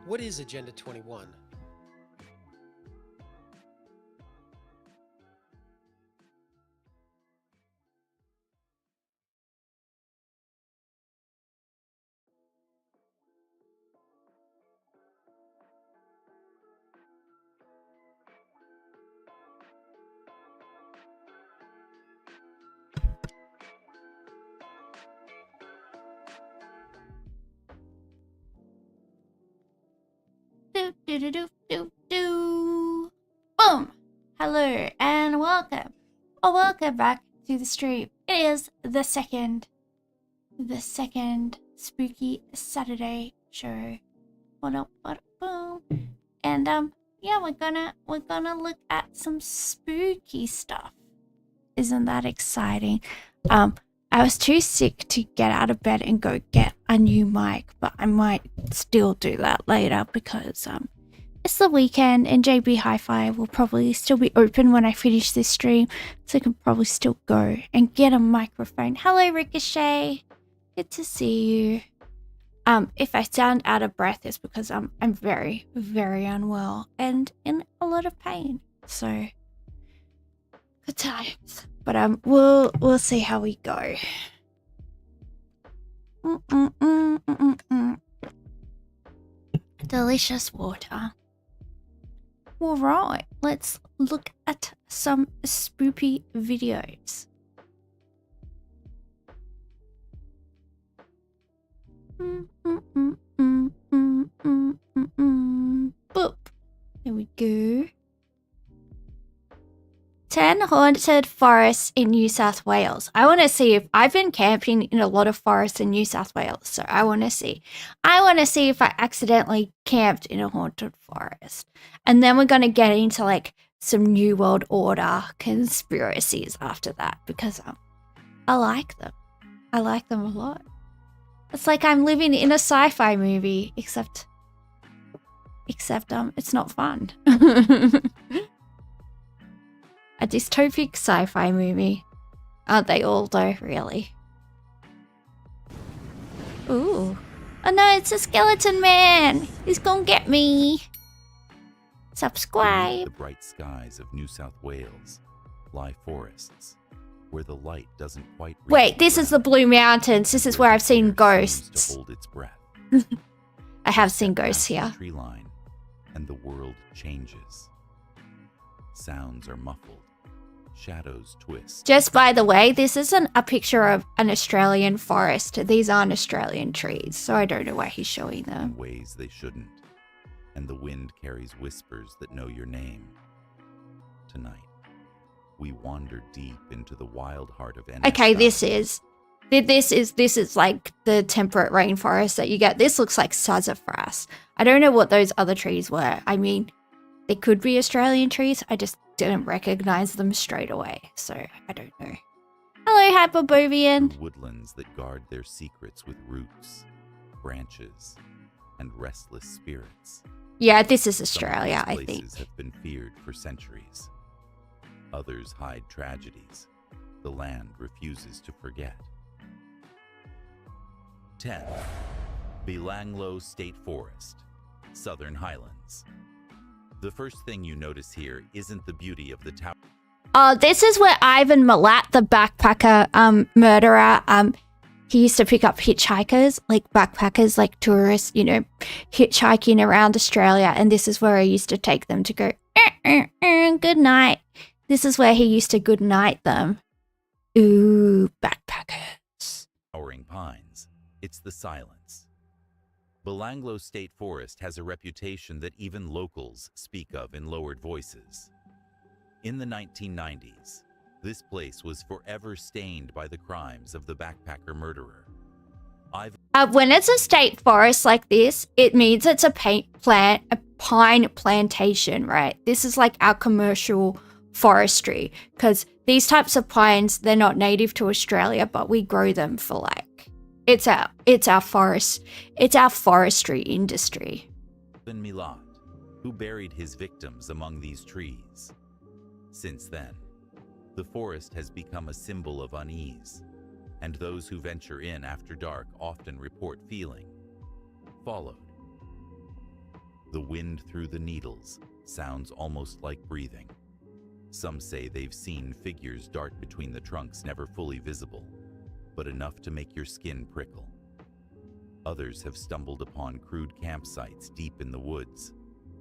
What is Agenda 21? Boom! Hello and welcome, or welcome back to the stream. It is the second spooky Saturday show. Boom. And yeah, we're gonna look at some spooky stuff. Isn't that exciting? I was too sick to get out of bed and go get a new mic, but I might still do that later because it's the weekend and JB Hi-Fi will probably still be open when I finish this stream, so I can probably still go and get a microphone. Hello, Ricochet. Good to see you. If I sound out of breath, it's because I'm very, very unwell and in a lot of pain. So good times. But we'll see how we go. Delicious water. All right, let's look at some spoopy videos. Boop. There we go. 10 haunted forests in New South Wales. I want to see if I've been camping in a lot of forests in New South Wales, so I want to see if I accidentally camped in a haunted forest. And then we're going to get into like some New World Order conspiracies after that because I like them. I like them a lot. It's like I'm living in a sci-fi movie, except it's not fun. A dystopic sci-fi movie. Aren't they all though, really? Ooh. Oh no, it's a skeleton man! He's gonna get me! Subscribe! The bright skies of New South Wales lie forests where the light doesn't quite reach. Wait, this is the Blue Mountains. This is where I've seen ghosts. To hold its breath. I have seen ghosts here. Tree line, and the world changes. Sounds are muffled. Shadows twist. Just by the way, this isn't a picture of an Australian forest. These aren't Australian trees, so I don't know why he's showing them. In ways they shouldn't. And the wind carries whispers that know your name. Tonight, we wander deep into the wild heart of NS. Okay, this is like the temperate rainforest that you get. This looks like sassafras. I don't know what those other trees were. I mean, they could be Australian trees. I just didn't recognize them straight away, so I don't know. Hello, Hyperbovian. Woodlands that guard their secrets with roots, branches, and restless spirits. Yeah, this is Australia, I think. Places have been feared for centuries. Others hide tragedies the land refuses to forget. 10. Belanglo State Forest, Southern Highlands. The first thing you notice here isn't the beauty of the tower. This is where Ivan Milat, the backpacker murderer, he used to pick up hitchhikers, like backpackers, like tourists, you know, hitchhiking around Australia. And this is where I used to take them to go, good night. This is where he used to good night them. Ooh, backpackers. Towering pines. It's the silence. Belanglo State Forest has a reputation that even locals speak of in lowered voices. In the 1990s, this place was forever stained by the crimes of the backpacker murderer. When it's a state forest like this, it means it's a pine plantation, right? This is like our commercial forestry, because these types of pines, they're not native to Australia, but we grow them for like, it's our forestry industry. Ben Milat, who buried his victims among these trees. Since then, the forest has become a symbol of unease, and those who venture in after dark often report feeling followed. The wind through the needles sounds almost like breathing. Some say they've seen figures dart between the trunks, never fully visible, but enough to make your skin prickle. Others have stumbled upon crude campsites deep in the woods.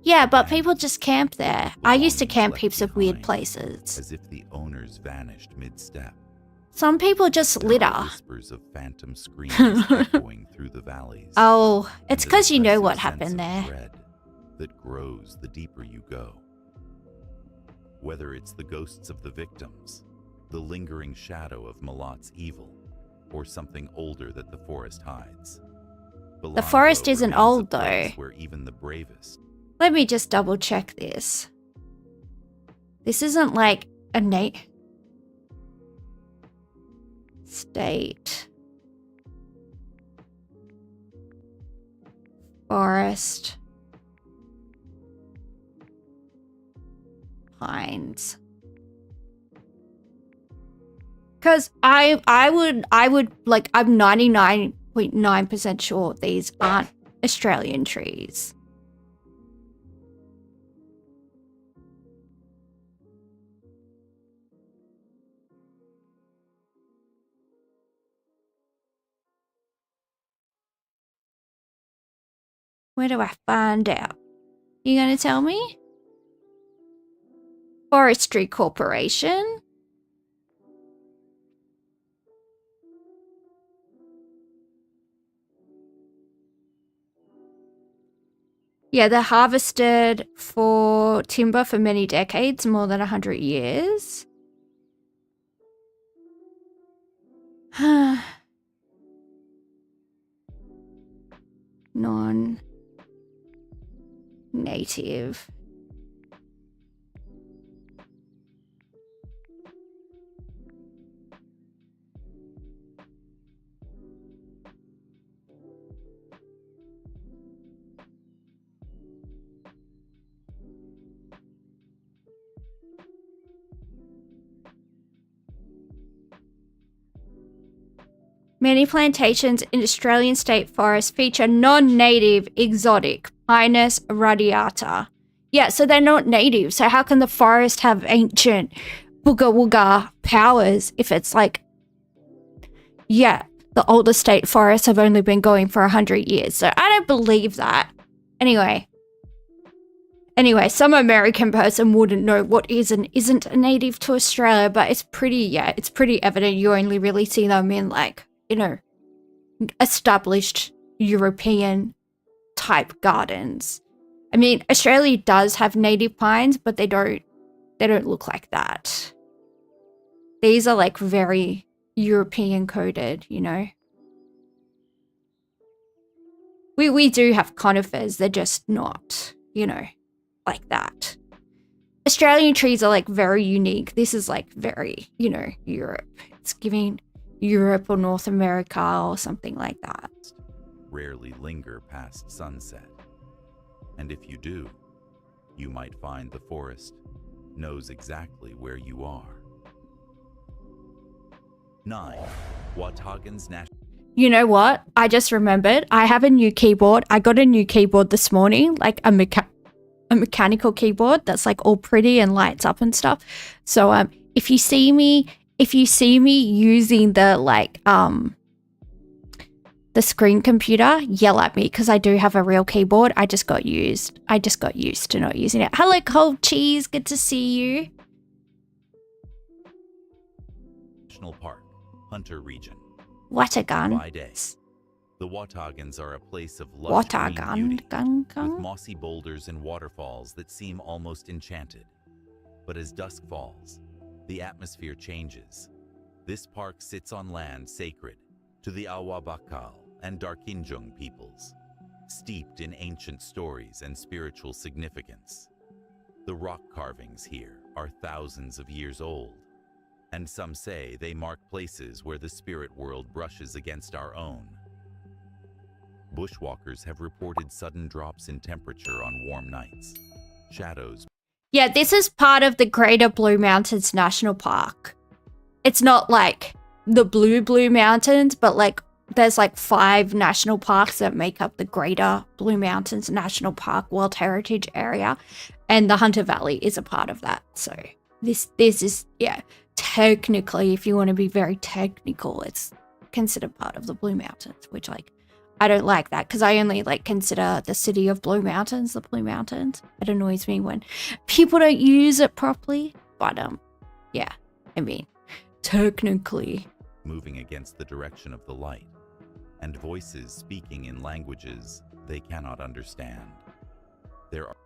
Yeah, but people just camp there. I used to camp heaps of weird places. As if the owners vanished mid-step. Some people just litter. Whispers of phantom screams echoing through the valleys. Oh, it's because you know what happened there. Dread that grows the deeper you go. Whether it's the ghosts of the victims, the lingering shadow of Malat's evil, or something older that the forest hides. The forest isn't old though. Where even the bravest. Let me just double check this. This isn't like a state forest pines. Because I would like, I'm 99.9% sure these aren't Australian trees. Where do I find out? You gonna tell me? Forestry Corporation? Yeah, they're harvested for timber for many decades, more than 100 years. Non-native. Many plantations in Australian state forests feature non-native exotic Pinus radiata. Yeah, so they're not native. So how can the forest have ancient booga wooga powers if it's like, yeah, the older state forests have only been going for 100 years. So I don't believe that. Anyway, some American person wouldn't know what is and isn't a native to Australia, but it's pretty evident. You only really see them in like, you know, established European type gardens. I mean, Australia does have native pines, but they don't look like that. These are like very European coded, you know. We do have conifers, they're just not, you know, like that. Australian trees are like very unique. This is like very, you know, Europe. It's giving Europe or North America or something like that. Rarely linger past sunset. And if you do, you might find the forest knows exactly where you are. 9. Watagan's National. You know what? I just remembered. I have a new keyboard. I got a new keyboard this morning, like a mechanical keyboard that's like all pretty and lights up and stuff. So if you see me using the like the screen computer, yell at me because I do have a real keyboard. I just got used to not using it. Hello, Cold Cheese. Good to see you. National Park, Hunter Region. Watagan. By day, the Watagans are a place of lush green beauty, with mossy boulders and waterfalls that seem almost enchanted. But as dusk falls, the atmosphere changes. This park sits on land sacred to the Awabakal and Darkinjung peoples, steeped in ancient stories and spiritual significance. The rock carvings here are thousands of years old, and some say they mark places where the spirit world brushes against our own. Bushwalkers have reported sudden drops in temperature on warm nights. Shadows. Yeah, this is part of the Greater Blue Mountains National Park. It's not like the Blue Mountains, but like there's like 5 national parks that make up the Greater Blue Mountains National Park World Heritage Area, and the Hunter Valley is a part of that. So this is, yeah, technically, if you want to be very technical, it's considered part of the Blue Mountains, which, like, I don't like that because I only, like, consider the city of Blue Mountains the Blue Mountains. It annoys me when people don't use it properly, but yeah, I mean, technically. Moving against the direction of the light, and voices speaking in languages they cannot understand. There are...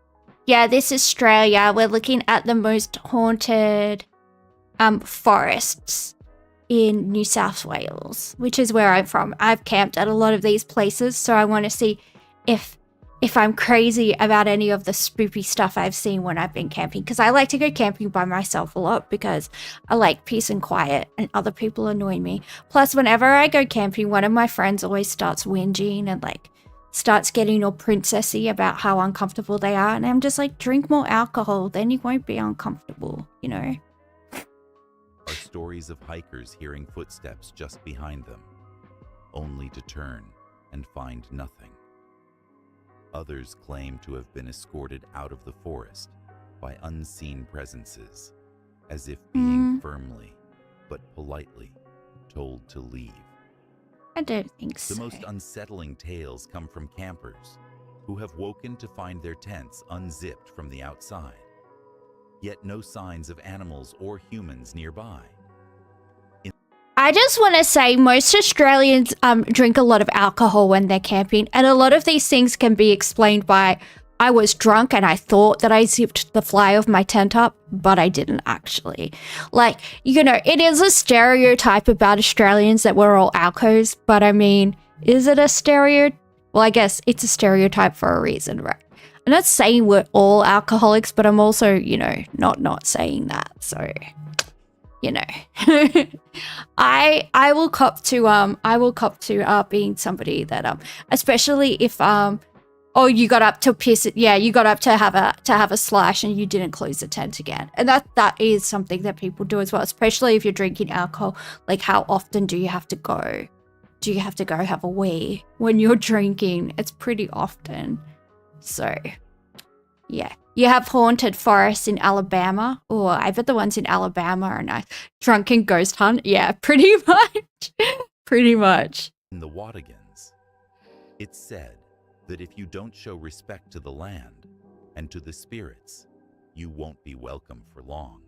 Yeah, this is Australia. We're looking at the most haunted forests in New South Wales, which is where I'm from. I've camped at a lot of these places, so I want to see if I'm crazy about any of the spoopy stuff I've seen when I've been camping, because I like to go camping by myself a lot because I like peace and quiet, and other people annoy me. Plus, whenever I go camping, one of my friends always starts whinging and, like, starts getting all princessy about how uncomfortable they are, and I'm just like, drink more alcohol, then you won't be uncomfortable, you know? Are stories of hikers hearing footsteps just behind them, only to turn and find nothing. Others claim to have been escorted out of the forest by unseen presences, as if being firmly, but politely, told to leave. I don't think so. The most unsettling tales come from campers who have woken to find their tents unzipped from the outside, yet no signs of animals or humans nearby. I just want to say most Australians drink a lot of alcohol when they're camping, and a lot of these things can be explained by, I was drunk and I thought that I zipped the fly of my tent up, but I didn't actually. Like, you know, it is a stereotype about Australians that we're all alcos, but I mean, is it a stereotype? Well, I guess it's a stereotype for a reason, right? I'm not saying we're all alcoholics, but I'm also, you know, not saying that. So, you know, I will cop to being somebody that especially if oh, you got up to piss it, yeah, you got up to have a slash and you didn't close the tent again, and that is something that people do as well, especially if you're drinking alcohol. Like, how often do you have to go? Do you have to go have a wee when you're drinking? It's pretty often. So, yeah. You have haunted forests in Alabama. Oh, I bet the ones in Alabama are nice. Drunken ghost hunt. Yeah, pretty much. Pretty much. In the Wadigans, it's said that if you don't show respect to the land and to the spirits, you won't be welcome for long.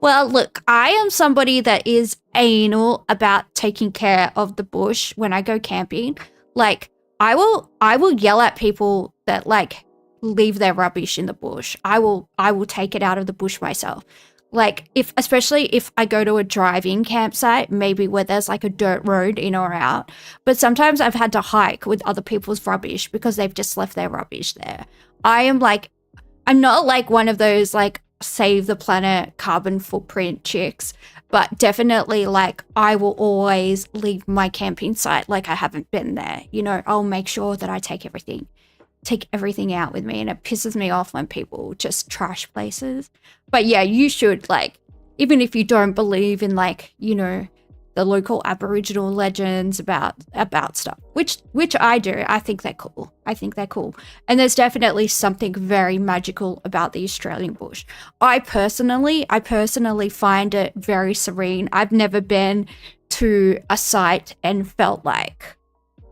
Well, look, I am somebody that is anal about taking care of the bush when I go camping. Like, I will yell at people that, like, leave their rubbish in the bush. I will take it out of the bush myself. Like, especially if I go to a drive-in campsite, maybe where there's like a dirt road in or out. But sometimes I've had to hike with other people's rubbish because they've just left their rubbish there. I'm not like one of those like save the planet carbon footprint chicks, but definitely like I will always leave my camping site like I haven't been there. You know, I'll make sure that I take everything out with me, and it pisses me off when people just trash places. But yeah, you should, like, even if you don't believe in, like, you know, the local Aboriginal legends about stuff, which I do. I think they're cool. And there's definitely something very magical about the Australian bush. I personally find it very serene. I've never been to a site and felt like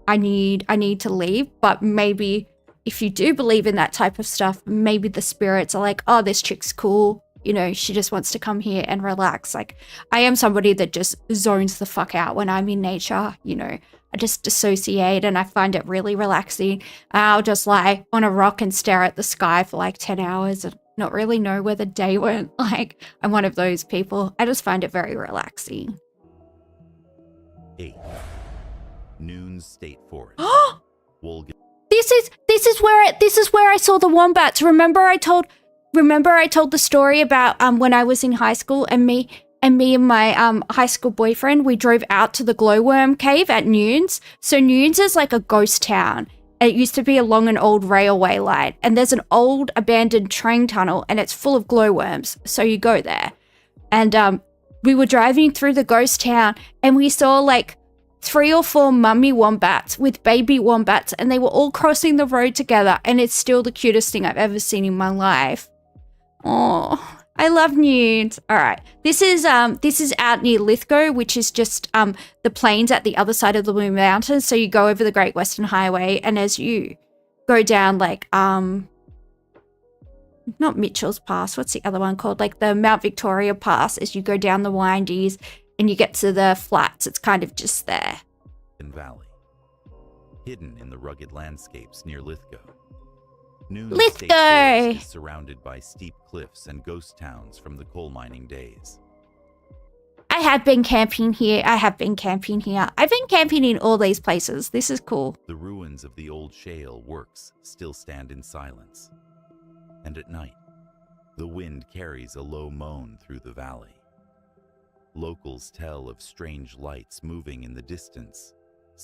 I need to leave, but maybe if you do believe in that type of stuff, maybe the spirits are like, oh, this chick's cool. You know, she just wants to come here and relax. Like, I am somebody that just zones the fuck out when I'm in nature. You know, I just dissociate and I find it really relaxing. I'll just lie on a rock and stare at the sky for like 10 hours and not really know where the day went. Like, I'm one of those people. I just find it very relaxing. 8. Noon's State Forest. This is where I saw the wombats. Remember I told the story about when I was in high school and me and my high school boyfriend, we drove out to the glowworm cave at Noons. So Noons is like a ghost town. It used to be along an old railway line, and there's an old abandoned train tunnel and it's full of glowworms. So you go there. And we were driving through the ghost town and we saw like 3 or 4 mummy wombats with baby wombats, and they were all crossing the road together, and it's still the cutest thing I've ever seen in my life. Oh, I love nudes. All right, this is out near Lithgow, which is just the plains at the other side of the Blue Mountains. So you go over the Great Western Highway, and as you go down, like not Mitchell's Pass, what's the other one called? Like the Mount Victoria Pass, as you go down the windies and you get to the flats, it's kind of just there. Valley, hidden in the rugged landscapes near Lithgow. Noon Lithgow! State Forest is surrounded by steep cliffs and ghost towns from the coal mining days. I have been camping here. I've been camping in all these places. This is cool. The ruins of the old shale works still stand in silence. And at night, the wind carries a low moan through the valley. Locals tell of strange lights moving in the distance.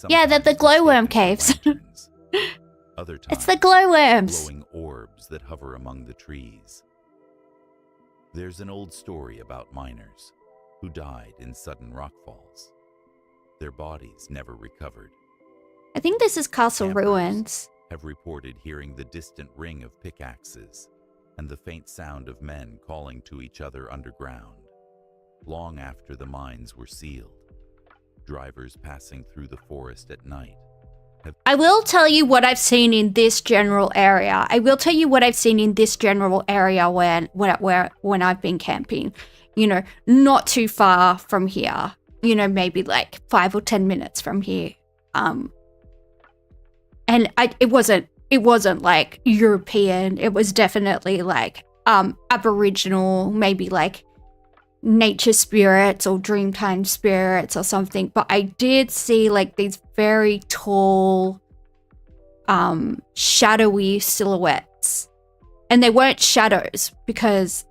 Yeah, they're the glowworm caves. Other times, it's the glowworms. glowing orbs that hover among the trees. There's an old story about miners who died in sudden rockfalls. Their bodies never recovered. I think this is Castle Campers Ruins. have reported hearing the distant ring of pickaxes and the faint sound of men calling to each other underground. Long after the mines were sealed, drivers passing through the forest at night I will tell you what I've seen in this general area. When I've been camping. You know, not too far from here. You know, maybe like 5 or 10 minutes from here. And it wasn't like European. It was definitely like Aboriginal, maybe like nature spirits or dreamtime spirits or something. But I did see like these very tall, shadowy silhouettes. And they weren't shadows because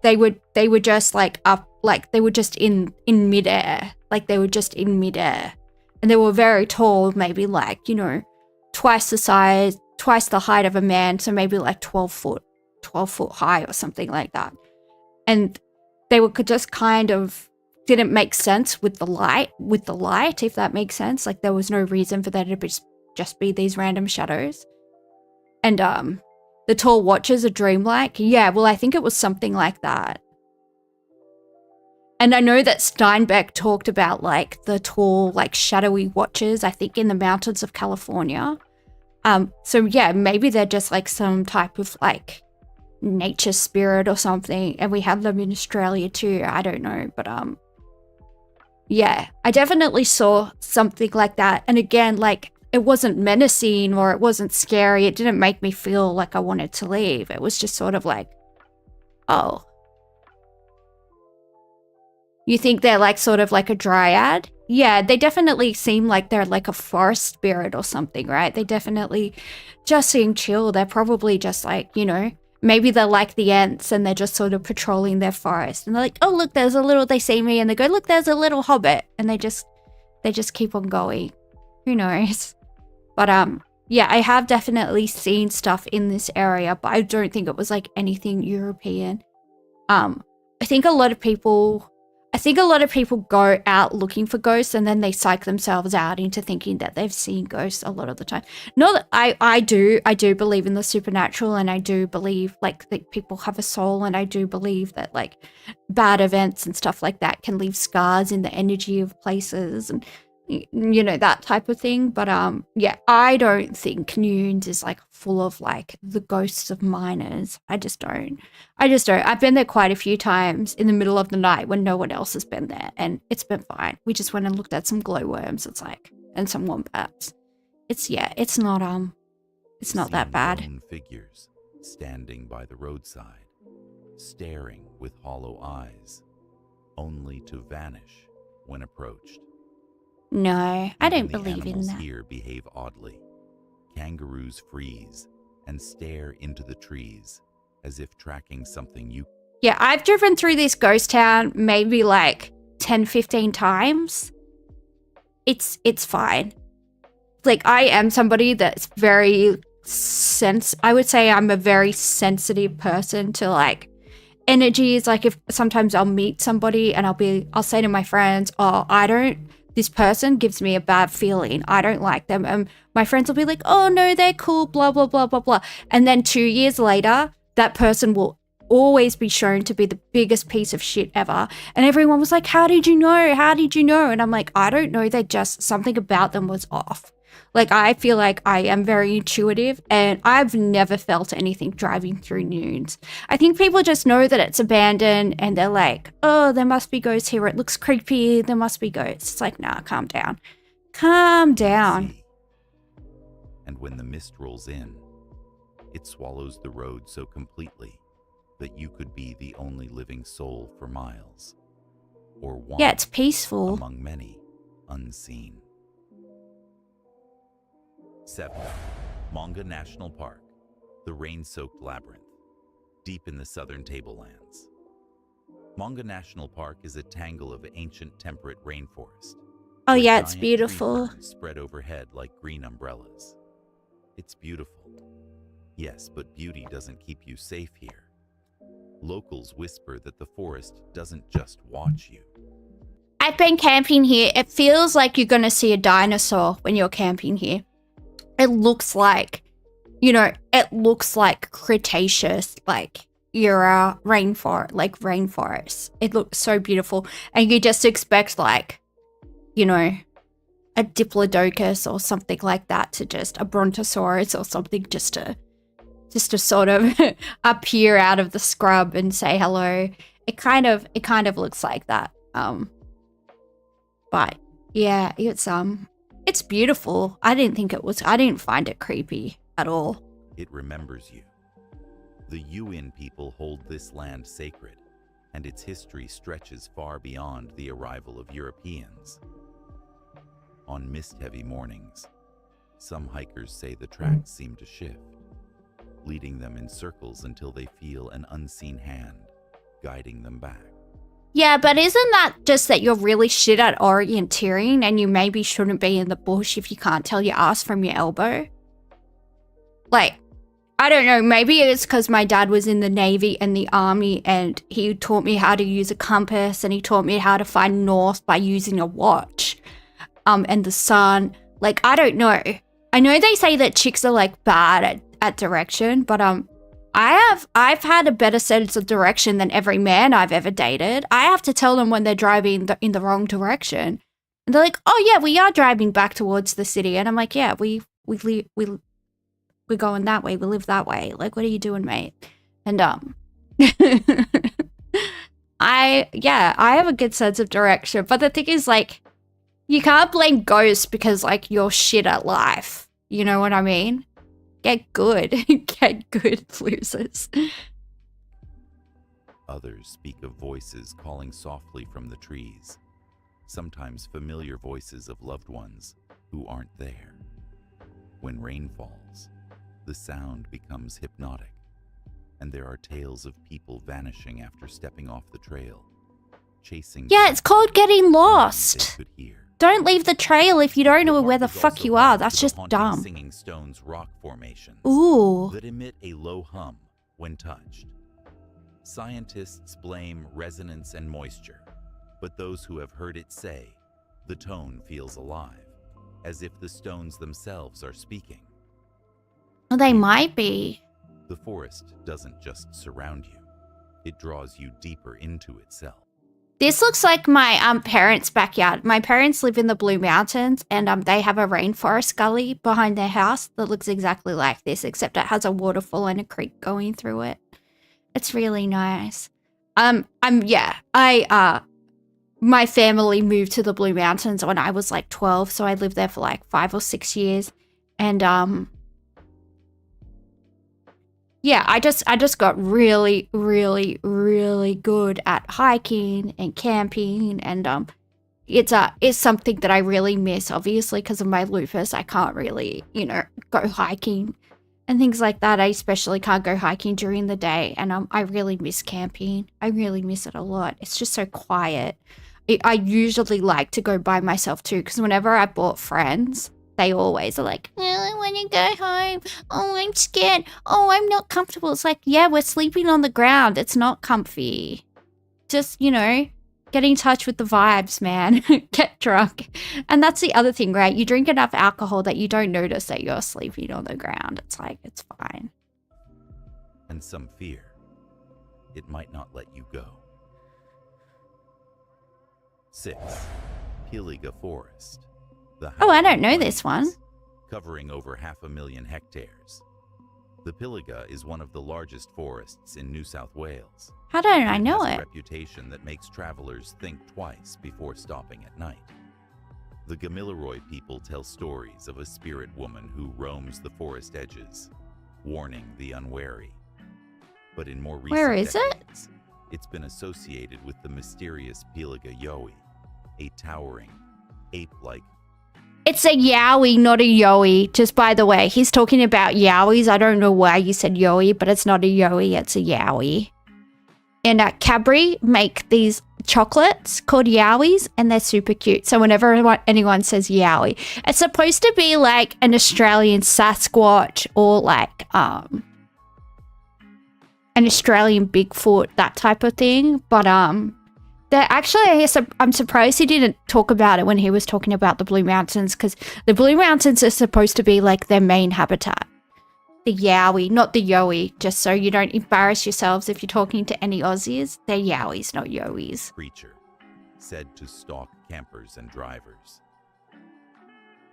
they were just like up, like they were just in midair. Like they were just in midair. And they were very tall, maybe like, you know, twice the height of a man. So maybe like 12 foot high or something like that. And they were just kind of didn't make sense with the light, if that makes sense. Like there was no reason for there to just be these random shadows. And the tall watches are dreamlike. Yeah, well, I think it was something like that. And I know that Steinbeck talked about like the tall, like shadowy watches, I think in the mountains of California. So yeah, maybe they're just like some type of like nature spirit or something. And we have them in Australia too. I don't know. But yeah, I definitely saw something like that. And again, like it wasn't menacing or it wasn't scary. It didn't make me feel like I wanted to leave. It was just sort of like, oh. You think they're like sort of like a dryad? Yeah, they definitely seem like they're like a forest spirit or something, right? They definitely just seem chill. They're probably just like, you know, maybe they're like the ants and they're just sort of patrolling their forest. And they're like, oh, look, they see me and they go, look, there's a little hobbit. And they just keep on going. Who knows? But yeah, I have definitely seen stuff in this area, but I don't think it was like anything European. I think a lot of people go out looking for ghosts and then they psych themselves out into thinking that they've seen ghosts a lot of the time. Not that I do believe in the supernatural, and I do believe like that people have a soul, and I do believe that like bad events and stuff like that can leave scars in the energy of places and, you know, that type of thing. But yeah, I don't think Nunes is like full of like the ghosts of miners. I just don't. I've been there quite a few times in the middle of the night when no one else has been there, and it's been fine. We just went and looked at some glowworms. It's like, and some wombats. It's not that bad. Lone figures standing by the roadside, staring with hollow eyes, only to vanish when approached. No, I don't Even the believe in animals that. here behave oddly. Kangaroos freeze and stare into the trees as if tracking something Yeah, I've driven through this ghost town maybe like 10, 15 times. It's fine. Like I am somebody that's very I would say I'm a very sensitive person to like energies. Like if sometimes I'll meet somebody and I'll say to my friends, oh, this person gives me a bad feeling. I don't like them. And my friends will be like, oh no, they're cool, blah, blah, blah, blah, blah. And then 2 years later, that person will always be shown to be the biggest piece of shit ever. And everyone was like, how did you know? How did you know? And I'm like, I don't know. They just, something about them was off. Like, I feel like I am very intuitive and I've never felt anything driving through Nunes. I think people just know that it's abandoned and they're like, oh, there must be ghosts here. It looks creepy. There must be ghosts. It's like, nah, calm down. Calm down. And when the mist rolls in, it swallows the road so completely that you could be the only living soul for miles. Or one. Yeah, it's peaceful. Among many unseen. 7. Monga National Park, the rain-soaked labyrinth, deep in the southern tablelands. Monga National Park is a tangle of ancient temperate rainforest. Oh yeah, Giant it's beautiful. tree ferns spread overhead like green umbrellas. It's beautiful. Yes, but beauty doesn't keep you safe here. Locals whisper that the forest doesn't just watch you. I've been camping here. It feels like you're going to see a dinosaur when you're camping here. It looks like, it looks like Cretaceous, like era rainforest. It looks so beautiful. And you just expect like, a Diplodocus or something like that to just, a Brontosaurus or something just to sort of appear out of the scrub and say hello. It kind of looks like that. But yeah, it's beautiful. I didn't find it creepy at all. It remembers you. The Yuin people hold this land sacred, and its history stretches far beyond the arrival of Europeans. On mist-heavy mornings, some hikers say the tracks seem to shift, leading them in circles until they feel an unseen hand guiding them back. Yeah, but isn't that just that you're really shit at orienteering and you maybe shouldn't be in the bush if you can't tell your ass from your elbow? Like, I don't know, maybe it's because my dad was in the Navy and the Army and he taught me how to use a compass and he taught me how to find north by using a watch. And the sun. Like, I don't know. I know they say that chicks are like bad at direction, but I've had a better sense of direction than every man I've ever dated. I have to tell them when they're driving in the wrong direction. And they're like, oh yeah, we are driving back towards the city. And I'm like, yeah, we're going that way. We live that way. Like, what are you doing, mate? And I have a good sense of direction. But the thing is, like, you can't blame ghosts because, like, you're shit at life. You know what I mean? Get good. Get good, losers. Others speak of voices calling softly from the trees, sometimes familiar voices of loved ones who aren't there. When rain falls, the sound becomes hypnotic, and there are tales of people vanishing after stepping off the trail, chasing... Yeah, it's called getting lost. They could hear. Don't leave the trail if you don't know where the fuck you are. That's just dumb. Singing stones rock formations Ooh. that emit a low hum when touched. Scientists blame resonance and moisture, but those who have heard it say the tone feels alive, as if the stones themselves are speaking. Well, they might be. The forest doesn't just surround you, it draws you deeper into itself. This looks like my parents' backyard. My parents live in the Blue Mountains and they have a rainforest gully behind their house that looks exactly like this, except it has a waterfall and a creek going through it. It's really nice. My family moved to the Blue Mountains when I was like 12, so I lived there for like 5 or 6 years. And yeah, I just got really, really, really good at hiking and camping, and it's something that I really miss. Obviously, because of my lupus, I can't really, go hiking and things like that. I especially can't go hiking during the day, and I really miss camping. I really miss it a lot. It's just so quiet. I usually like to go by myself too, because whenever I brought friends, they always are like, I want to go home. Oh, I'm scared. Oh, I'm not comfortable. It's like, yeah, we're sleeping on the ground. It's not comfy. Just, you know, get in touch with the vibes, man. Get drunk. And that's the other thing, right? You drink enough alcohol that you don't notice that you're sleeping on the ground. It's like, it's fine. And some fear. It might not let you go. 6. Piliga Forest. Oh, I don't know this one. Covering over 500,000 hectares. The Piliga is one of the largest forests in New South Wales. How don't I know has it? A reputation that makes travelers think twice before stopping at night. The Gamilaroi people tell stories of a spirit woman who roams the forest edges, warning the unwary. But in more recent Where is decades, it's been associated with the mysterious Piliga Yowie, a towering, ape-like. It's a yowie, not a yowie. Just by the way, he's talking about yowies. I don't know why you said yowie, but it's not a yowie, it's a yowie. And Cadbury make these chocolates called yowies, and they're super cute. So whenever anyone says yowie, it's supposed to be like an Australian Sasquatch or like an Australian Bigfoot, that type of thing. But they're actually, I'm surprised he didn't talk about it when he was talking about the Blue Mountains, because the Blue Mountains are supposed to be like their main habitat. The yowie, not the yowie, just so you don't embarrass yourselves if you're talking to any Aussies. They're yowies, not yowies. Creature, said to stalk campers and drivers.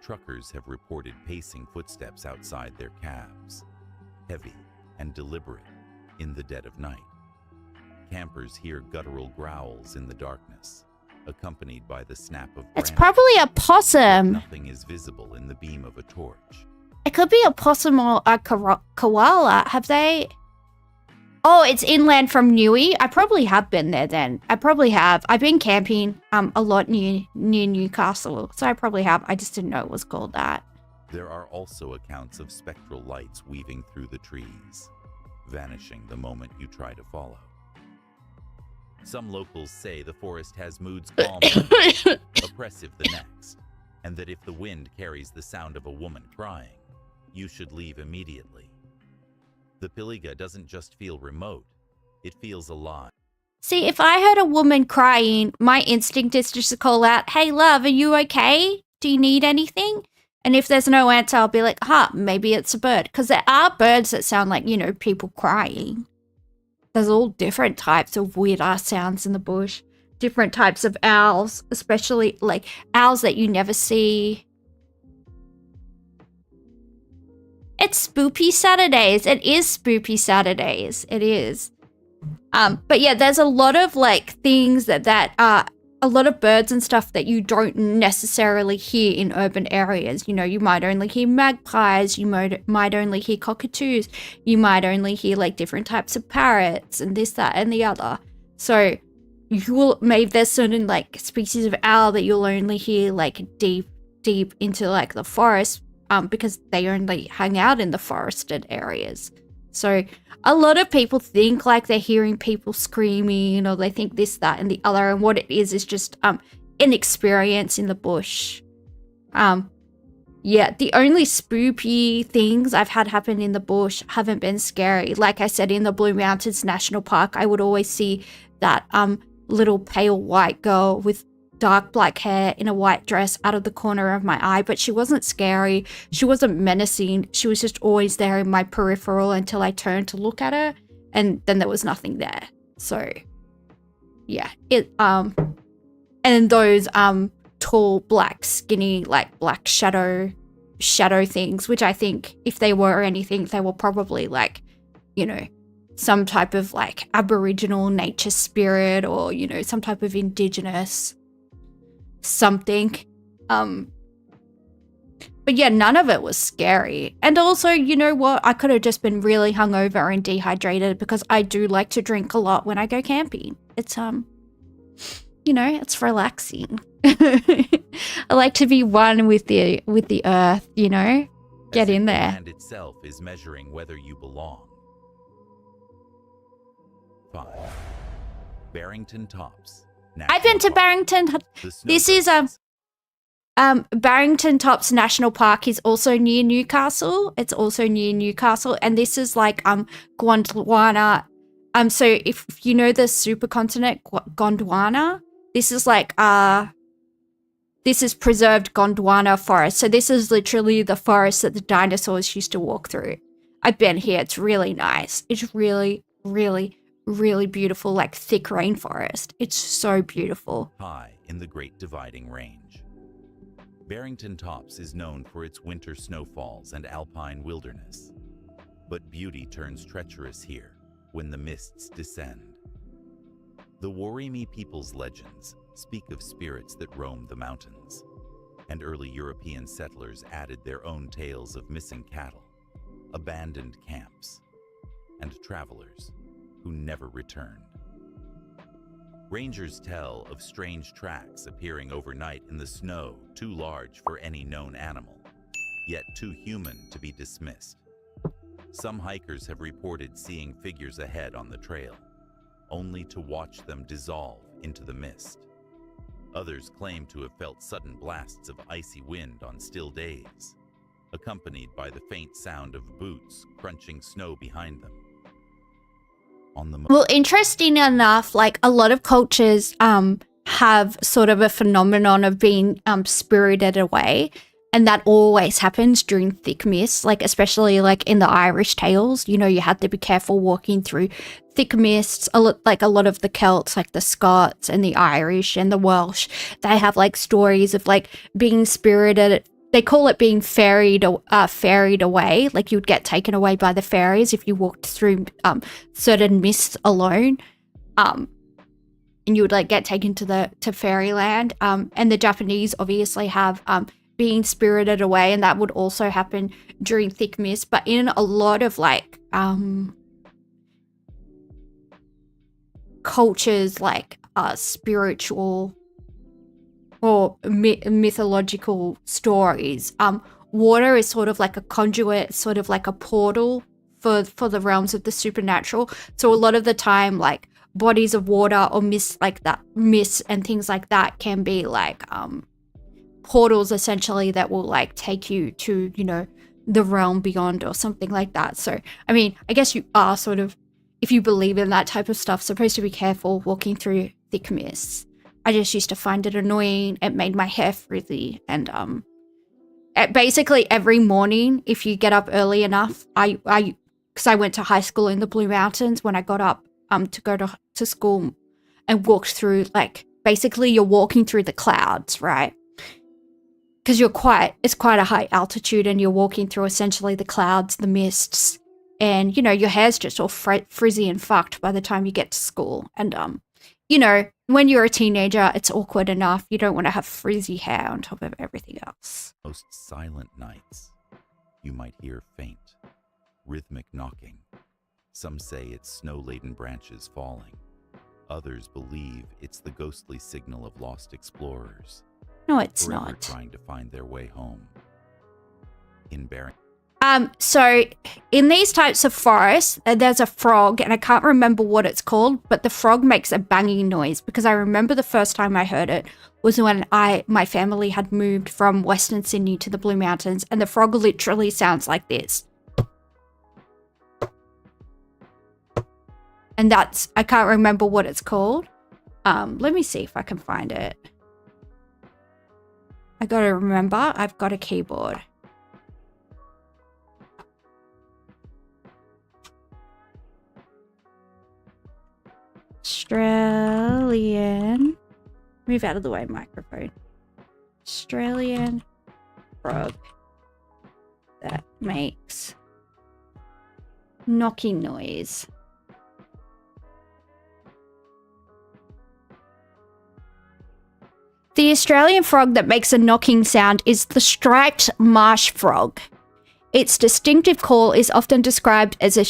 Truckers have reported pacing footsteps outside their cabs, heavy and deliberate in the dead of night. Campers hear guttural growls in the darkness, accompanied by the snap of It's branches. probably a possum. Nothing is visible in the beam of a torch. It could be a possum or a koala. Have they? Oh, it's inland from Newey. I probably have been there then. I probably have. I've been camping a lot near Newcastle, so I probably have. I just didn't know it was called that. There are also accounts of spectral lights weaving through the trees, vanishing the moment you try to follow. Some locals say the forest has moods calm, oppressive the next, and that if the wind carries the sound of a woman crying, you should leave immediately. The Piliga doesn't just feel remote, it feels alive. See, if I heard a woman crying, my instinct is just to call out, "Hey, love, are you okay? Do you need anything?" And if there's no answer, I'll be like, maybe it's a bird. Because there are birds that sound like, you know, people crying. There's all different types of weird-ass sounds in the bush. Different types of owls, especially, like, owls that you never see. It's Spoopy Saturdays. It is Spoopy Saturdays. It is. But yeah, there's a lot of, like, things that are... a lot of birds and stuff that you don't necessarily hear in urban areas. You know, you might only hear magpies, you might only hear cockatoos, you might only hear like different types of parrots and this, that, and the other. So maybe there's certain like species of owl that you'll only hear like deep into like the forest because they only hang out in the forested areas. So a lot of people think like they're hearing people screaming or they think this, that, and the other. And what it is just inexperience in the bush. Yeah, the only spoopy things I've had happen in the bush haven't been scary. Like I said, in the Blue Mountains National Park, I would always see that little pale white girl with dark black hair in a white dress out of the corner of my eye, but she wasn't scary. She wasn't menacing. She was just always there in my peripheral until I turned to look at her, and then there was nothing there. So yeah, and those tall, black, skinny, like black shadow things, which I think if they were anything, they were probably like, you know, some type of like Aboriginal nature spirit or, you know, some type of indigenous something. But yeah, none of it was scary. And also, you know what? I could have just been really hungover and dehydrated because I do like to drink a lot when I go camping. It's you know, it's relaxing. I like to be one with the earth, you know? Get in there. The land itself is measuring whether you belong. 5. Barrington Tops. I've been to Barrington. This is Barrington Tops National Park is also near Newcastle. It's also near Newcastle, and this is like Gondwana. So if you know the supercontinent Gondwana, this is like this is preserved Gondwana forest. So this is literally the forest that the dinosaurs used to walk through. I've been here. It's really nice. It's really, really, really beautiful, like thick rainforest. It's so beautiful. High in the Great Dividing Range. Barrington Tops is known for its winter snowfalls and alpine wilderness. But beauty turns treacherous here when the mists descend. The Warimi people's legends speak of spirits that roam the mountains, and early European settlers added their own tales of missing cattle, abandoned camps, and travelers who never returned. Rangers tell of strange tracks appearing overnight in the snow, too large for any known animal, yet too human to be dismissed. Some hikers have reported seeing figures ahead on the trail, only to watch them dissolve into the mist. Others claim to have felt sudden blasts of icy wind on still days, accompanied by the faint sound of boots crunching snow behind them. Well, interesting enough, like a lot of cultures have sort of a phenomenon of being spirited away, and that always happens during thick mist, like especially like in the Irish tales. You know, you have to be careful walking through thick mists. Like a lot of the Celts, like the Scots and the Irish and the Welsh, they have like stories of like being spirited. They call it being ferried away. Like you'd get taken away by the fairies if you walked through certain mists alone, and you would like get taken to fairyland. And the Japanese obviously have being spirited away, and that would also happen during thick mist. But in a lot of like cultures, like spiritual or mythological stories, water is sort of like a conduit, sort of like a portal for the realms of the supernatural. So a lot of the time, like bodies of water or mist like that, mist and things like that can be like portals essentially that will like take you to, you know, the realm beyond or something like that. So, I mean, I guess you are sort of, if you believe in that type of stuff, supposed to be careful walking through thick mists. I just used to find it annoying. It made my hair frizzy. And basically every morning, if you get up early enough, because I went to high school in the Blue Mountains, when I got up to go to school and walked through, like, basically you're walking through the clouds, right? Because it's quite a high altitude, and you're walking through essentially the clouds, the mists, and, you know, your hair's just all frizzy and fucked by the time you get to school. And, you know, when you're a teenager, it's awkward enough. You don't want to have frizzy hair on top of everything else. Most silent nights, you might hear faint, rhythmic knocking. Some say it's snow-laden branches falling. Others believe it's the ghostly signal of lost explorers. No, it's forever not. Trying to find their way home. In Barrington. So in these types of forests, there's a frog, and I can't remember what it's called, but the frog makes a banging noise, because I remember the first time I heard it was when my family had moved from Western Sydney to the Blue Mountains, and the frog literally sounds like this. And I can't remember what it's called. Let me see if I can find it. I gotta remember, I've got a keyboard. Australian, move out of the way, microphone. Australian frog that makes knocking noise. The Australian frog that makes a knocking sound is the striped marsh frog. Its distinctive call is often described as a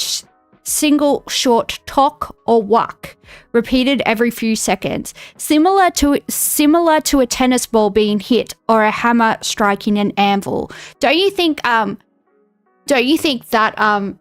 single short tock or whack, repeated every few seconds, similar to a tennis ball being hit or a hammer striking an anvil. Don't you think that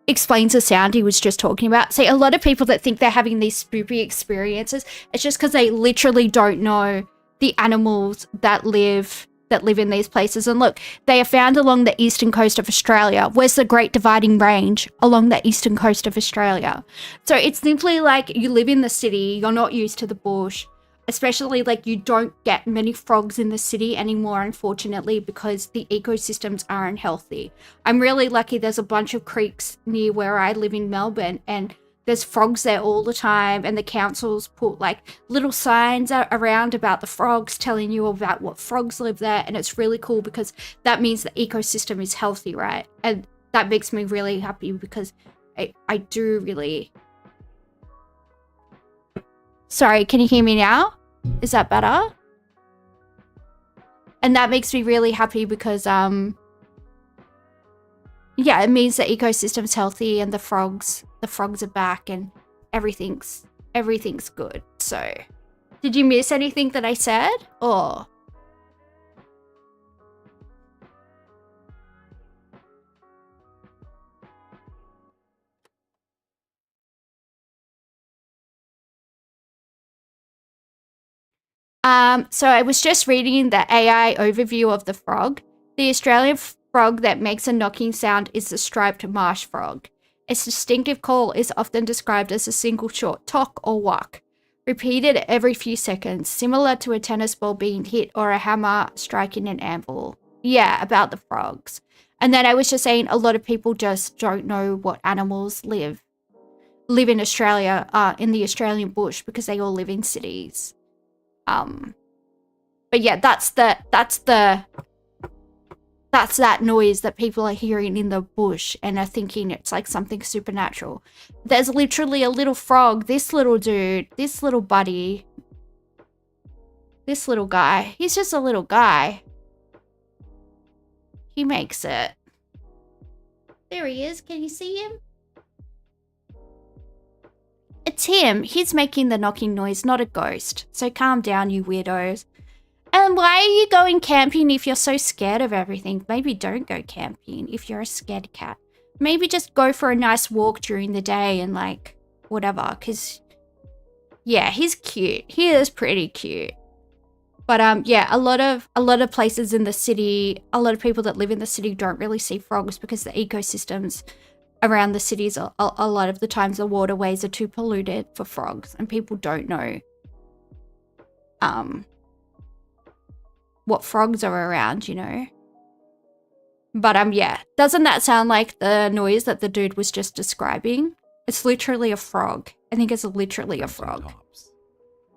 explains the sound he was just talking about? See, a lot of people that think they're having these spooky experiences, it's just because they literally don't know the animals that live that live in these places. And look, they are found along the eastern coast of Australia. Where's the Great Dividing Range? Along the eastern coast of Australia. So it's simply like you live in the city, you're not used to the bush, especially like you don't get many frogs in the city anymore, unfortunately, because the ecosystems aren't healthy. I'm really lucky there's a bunch of creeks near where I live in Melbourne, and there's frogs there all the time, and the councils put like little signs around about the frogs telling you about what frogs live there, and it's really cool because that means the ecosystem is healthy, right? And that makes me really happy because I do really... Sorry, can you hear me now? Is that better? And that makes me really happy because yeah, it means the ecosystem's healthy and the frogs are back and everything's good. So, did you miss anything that I said? Or so I was just reading the AI overview of the frog. The Australian frog that makes a knocking sound is the striped marsh frog. Its distinctive call is often described as a single short talk or walk, repeated every few seconds, similar to a tennis ball being hit or a hammer striking an anvil. Yeah, about the frogs. And then I was just saying a lot of people just don't know what animals live in Australia, in the Australian bush, because they all live in cities. But yeah, that's that noise that people are hearing in the bush and are thinking it's like something supernatural. There's literally a little frog, this little dude, this little buddy, this little guy. He's just a little guy. He makes it. There he is. Can you see him? It's him. He's making the knocking noise, not a ghost. So calm down, you weirdos. And why are you going camping if you're so scared of everything? Maybe don't go camping if you're a scared cat. Maybe just go for a nice walk during the day and like whatever. Because yeah, he's cute. He is pretty cute. But yeah, a lot of places in the city, a lot of people that live in the city don't really see frogs because the ecosystems around the cities, a lot of the times the waterways are too polluted for frogs, and people don't know what frogs are around, you know. But yeah, doesn't that sound like the noise that the dude was just describing? It's literally a frog. I think it's literally a frog. Tops,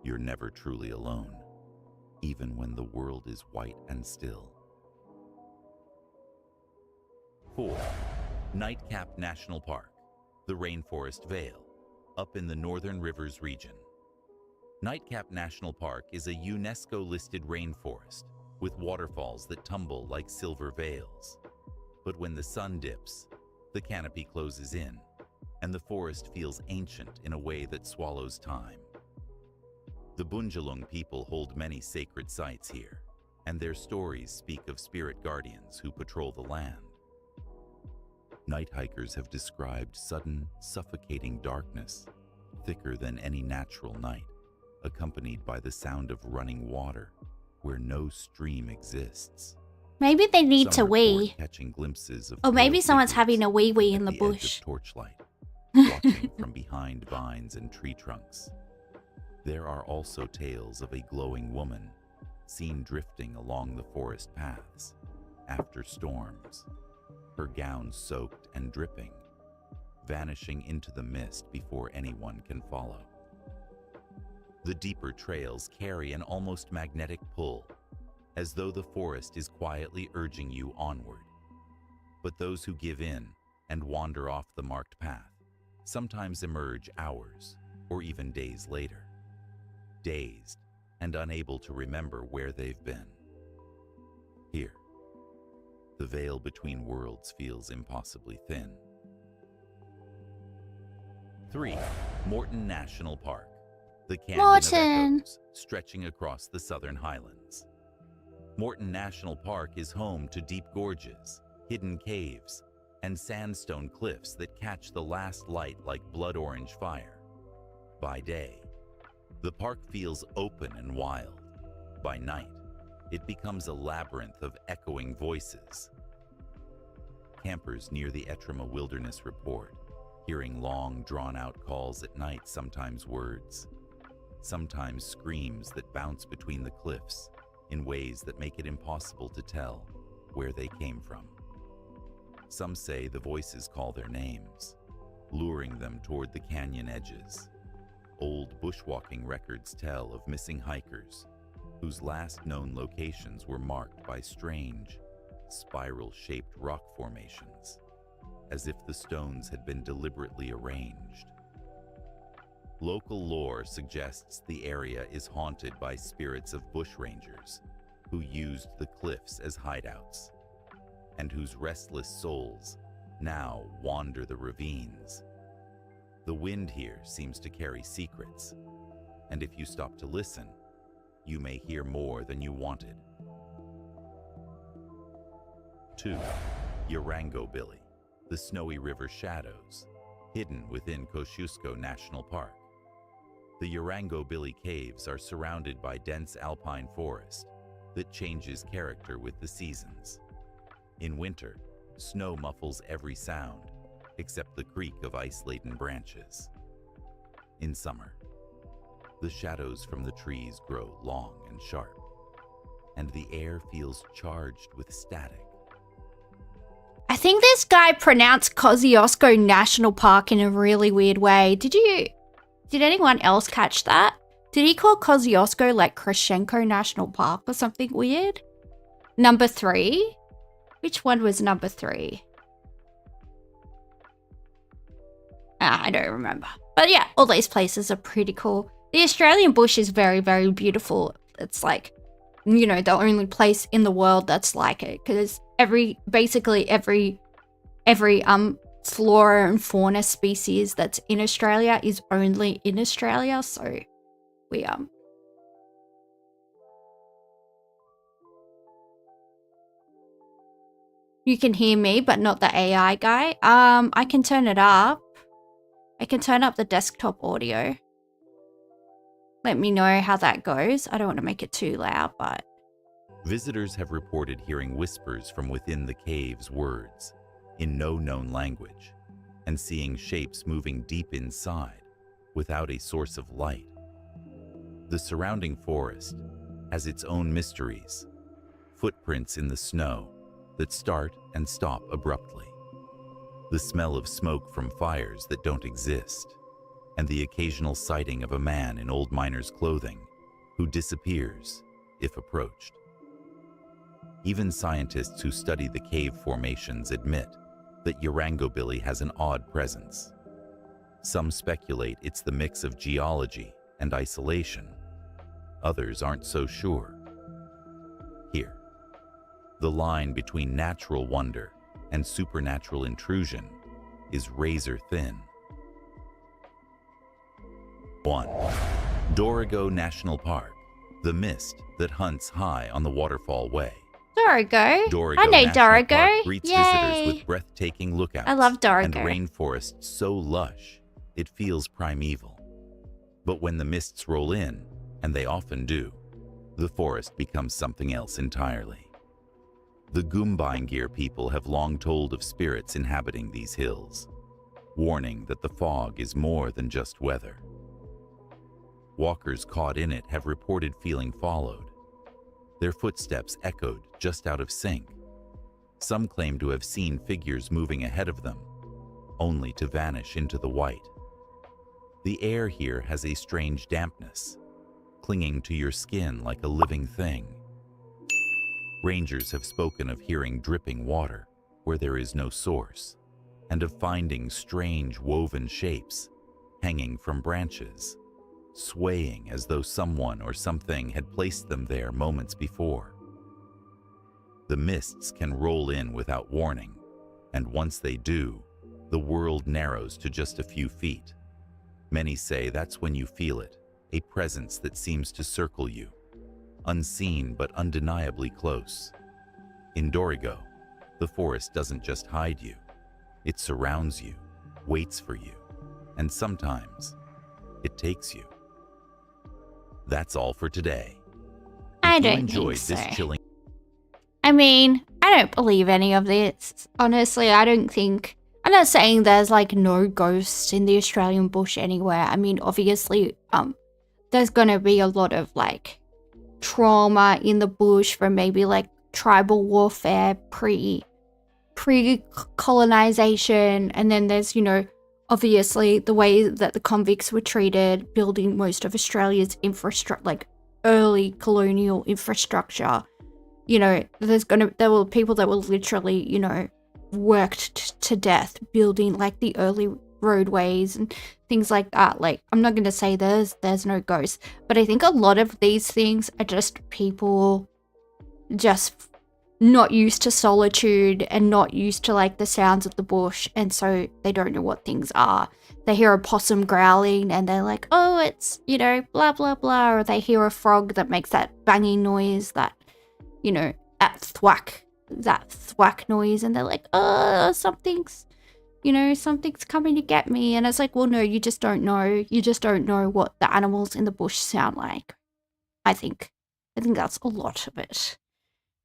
you're never truly alone, even when the world is white and still. 4. Nightcap National Park, the Rainforest Vale, up in the Northern Rivers region. Nightcap National Park is a UNESCO-listed rainforest with waterfalls that tumble like silver veils. But when the sun dips, the canopy closes in, and the forest feels ancient in a way that swallows time. The Bundjalung people hold many sacred sites here, and their stories speak of spirit guardians who patrol the land. Night hikers have described sudden, suffocating darkness, thicker than any natural night, accompanied by the sound of running water, where no stream exists. Maybe they need to Some wee. report catching glimpses of Or maybe pale someone's figures having a wee in at the edge bush. of torchlight, watching from behind vines and tree trunks. There are also tales of a glowing woman seen drifting along the forest paths after storms, her gown soaked and dripping, vanishing into the mist before anyone can follow. The deeper trails carry an almost magnetic pull, as though the forest is quietly urging you onward. But those who give in and wander off the marked path sometimes emerge hours or even days later, dazed and unable to remember where they've been. Here, the veil between worlds feels impossibly thin. 3. Morton National Park, the canyon of echoes stretching across the southern highlands. Morton National Park is home to deep gorges, hidden caves, and sandstone cliffs that catch the last light like blood orange fire. By day, the park feels open and wild. By night, it becomes a labyrinth of echoing voices. Campers near the Etrema Wilderness report hearing long, drawn-out calls at night, sometimes words, sometimes screams that bounce between the cliffs in ways that make it impossible to tell where they came from. Some say the voices call their names, luring them toward the canyon edges. Old bushwalking records tell of missing hikers whose last known locations were marked by strange, spiral-shaped rock formations, as if the stones had been deliberately arranged. Local lore suggests the area is haunted by spirits of bushrangers who used the cliffs as hideouts, and whose restless souls now wander the ravines. The wind here seems to carry secrets, and if you stop to listen, you may hear more than you wanted. 2. Yarango Billy, the Snowy River Shadows, hidden within Kosciuszko National Park. The Yarango Billy Caves are surrounded by dense alpine forest that changes character with the seasons. In winter, snow muffles every sound except the creak of ice-laden branches. In summer, the shadows from the trees grow long and sharp, and the air feels charged with static. I think this guy pronounced Kosciuszko National Park in a really weird way. Did anyone else catch that? Did he call Kosciuszko like Krashenko National Park or something weird? Number 3? Which one was number 3? I don't remember. But yeah, all these places are pretty cool. The Australian bush is very, very beautiful. It's like, you know, the only place in the world that's like it, because basically every flora and fauna species that's in Australia is only in Australia. So we you can hear me, but not the AI guy. I can turn it up. I can turn up the desktop audio. Let me know how that goes. I don't want to make it too loud, but... Visitors have reported hearing whispers from within the cave's words in no known language, and seeing shapes moving deep inside without a source of light. The surrounding forest has its own mysteries, footprints in the snow that start and stop abruptly, the smell of smoke from fires that don't exist, and the occasional sighting of a man in old miner's clothing who disappears if approached. Even scientists who study the cave formations admit that Yarango Billy has an odd presence. Some speculate it's the mix of geology and isolation. Others aren't so sure. Here, the line between natural wonder and supernatural intrusion is razor thin. 1. Dorrigo National Park, the mist that hunts high on the waterfall way. Dorrigo. Dorrigo I know National Dorrigo. Park greets visitors Yay. with breathtaking lookouts I love and Dorrigo. rainforests so lush it feels primeval. But when the mists roll in, and they often do, the forest becomes something else entirely. The Gumbaingir people have long told of spirits inhabiting these hills, warning that the fog is more than just weather. Walkers caught in it have reported feeling followed. Their footsteps echoed just out of sync. Some claim to have seen figures moving ahead of them, only to vanish into the white. The air here has a strange dampness, clinging to your skin like a living thing. Rangers have spoken of hearing dripping water where there is no source, and of finding strange woven shapes hanging from branches, swaying as though someone or something had placed them there moments before. The mists can roll in without warning, and once they do, the world narrows to just a few feet. Many say that's when you feel it, a presence that seems to circle you, unseen but undeniably close. In Dorrigo, the forest doesn't just hide you, it surrounds you, waits for you, and sometimes it takes you. That's all for today. I If you don't enjoyed think this so. chilling I mean, I don't believe any of this. Honestly, I don't think. I'm not saying there's like no ghosts in the Australian bush anywhere. I mean, obviously, there's gonna be a lot of like trauma in the bush from maybe like tribal warfare pre-colonization, and then there's, you know, obviously the way that the convicts were treated, building most of Australia's infrastructure, like early colonial infrastructure. You know, there were people that were literally, you know, worked to death building like the early roadways and things like that. Like, I'm not going to say there's no ghosts, but I think a lot of these things are just people just not used to solitude and not used to like the sounds of the bush, and so they don't know what things are. They hear a possum growling and they're like, oh, it's, you know, blah blah blah, or they hear a frog that makes that banging noise, that, you know, that thwack noise, and they're like, oh, something's coming to get me. And it's like, well, no, you just don't know what the animals in the bush sound like. I think that's a lot of it.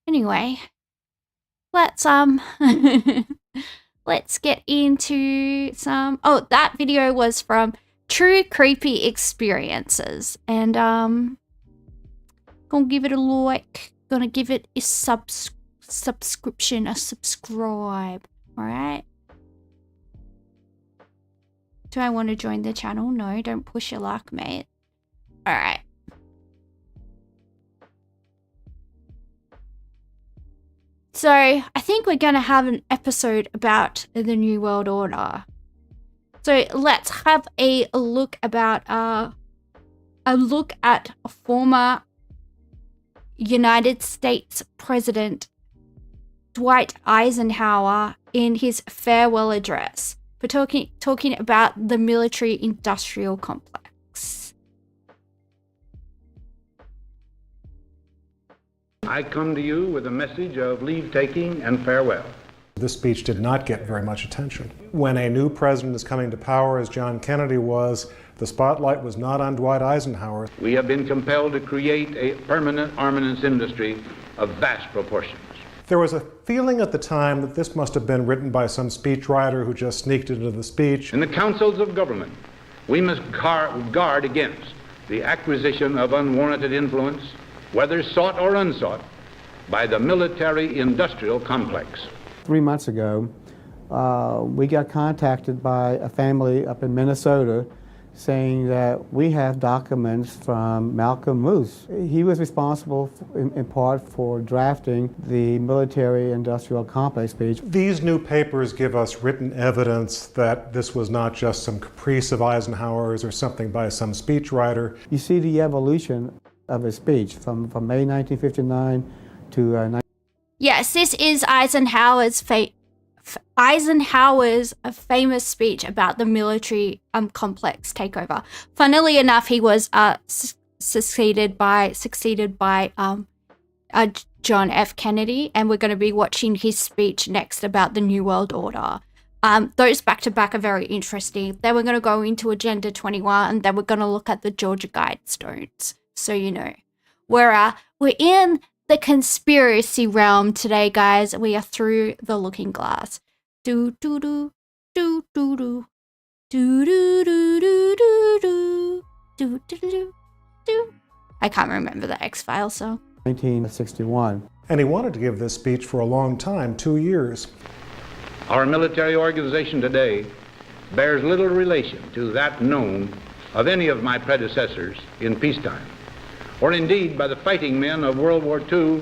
Anyway, let's let's get into some. Oh, that video was from True Creepy Experiences, and gonna give it a like, gonna give it a subscription, a subscribe. All right. Do I want to join the channel? No, don't push your luck, mate. All right. So I think we're going to have an episode about the New World Order. So let's have a look at former United States President Dwight Eisenhower in his farewell address for talking about the military-industrial complex. I come to you with a message of leave-taking and farewell. This speech did not get very much attention. When a new president is coming to power, as John Kennedy was, the spotlight was not on Dwight Eisenhower. We have been compelled to create a permanent armaments industry of vast proportions. There was a feeling at the time that this must have been written by some speechwriter who just sneaked into the speech. In the councils of government, we must guard against the acquisition of unwarranted influence, whether sought or unsought, by the military-industrial complex. 3 months ago, we got contacted by a family up in Minnesota saying that we have documents from Malcolm Moose. He was responsible in part for drafting the military-industrial complex speech. These new papers give us written evidence that this was not just some caprice of Eisenhower's or something by some speechwriter. You see the evolution of his speech from May 1959 to Yes, this is Eisenhower's famous speech about the military complex takeover. Funnily enough, he was succeeded by John F. Kennedy, and we're going to be watching his speech next about the New World Order. Those back to back are very interesting. Then we're going to go into Agenda 21, and then we're going to look at the Georgia Guidestones. So you know, we're in the conspiracy realm today, guys. We are through the looking glass. Do do do do do do do do do do do do do do do. I can't remember the X-Files song. 1961. And he wanted to give this speech for a long time, 2 years. Our military organization today bears little relation to that known of any of my predecessors in peacetime, or indeed by the fighting men of World War II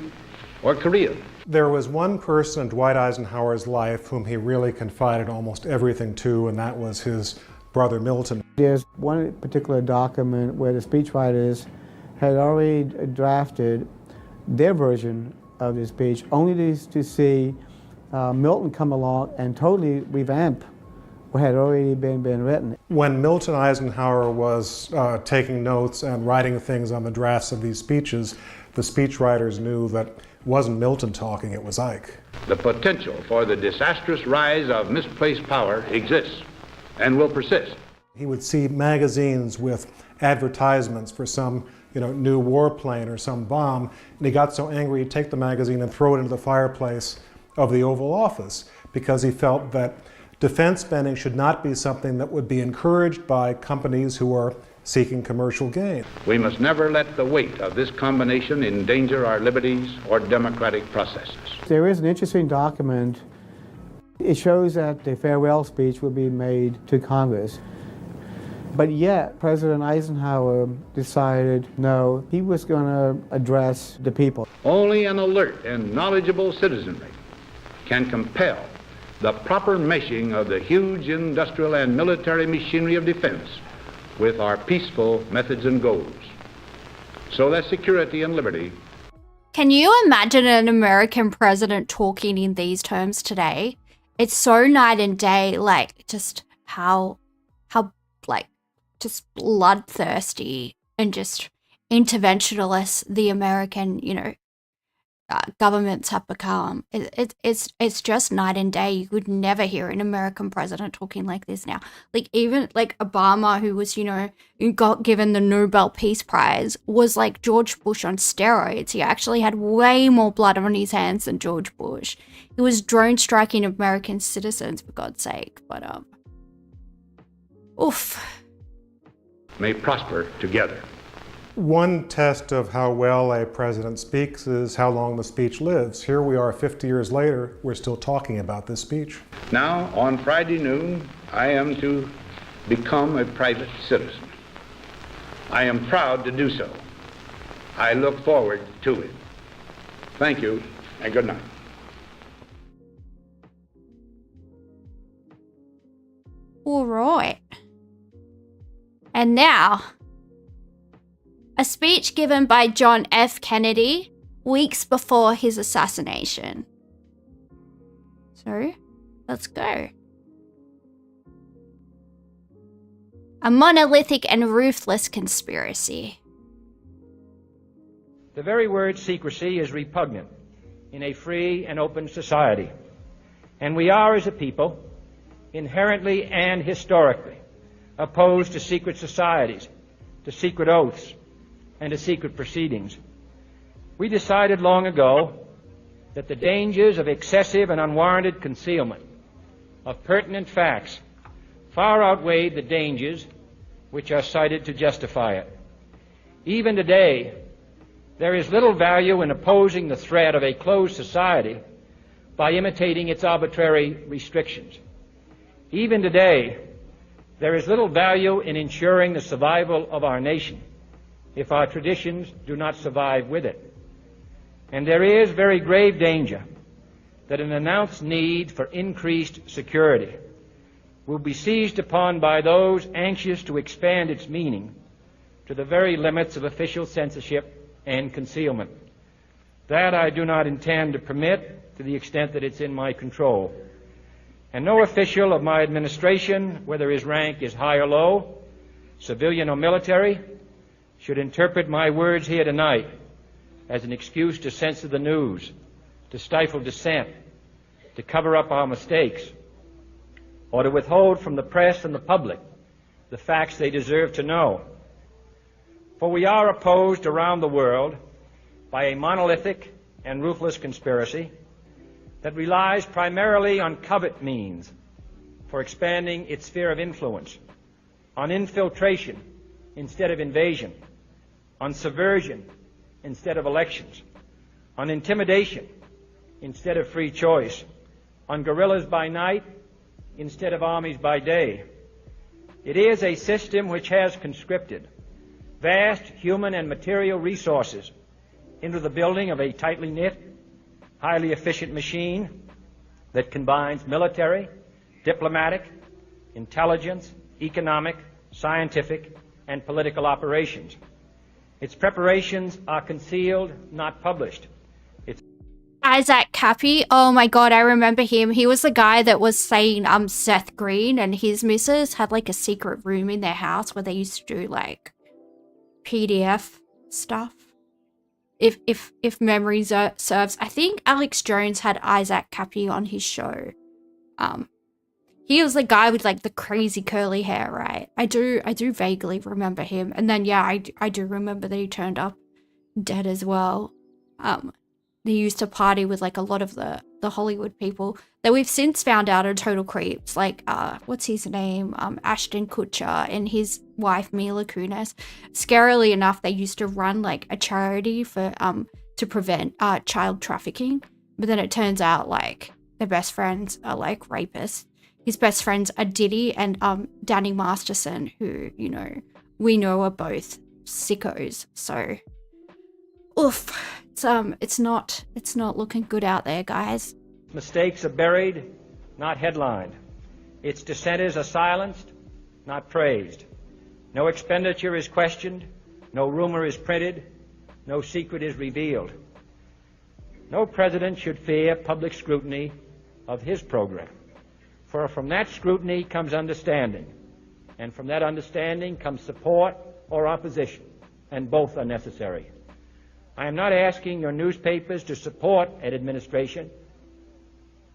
or Korea. There was one person in Dwight Eisenhower's life whom he really confided almost everything to, and that was his brother Milton. There's one particular document where the speechwriters had already drafted their version of the speech, only to see Milton come along and totally revamp what had already been written. When Milton Eisenhower was taking notes and writing things on the drafts of these speeches, the speechwriters knew that it wasn't Milton talking, it was Ike. The potential for the disastrous rise of misplaced power exists and will persist. He would see magazines with advertisements for some new warplane or some bomb, and he got so angry he'd take the magazine and throw it into the fireplace of the Oval Office because he felt that defense spending should not be something that would be encouraged by companies who are seeking commercial gain. We must never let the weight of this combination endanger our liberties or democratic processes. There is an interesting document. It shows that the farewell speech will be made to Congress. But yet, President Eisenhower decided no, he was going to address the people. Only an alert and knowledgeable citizenry can compel the proper meshing of the huge industrial and military machinery of defense with our peaceful methods and goals, so that security and liberty. Can you imagine an American president talking in these terms today? It's so night and day, like just how like just bloodthirsty and just interventionist the American, governments have become. It's just night and day. You would never hear an American president talking like this now. Like even like Obama, who was, who got given the Nobel Peace Prize, was like George Bush on steroids. He actually had way more blood on his hands than George Bush. He was drone striking American citizens, for God's sake. But oof. May prosper together. One test of how well a president speaks is how long the speech lives. Here we are 50 years later, we're still talking about this speech. Now, on Friday noon, I am to become a private citizen. I am proud to do so. I look forward to it. Thank you, and good night. All right. And now, a speech given by John F. Kennedy weeks before his assassination. So, let's go. A monolithic and ruthless conspiracy. The very word secrecy is repugnant in a free and open society. And we are, as a people, inherently and historically opposed to secret societies, to secret oaths, and to secret proceedings. We decided long ago that the dangers of excessive and unwarranted concealment of pertinent facts far outweighed the dangers which are cited to justify it. Even today, there is little value in opposing the threat of a closed society by imitating its arbitrary restrictions. Even today, there is little value in ensuring the survival of our nation if our traditions do not survive with it. And there is very grave danger that an announced need for increased security will be seized upon by those anxious to expand its meaning to the very limits of official censorship and concealment. That I do not intend to permit to the extent that it's in my control. And no official of my administration, whether his rank is high or low, civilian or military, should interpret my words here tonight as an excuse to censor the news, to stifle dissent, to cover up our mistakes, or to withhold from the press and the public the facts they deserve to know. For we are opposed around the world by a monolithic and ruthless conspiracy that relies primarily on covert means for expanding its sphere of influence, on infiltration instead of invasion, on subversion instead of elections, on intimidation instead of free choice, on guerrillas by night instead of armies by day. It is a system which has conscripted vast human and material resources into the building of a tightly knit, highly efficient machine that combines military, diplomatic, intelligence, economic, scientific, and political operations. Its preparations are concealed, not published. Isaac Cappy, oh my god, I remember him. He was the guy that was saying Seth Green and his missus had like a secret room in their house where they used to do like PDF stuff. If memory serves, I think Alex Jones had Isaac Cappy on his show. He was the guy with like the crazy curly hair, right? I do vaguely remember him. And then yeah, I do remember that he turned up dead as well. He used to party with like a lot of the Hollywood people that we've since found out are total creeps, like what's his name, Ashton Kutcher and his wife Mila Kunis. Scarily enough, they used to run like a charity for to prevent child trafficking, but then it turns out like their best friends are like rapists. His best friends are Diddy and Danny Masterson, who, you know, we know are both sickos. So oof, it's not looking good out there, guys. Mistakes are buried, not headlined. Its dissenters are silenced, not praised. No expenditure is questioned, no rumor is printed, no secret is revealed. No president should fear public scrutiny of his program, for from that scrutiny comes understanding, and from that understanding comes support or opposition, and both are necessary. I am not asking your newspapers to support an administration,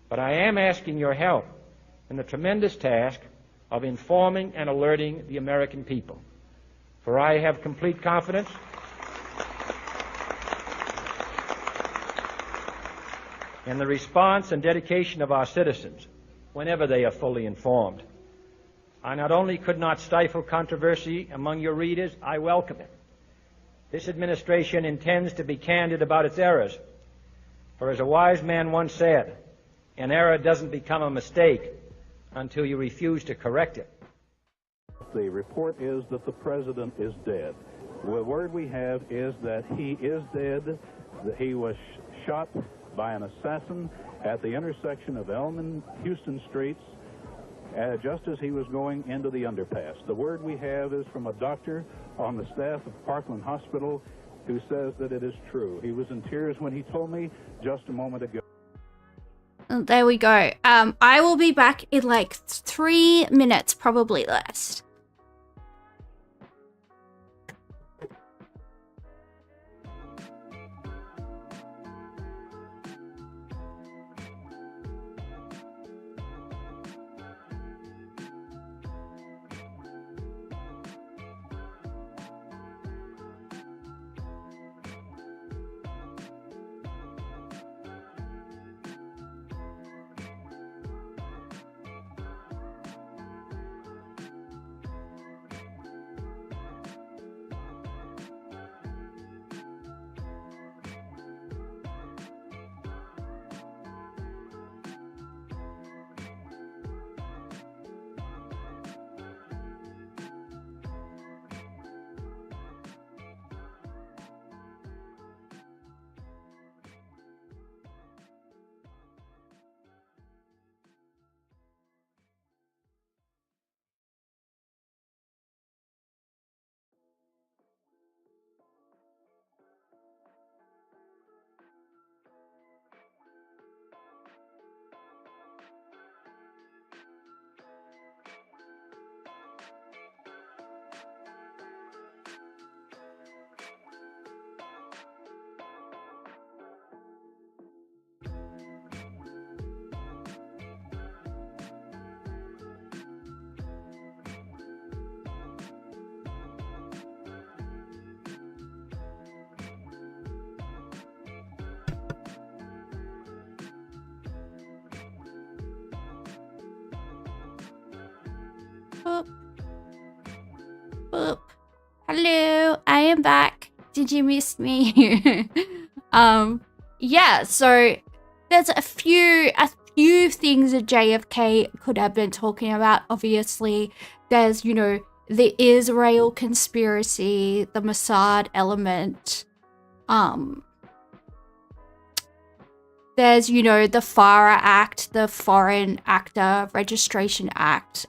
but I am asking your help in the tremendous task of informing and alerting the American people. For I have complete confidence in the response and dedication of our citizens whenever they are fully informed. I not only could not stifle controversy among your readers, I welcome it. This administration intends to be candid about its errors. For as a wise man once said, an error doesn't become a mistake until you refuse to correct it. The report is that the president is dead. The word we have is that he is dead, that he was shot by an assassin at the intersection of Elm and Houston Streets just as he was going into the underpass. The word we have is from a doctor on the staff of Parkland Hospital who says that it is true. He was in tears when he told me just a moment ago. There we go. I will be back in like 3 minutes, probably less. Boop. Boop. Hello, I am back. Did you miss me? Yeah, so there's a few things that JFK could have been talking about. Obviously, there's, you know, the Israel conspiracy, the Mossad element. There's, you know, the FARA Act, the Foreign Actor Registration Act,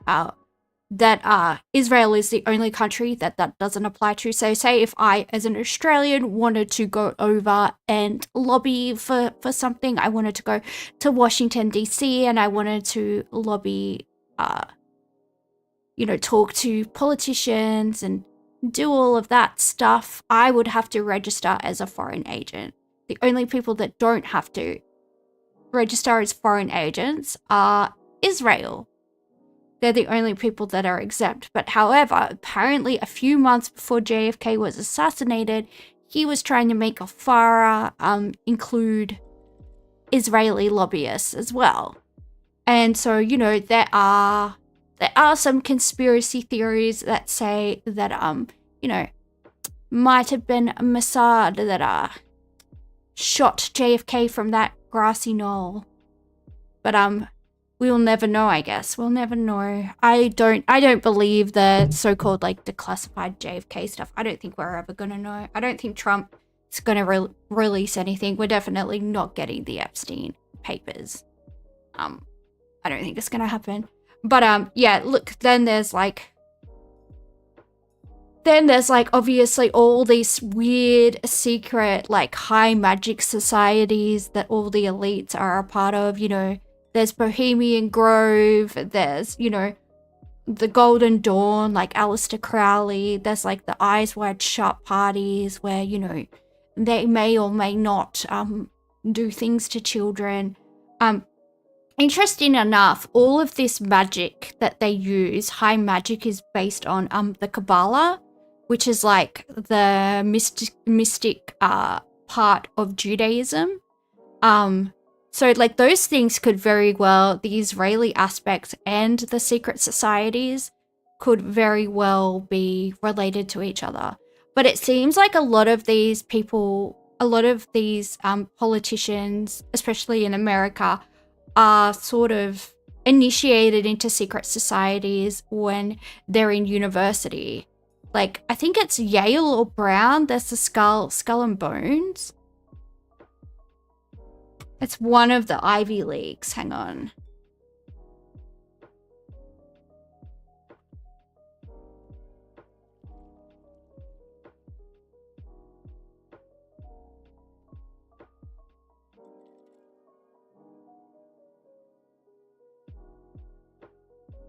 that Israel is the only country that doesn't apply to. So say if I, as an Australian, wanted to go over and lobby for something, I wanted to go to Washington, D.C., and I wanted to lobby, you know, talk to politicians and do all of that stuff, I would have to register as a foreign agent. The only people that don't have to register as foreign agents are Israel. they're the only people that are exempt. But however, apparently a few months before JFK was assassinated, he was trying to make a FARA include Israeli lobbyists as well. And so, you know, there are some conspiracy theories that say that, you know, might have been Mossad that shot JFK from that grassy knoll. But we'll never know, I guess. We'll never know. I don't believe the so-called like declassified JFK stuff. I don't think we're ever gonna know. I don't think Trump is gonna release anything. We're definitely not getting the Epstein papers. I don't think it's gonna happen. But yeah, look, then there's like obviously all these weird secret like high magic societies that all the elites are a part of, you know. There's Bohemian Grove, there's, you know, the Golden Dawn, like Aleister Crowley, there's like the Eyes Wide Shut parties where, you know, they may or may not do things to children. Interesting enough, all of this magic that they use, high magic, is based on the Kabbalah, which is like the mystic part of Judaism. So like those things could very well, the Israeli aspects and the secret societies could very well be related to each other. But it seems like a lot of these people, a lot of these politicians, especially in America, are sort of initiated into secret societies when they're in university. Like, I think it's Yale or Brown, there's the Skull and Bones. It's one of the Ivy Leagues. Hang on.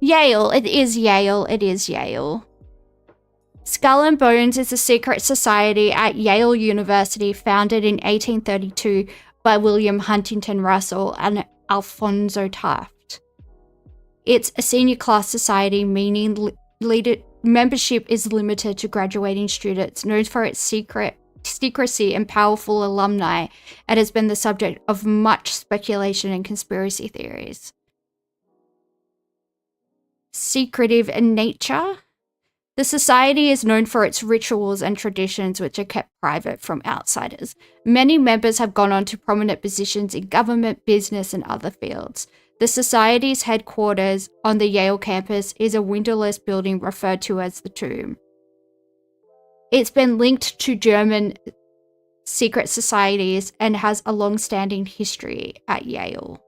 Yale. It is Yale. It is Yale. Skull and Bones is a secret society at Yale University founded in 1832 by William Huntington Russell and Alfonso Taft. It's a senior class society, meaning membership is limited to graduating students, known for its secrecy and powerful alumni, and has been the subject of much speculation and conspiracy theories. Secretive in nature. The society is known for its rituals and traditions, which are kept private from outsiders. Many members have gone on to prominent positions in government, business, and other fields. The society's headquarters on the Yale campus is a windowless building referred to as the Tomb. It's been linked to German secret societies and has a long-standing history at Yale.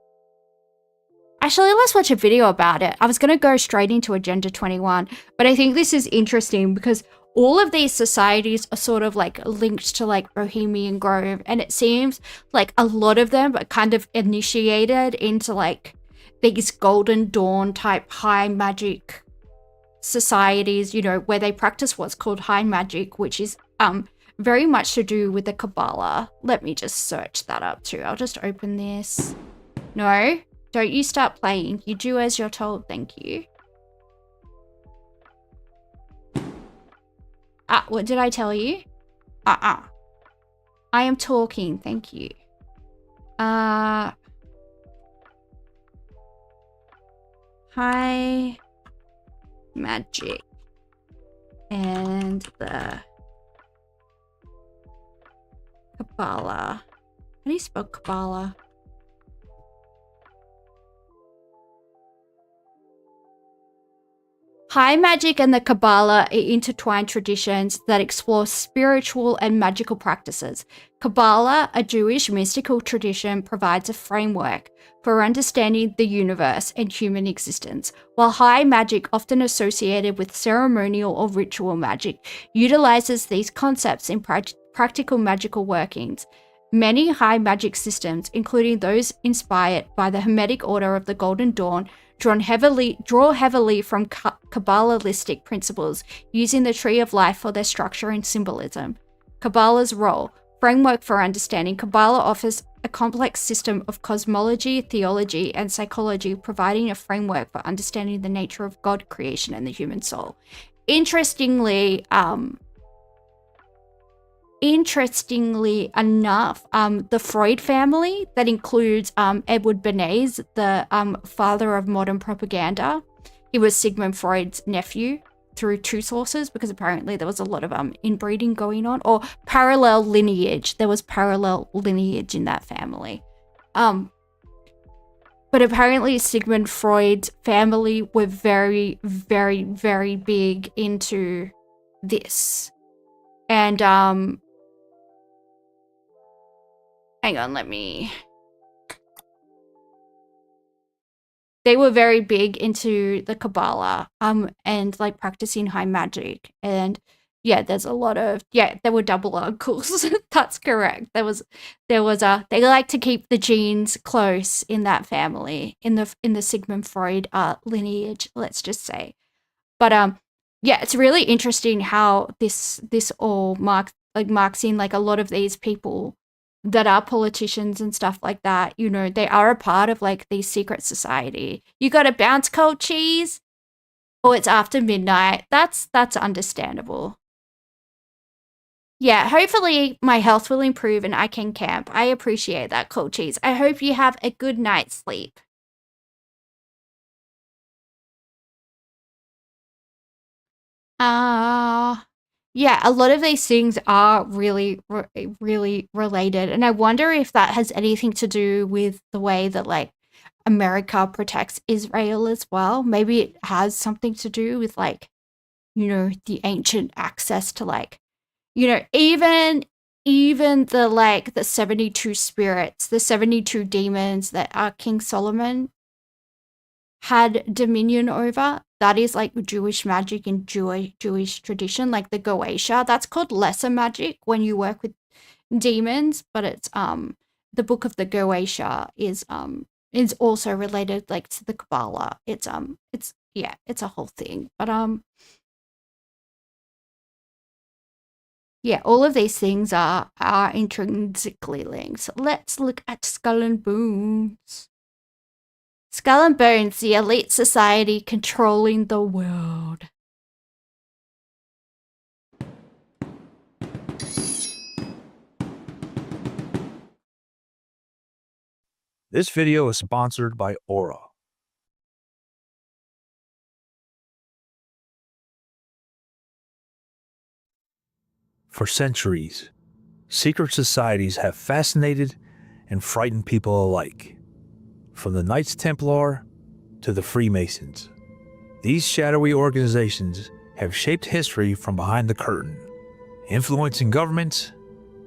Actually, let's watch a video about it. I was going to go straight into Agenda 21, but I think this is interesting because all of these societies are sort of like linked to like Bohemian Grove, and it seems like a lot of them are kind of initiated into like these Golden Dawn type high magic societies, you know, where they practice what's called high magic, which is very much to do with the Kabbalah. Let me just search that up too. I'll just open this. No. Don't you start playing. You do as you're told, thank you. What did I tell you? I am talking, thank you. High magic and the Kabbalah. How do you spell Kabbalah? High magic and the Kabbalah are intertwined traditions that explore spiritual and magical practices. Kabbalah, a Jewish mystical tradition, provides a framework for understanding the universe and human existence, while high magic, often associated with ceremonial or ritual magic, utilizes these concepts in practical magical workings. Many high magic systems, including those inspired by the Hermetic Order of the Golden Dawn, draw heavily from Kabbalistic principles, using the Tree of Life for their structure and symbolism. Kabbalah's role. framework for understanding. Kabbalah offers a complex system of cosmology, theology, and psychology, providing a framework for understanding the nature of God, creation, and the human soul. Interestingly enough, the Freud family, that includes Edward Bernays, the father of modern propaganda. He was Sigmund Freud's nephew through two sources, because apparently there was a lot of inbreeding going on, or parallel lineage. There was parallel lineage in that family. But apparently Sigmund Freud's family were very, very, very big into this. And hang on, they were very big into the Kabbalah, and like practicing high magic. And yeah, there's a lot of, there were double uncles. That's correct. They like to keep the genes close in that family, in the Sigmund Freud lineage, let's just say. But yeah, it's really interesting how this all marks in like a lot of these people that are politicians and stuff like that, you know, they are a part of like the secret society. You got to bounce cold cheese? Oh, it's after midnight. That's understandable. Yeah, hopefully my health will improve and I can camp. I appreciate that, cold cheese. I hope you have a good night's sleep. Yeah, a lot of these things are really, really related. And I wonder if that has anything to do with the way that, like, America protects Israel as well. Maybe it has something to do with, like, you know, the ancient access to, like, you know, even the, like, the 72 spirits, the 72 demons that King Solomon had dominion over. That is like Jewish magic and Jewish tradition, like the Goetia. That's called lesser magic when you work with demons, but it's the book of the Goetia is also related like to the Kabbalah. It's a whole thing. But yeah, all of these things are intrinsically linked. So let's look at Skull and Bones. Skull and Bones, the elite society controlling the world. This video is sponsored by Aura. For centuries, secret societies have fascinated and frightened people alike. From the Knights Templar to the Freemasons, these shadowy organizations have shaped history from behind the curtain, influencing governments,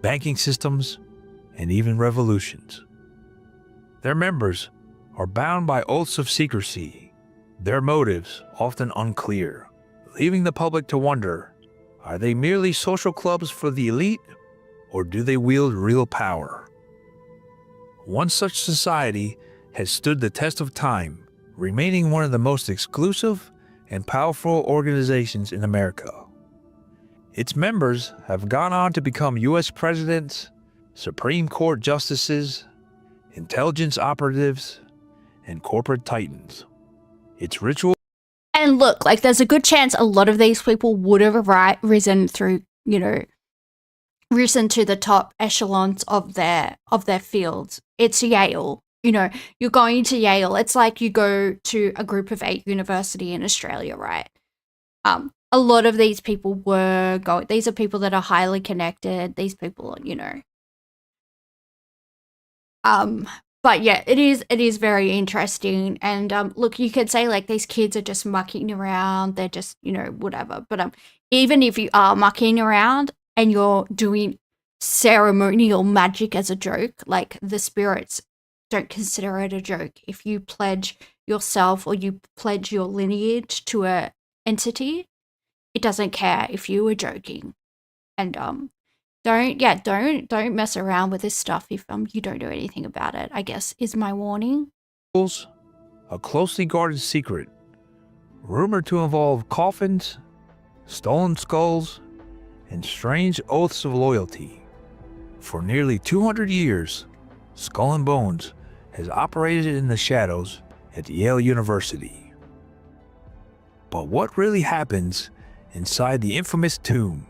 banking systems, and even revolutions. Their members are bound by oaths of secrecy, their motives often unclear, leaving the public to wonder, are they merely social clubs for the elite, or do they wield real power? One such society has stood the test of time, remaining one of the most exclusive and powerful organizations in America. Its members have gone on to become U.S. presidents, Supreme Court justices, intelligence operatives, and corporate titans. Its ritual. And look, like there's a good chance a lot of these people would have risen through, you know, risen to the top echelons of their fields. It's Yale. You know, you're going to Yale. It's like you go to a group of 8 university in Australia, right? A lot of these people were going. These are people that are highly connected. These people, you know. But yeah, it is very interesting. And look, you could say like these kids are just mucking around. They're just, you know, whatever. But even if you are mucking around and you're doing ceremonial magic as a joke, like the spirits don't consider it a joke. If you pledge yourself or you pledge your lineage to a entity, it doesn't care if you were joking. And don't mess around with this stuff if you don't know anything about it, I guess is my warning. A closely guarded secret, rumored to involve coffins, stolen skulls, and strange oaths of loyalty. For nearly 200 years, Skull and Bones has operated in the shadows at Yale University. But what really happens inside the infamous tomb?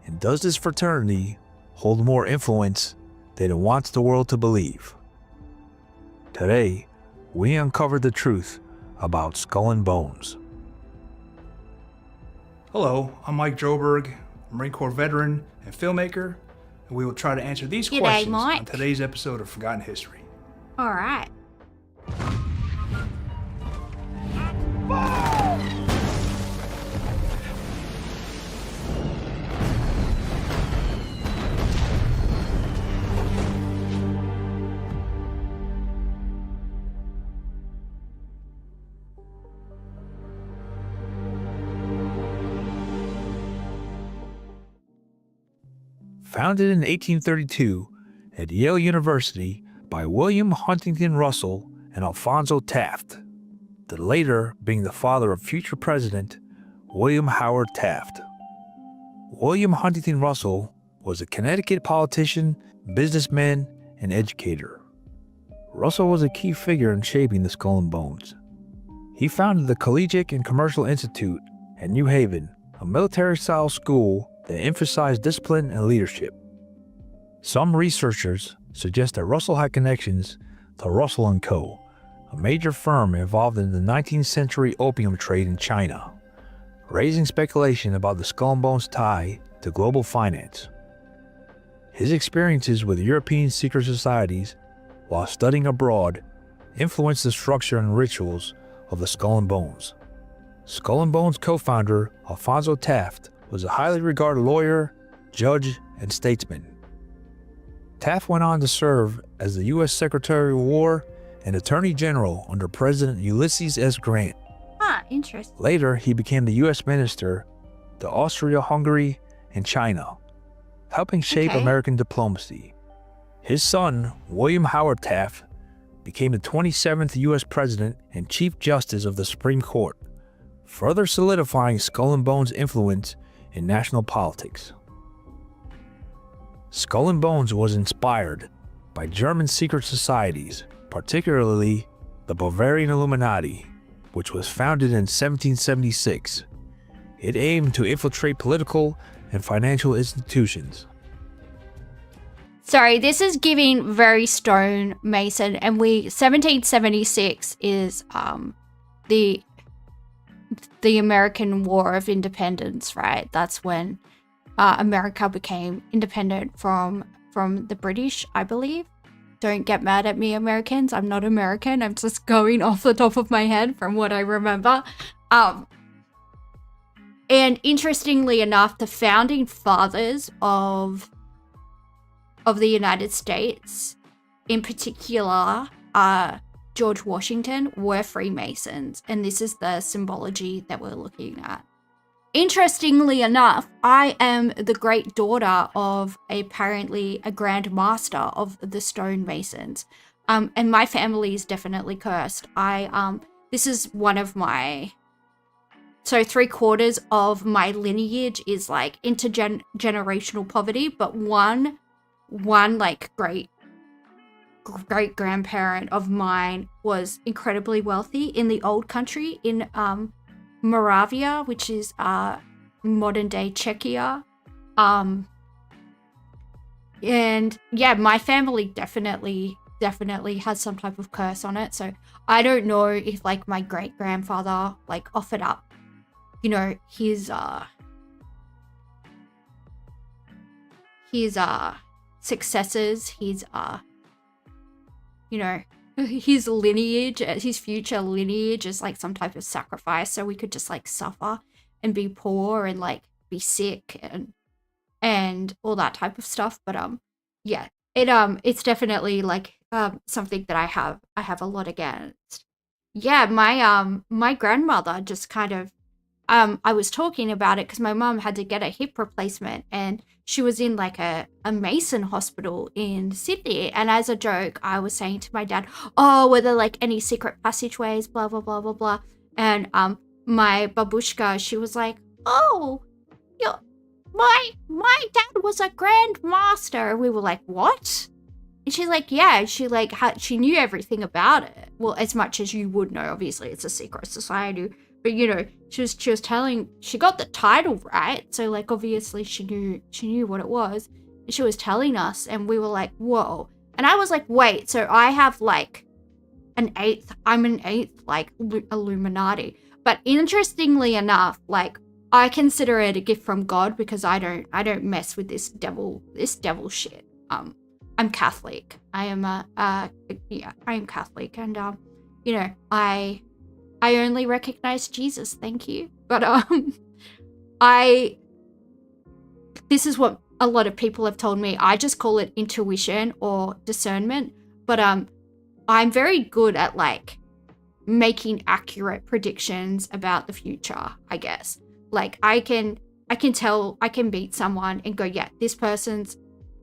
And does this fraternity hold more influence than it wants the world to believe? Today, we uncovered the truth about Skull and Bones. Hello, I'm Mike Droberg, Marine Corps veteran and filmmaker, and we will try to answer these G'day, questions Mike. on today's episode of Forgotten History. All right. Founded in 1832 at Yale University by William Huntington Russell and Alphonso Taft, the later being the father of future President William Howard Taft. William Huntington Russell was a Connecticut politician, businessman, and educator. Russell was a key figure in shaping the Skull and Bones. He founded the Collegiate and Commercial Institute at New Haven, a military-style school that emphasized discipline and leadership. Some researchers suggest that Russell had connections to Russell & Co., a major firm involved in the 19th century opium trade in China, raising speculation about the Skull and Bones tie to global finance. His experiences with European secret societies while studying abroad influenced the structure and rituals of the Skull and Bones. Skull and Bones co-founder Alphonso Taft was a highly regarded lawyer, judge, and statesman. Taft went on to serve as the U.S. Secretary of War and Attorney General under President Ulysses S. Grant. Interesting. Later, he became the U.S. Minister to Austria-Hungary and China, helping shape American diplomacy. His son, William Howard Taft, became the 27th U.S. President and Chief Justice of the Supreme Court, further solidifying Skull and Bones' influence in national politics. Skull and Bones was inspired by German secret societies, particularly the Bavarian Illuminati, which was founded in 1776. It aimed to infiltrate political and financial institutions. Sorry, this is giving very stone mason, and 1776 is the American War of Independence, right? That's when America became independent from the British, I believe. Don't get mad at me, Americans. I'm not American. I'm just going off the top of my head from what I remember. And interestingly enough, the founding fathers of the United States, in particular, George Washington, were Freemasons, and this is the symbology that we're looking at. Interestingly enough, I am the great daughter of apparently a Grand Master of the stonemasons, and my family is definitely cursed. This is one of my, so 3/4 of my lineage is like intergenerational poverty, but one like great grandparent of mine was incredibly wealthy in the old country in Moravia, which is modern day Czechia. And yeah, my family definitely has some type of curse on it. So I don't know if like my great grandfather like offered up, you know, his successors, his you know, his lineage, his future lineage is like some type of sacrifice, so we could just like suffer and be poor and like be sick and all that type of stuff. But yeah, it's definitely like something that I have a lot against. Yeah, my grandmother just kind of I was talking about it because my mom had to get a hip replacement, and she was in like a Mason hospital in Sydney. And as a joke, I was saying to my dad, oh, were there like any secret passageways, blah, blah, blah, blah, blah. And my babushka, she was like, oh, my dad was a grand master. And we were like, what? And she's like, yeah, she knew everything about it. Well, as much as you would know, obviously it's a secret society. But you know, she was telling, she got the title right. So like, obviously she knew what it was. And she was telling us and we were like, whoa. And I was like, wait, so I have like I'm an eighth, like Illuminati. But interestingly enough, like I consider it a gift from God because I don't mess with this devil shit. I'm Catholic. I am I am Catholic, and you know, I only recognize Jesus. Thank you. But this is what a lot of people have told me. I just call it intuition or discernment. But I'm very good at like making accurate predictions about the future, I guess. Like I can beat someone and go, yeah, this person's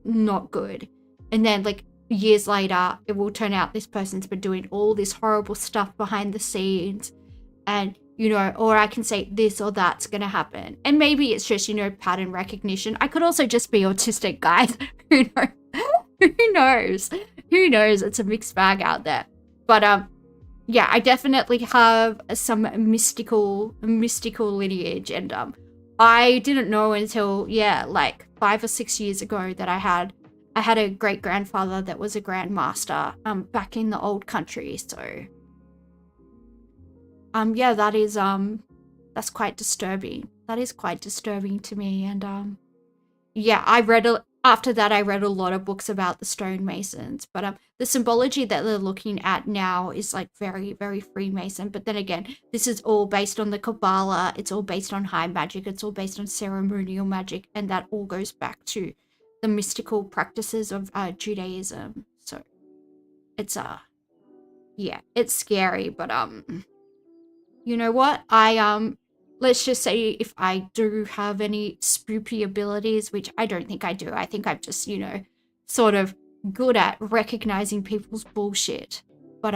not good. And then like years later, it will turn out this person's been doing all this horrible stuff behind the scenes. And, you know, or I can say this or that's going to happen. And maybe it's just, you know, pattern recognition. I could also just be autistic, guys. Who knows? Who knows? It's a mixed bag out there. But, yeah, I definitely have some mystical lineage. And I didn't know until, yeah, like 5 or 6 years ago that I had a great-grandfather that was a grandmaster back in the old country. So, yeah, that is, that's quite disturbing. That is quite disturbing to me. And, yeah, after that, I read a lot of books about the stonemasons. But the symbology that they're looking at now is, like, very, very Freemason. But then again, this is all based on the Kabbalah. It's all based on high magic. It's all based on ceremonial magic. And that all goes back to the mystical practices of Judaism. So it's yeah, it's scary, but you know what? Let's just say if I do have any spoopy abilities, which I don't think I do. I think I'm just, you know, sort of good at recognizing people's bullshit. But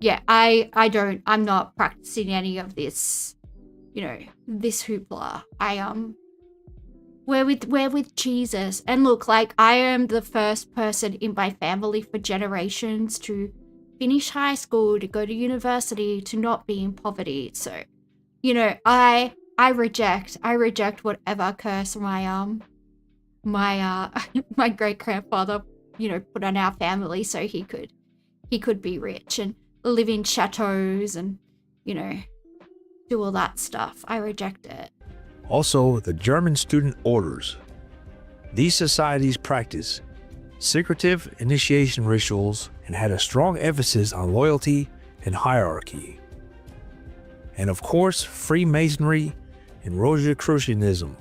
yeah, I'm not practicing any of this, you know, this hoopla. We're with Jesus. And look, like, I am the first person in my family for generations to finish high school, to go to university, to not be in poverty. So, you know, I reject whatever curse my my great grandfather, you know, put on our family so he could be rich and live in chateaus and, you know, do all that stuff. I reject it. Also, the German student orders. These societies practice secretive initiation rituals and had a strong emphasis on loyalty and hierarchy. And of course, Freemasonry and Rosicrucianism.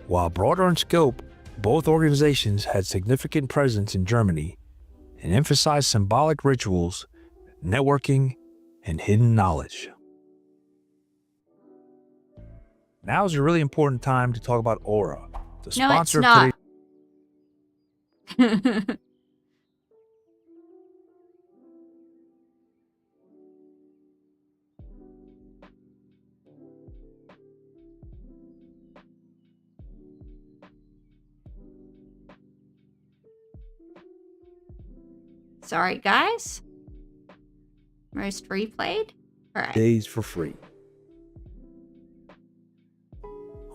While broader in scope, both organizations had significant presence in Germany and emphasized symbolic rituals, networking, and hidden knowledge. Now is a really important time to talk about Aura, the sponsor of not. today's. Sorry, guys. Most replayed? All right. Days for free.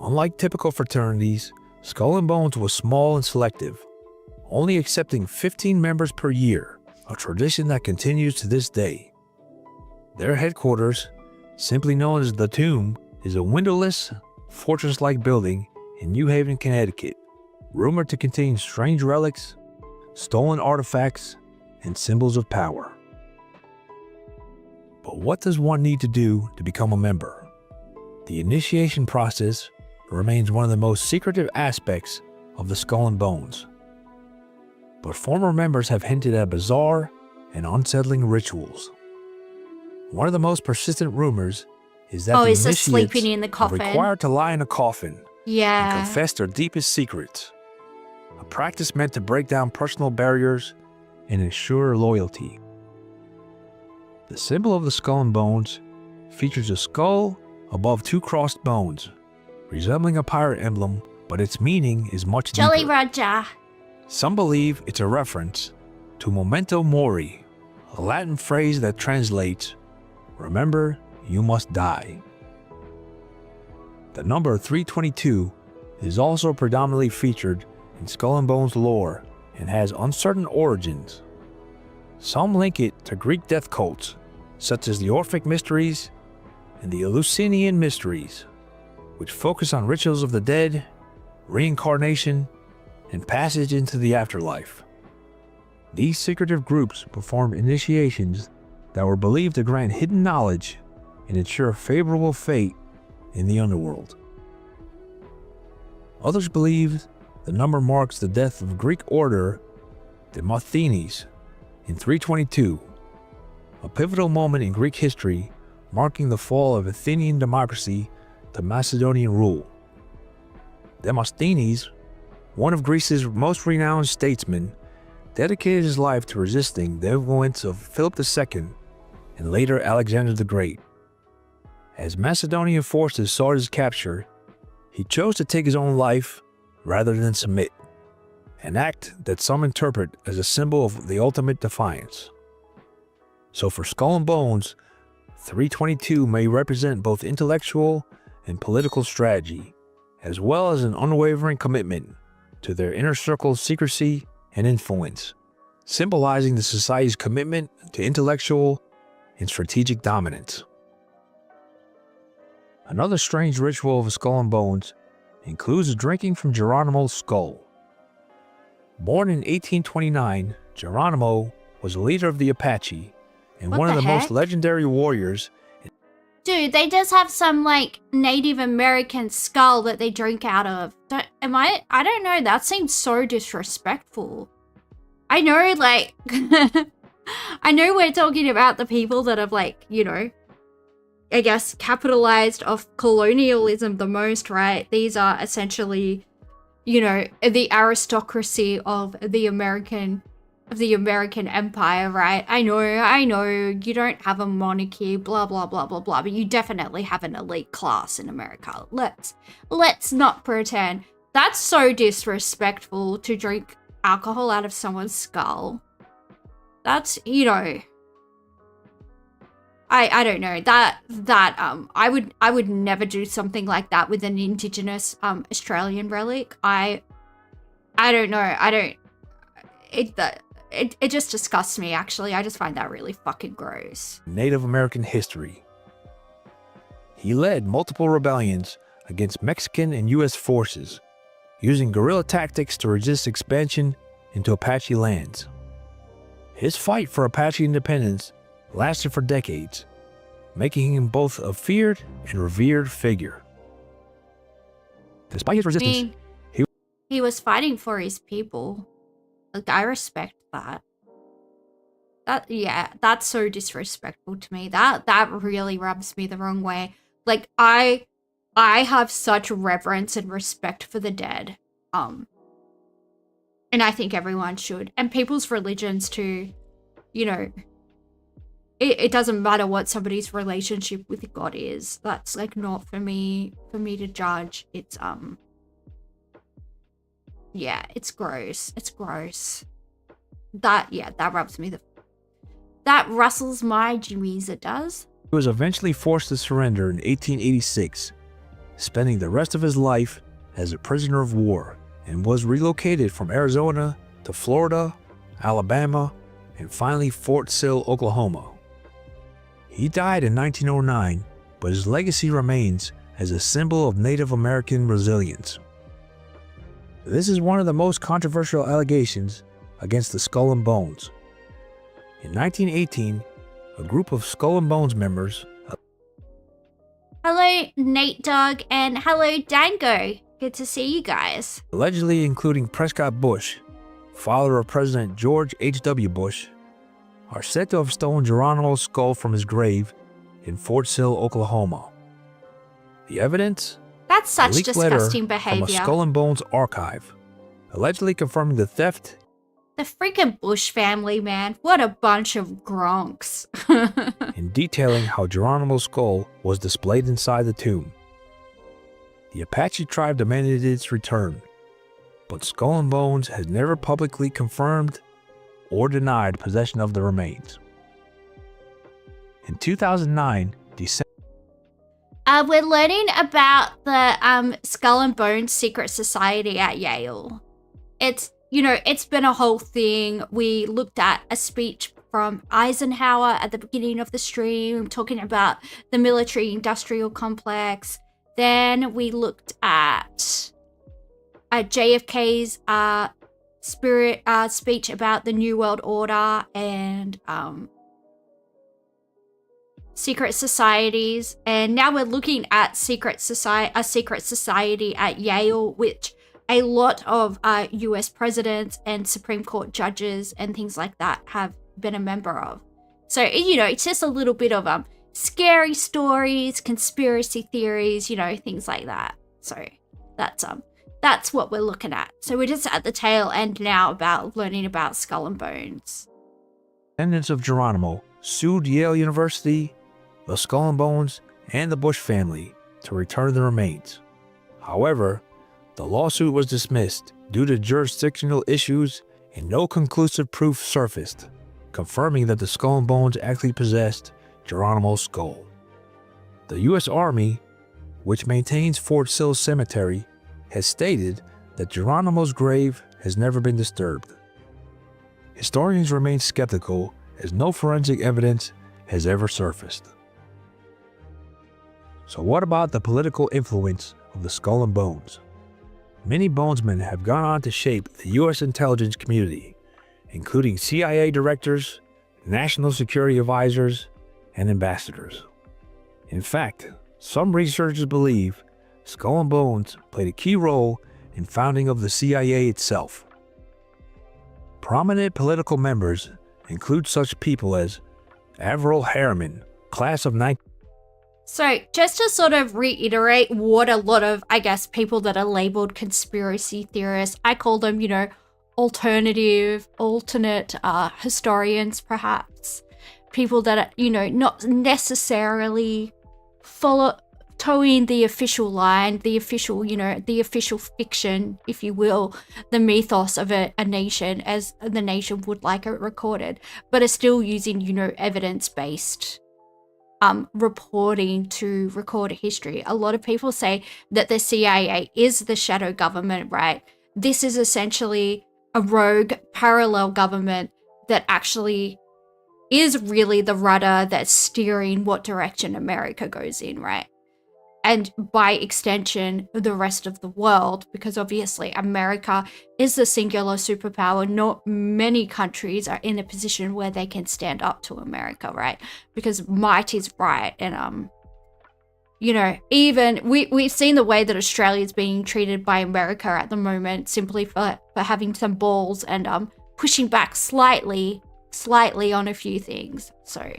Unlike typical fraternities, Skull and Bones was small and selective, only accepting 15 members per year, a tradition that continues to this day. Their headquarters, simply known as The Tomb, is a windowless, fortress-like building in New Haven, Connecticut, rumored to contain strange relics, stolen artifacts, and symbols of power. But what does one need to do to become a member? The initiation process remains one of the most secretive aspects of the Skull and Bones. But former members have hinted at bizarre and unsettling rituals. One of the most persistent rumors is that the initiates sleeping in the coffin. are required to lie in a coffin Yeah. and confess their deepest secrets. A practice meant to break down personal barriers and ensure loyalty. The symbol of the Skull and Bones features a skull above two crossed bones, resembling a pirate emblem, but its meaning is much Jolly deeper. Roger. Some believe it's a reference to memento mori, a Latin phrase that translates, remember, you must die. The number 322 is also predominantly featured in Skull and Bones lore and has uncertain origins. Some link it to Greek death cults, such as the Orphic Mysteries and the Eleusinian Mysteries, which focus on rituals of the dead, reincarnation, and passage into the afterlife. These secretive groups performed initiations that were believed to grant hidden knowledge and ensure favorable fate in the underworld. Others believe the number marks the death of Greek order Demosthenes in 322, a pivotal moment in Greek history marking the fall of Athenian democracy to Macedonian rule. Demosthenes, one of Greece's most renowned statesmen, dedicated his life to resisting the influence of Philip II and later Alexander the Great. As Macedonian forces sought his capture, he chose to take his own life rather than submit, an act that some interpret as a symbol of the ultimate defiance. So for Skull and Bones, 322 may represent both intellectual and political strategy, as well as an unwavering commitment to their inner circle's secrecy and influence, symbolizing the society's commitment to intellectual and strategic dominance. Another strange ritual of Skull and Bones includes drinking from Geronimo's skull. Born in 1829, Geronimo was a leader of the Apache and What one of the the most heck? legendary warriors. Dude, they just have some like Native American skull that they drink out of. I don't know, that seems so disrespectful. I know, like, I know we're talking about the people that have, like, you know, I guess capitalized off colonialism the most, right? These are essentially, you know, the aristocracy of the American empire, right? I know, you don't have a monarchy, blah, blah, blah, blah, blah, but you definitely have an elite class in America. Let's not pretend. That's so disrespectful to drink alcohol out of someone's skull. That's, you know, I don't know, I would never do something like that with an indigenous Australian relic. I don't know, it just disgusts me, actually. I just find that really fucking gross. Native American history. He led multiple rebellions against Mexican and U.S. forces, using guerrilla tactics to resist expansion into Apache lands. His fight for Apache independence lasted for decades, making him both a feared and revered figure. Despite his resistance, He was fighting for his people. Like, I respect that. Yeah, that's so disrespectful to me. That really rubs me the wrong way. Like, I have such reverence and respect for the dead. And I think everyone should. And people's religions too. You know, it doesn't matter what somebody's relationship with God is. That's, like, not for me to judge. It's yeah, it's gross. It's gross. That rubs me that rustles my jimmies, it does. he was eventually forced to surrender in 1886, spending the rest of his life as a prisoner of war, and was relocated from Arizona to Florida, Alabama, and finally Fort Sill, Oklahoma. He died in 1909, but his legacy remains as a symbol of Native American resilience. This is one of the most controversial allegations against the Skull and Bones. In 1918, a group of Skull and Bones members, Hello, Nate Dog, and hello, Dango. Good to see you guys. allegedly including Prescott Bush, father of President George H.W. Bush, are said to have stolen Geronimo's skull from his grave in Fort Sill, Oklahoma. The evidence? That's A such leaked letter disgusting from a behavior. Skull and Bones archive, allegedly confirming the theft The freaking Bush family, man. What a bunch of gronks. and detailing how Geronimo's skull was displayed inside the tomb. The Apache tribe demanded its return, but Skull and Bones has never publicly confirmed or denied possession of the remains. In 2009, we're learning about the Skull and Bones Secret Society at Yale. It's been a whole thing. We looked at a speech from Eisenhower at the beginning of the stream, talking about the military-industrial complex. Then we looked at JFK's speech about the New World Order and secret societies. And now we're looking at a secret society at Yale, which a lot of US presidents and Supreme Court judges and things like that have been a member of. So, it's just a little bit of scary stories, conspiracy theories, things like that. So that's what we're looking at. So we're just at the tail end now about learning about Skull and Bones. Descendants of Geronimo sued Yale University, the Skull and Bones, and the Bush family to return the remains. However, the lawsuit was dismissed due to jurisdictional issues and no conclusive proof surfaced, confirming that the Skull and Bones actually possessed Geronimo's skull. The U.S. Army, which maintains Fort Sill Cemetery, has stated that Geronimo's grave has never been disturbed. Historians remain skeptical as no forensic evidence has ever surfaced. So what about the political influence of the Skull and Bones? Many bonesmen have gone on to shape the U.S. intelligence community, including CIA directors, national security advisors, and ambassadors. In fact, some researchers believe Skull and Bones played a key role in founding of the CIA itself. Prominent political members include such people as Averell Harriman, class of 19... So just to sort of reiterate what a lot of, people that are labeled conspiracy theorists, I call them, alternate historians, perhaps. People that are, not necessarily towing the official line, the official fiction, if you will, the mythos of a nation as the nation would like it recorded, but are still using, evidence-based reporting to record history. A lot of people say that the CIA is the shadow government, right? This is essentially a rogue parallel government that actually is really the rudder that's steering what direction America goes in, right? And by extension, the rest of the world, because obviously America is the singular superpower. Not many countries are in a position where they can stand up to America, right? Because might is right. And, even we've seen the way that Australia is being treated by America at the moment, simply for having some balls and pushing back slightly on a few things. So,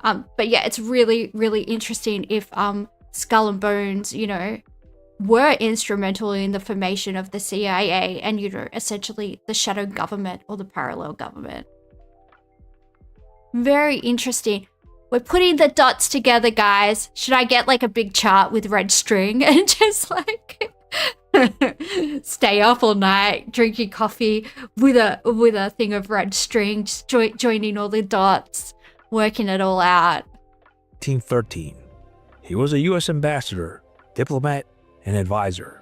but yeah, it's really, really interesting if Skull and Bones, were instrumental in the formation of the CIA and, essentially the shadow government or the parallel government. Very interesting. We're putting the dots together, guys. Should I get like a big chart with red string and just like stay up all night drinking coffee with a thing of red string, just joining all the dots, working it all out. 1913. He was a U.S. ambassador, diplomat, and advisor.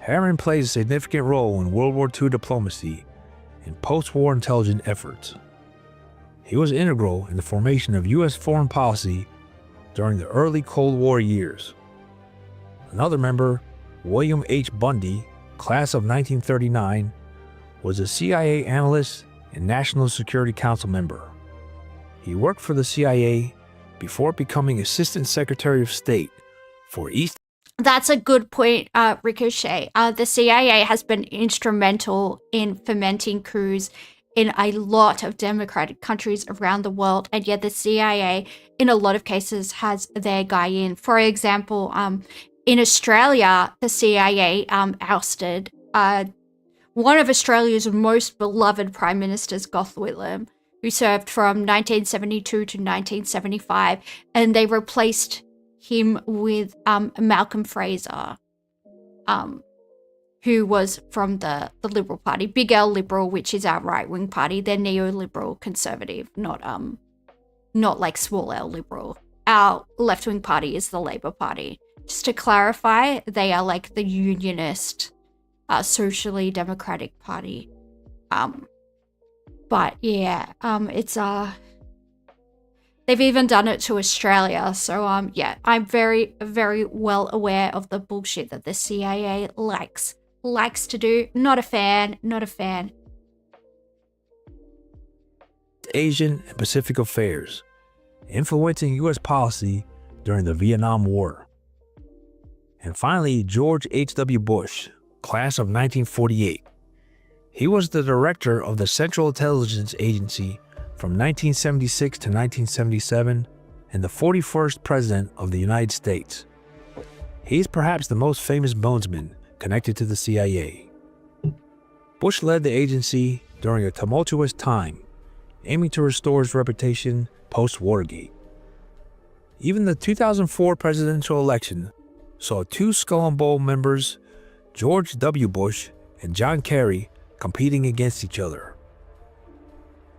Harriman plays a significant role in World War II diplomacy and post-war intelligence efforts. He was integral in the formation of U.S. foreign policy during the early Cold War years. Another member, William H. Bundy, class of 1939, was a CIA analyst and National Security Council member. He worked for the CIA before becoming Assistant Secretary of State for East. That's a good point, Ricochet. The CIA has been instrumental in fomenting coups in a lot of democratic countries around the world, and yet the CIA, in a lot of cases, has their guy in. For example, in Australia, the CIA ousted one of Australia's most beloved Prime Ministers, Gough Whitlam, who served from 1972 to 1975, and they replaced him with Malcolm Fraser, who was from the Liberal Party, big L Liberal, which is our right-wing party. They're neoliberal conservative, not like small L Liberal. Our left-wing party is the Labour Party. Just to clarify, they are like the unionist, socially democratic party. But yeah, it's they've even done it to Australia. So yeah, I'm very, very well aware of the bullshit that the CIA likes to do. Not a fan. Asian and Pacific affairs, influencing U.S. policy during the Vietnam War. And finally, George H.W. Bush, class of 1948. He was the director of the Central Intelligence Agency from 1976 to 1977 and the 41st President of the United States. He is perhaps the most famous bonesman connected to the CIA. Bush led the agency during a tumultuous time, aiming to restore its reputation post-Watergate. Even the 2004 presidential election saw two Skull and Bones members, George W. Bush and John Kerry, competing against each other.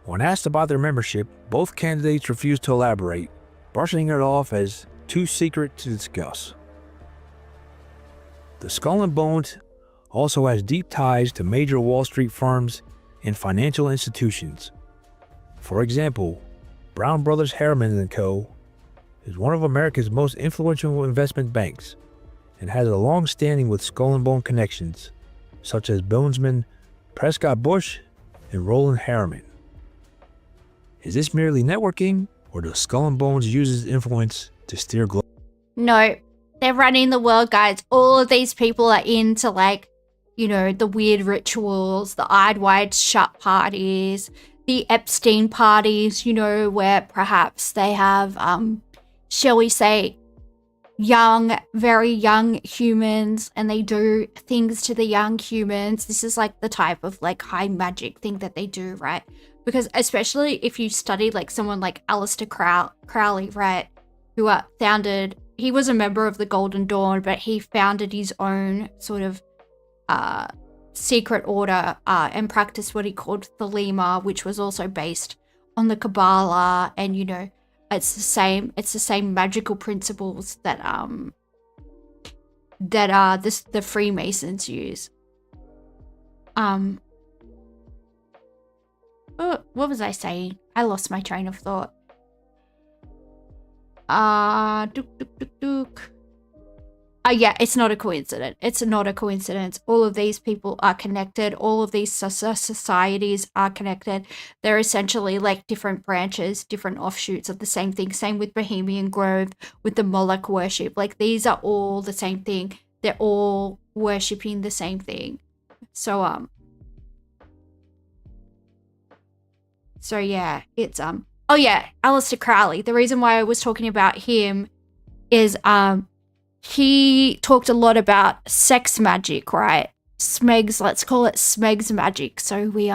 When asked about their membership, both candidates refused to elaborate, brushing it off as too secret to discuss. The Skull and Bones also has deep ties to major Wall Street firms and financial institutions. For example, Brown Brothers Harriman & Co. is one of America's most influential investment banks and has a long standing with Skull and Bone connections, such as Bonesman Prescott Bush and Roland Harriman. Is this merely networking, or does Skull and Bones use its influence to steer global? No, they're running the world, guys. All of these people are into, like, you know, the weird rituals, the eyed wide shut parties, the Epstein parties, you know, where perhaps they have, shall we say, very young humans, and they do things to the young humans. This is like the type of like high magic thing that they do, right? Because especially if you study like someone like Aleister Crowley, right, who he was a member of the Golden Dawn, but he founded his own sort of secret order and practiced what he called Thelema, which was also based on the Kabbalah, and you know, it's the same magical principles that the Freemasons use. What was I saying? I lost my train of thought. Yeah, it's not a coincidence. It's not a coincidence. All of these people are connected. All of these societies are connected. They're essentially like different branches, different offshoots of the same thing. Same with Bohemian Grove, with the Moloch worship. Like, these are all the same thing. They're all worshipping the same thing. So yeah, it's oh yeah, Aleister Crowley. The reason why I was talking about him is he talked a lot about sex magic, right? Smegs, let's call it Smegs magic. So we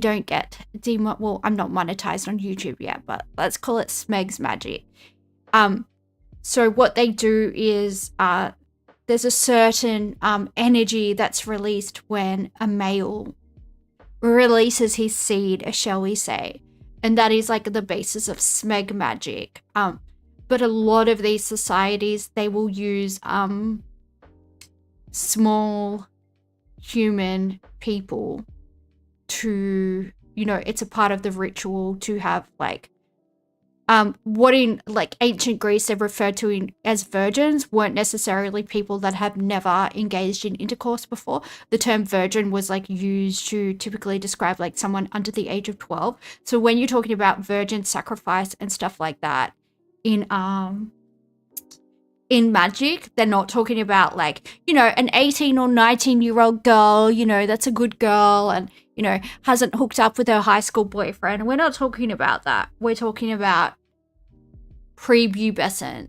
don't get well, I'm not monetized on YouTube yet, but let's call it Smegs magic. So what they do is there's a certain energy that's released when a male releases his seed, shall we say, and that is like the basis of Smeg magic. But a lot of these societies, they will use small human people to, you know, it's a part of the ritual to have like what in like ancient Greece they referred to as virgins weren't necessarily people that have never engaged in intercourse before. The term virgin was like used to typically describe like someone under the age of 12. So when you're talking about virgin sacrifice and stuff like that in magic, they're not talking about like, you know, an 18 or 19-year-old girl, you know, that's a good girl and, you know, hasn't hooked up with her high school boyfriend. We're not talking about that. We're talking about prepubescent.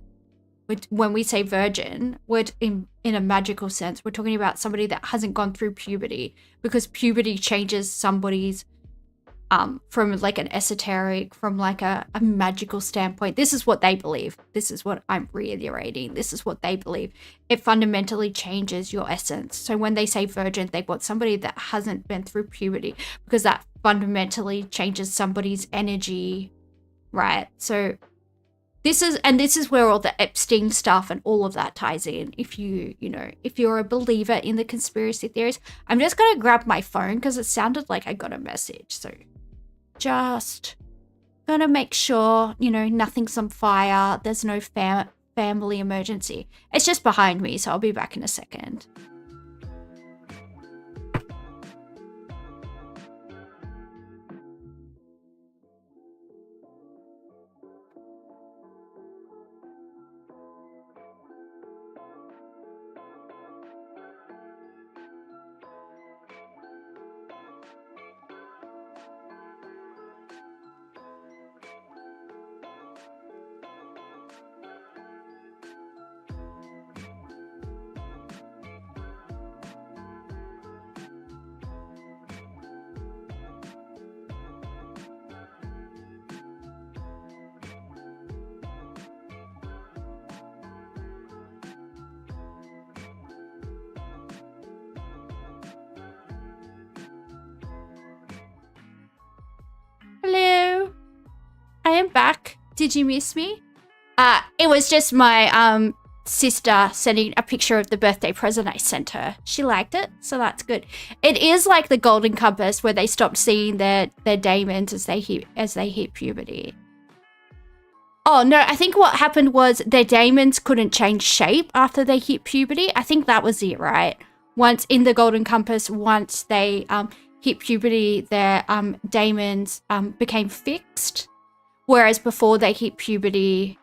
When we say virgin, we're in a magical sense, we're talking about somebody that hasn't gone through puberty, because puberty changes somebody's from like an esoteric, from like a magical standpoint. This is what they believe. This is what I'm reiterating. This is what they believe. It fundamentally changes your essence. So when they say virgin, they want somebody that hasn't been through puberty, because that fundamentally changes somebody's energy, right? So this is where all the Epstein stuff and all of that ties in. If if you're a believer in the conspiracy theories, I'm just gonna grab my phone because it sounded like I got a message. So just gonna make sure, nothing's on fire. There's no family emergency. It's just behind me, so I'll be back in a second. Hello, I am back. Did you miss me? It was just my sister sending a picture of the birthday present I sent her. She liked it, so that's good. It is like the Golden Compass, where they stopped seeing their daemons as they hit puberty. Oh no, I think what happened was their daemons couldn't change shape after they hit puberty. I think that was it, right? Once in the Golden Compass, once they hit puberty, their daemons became fixed, whereas before they hit puberty,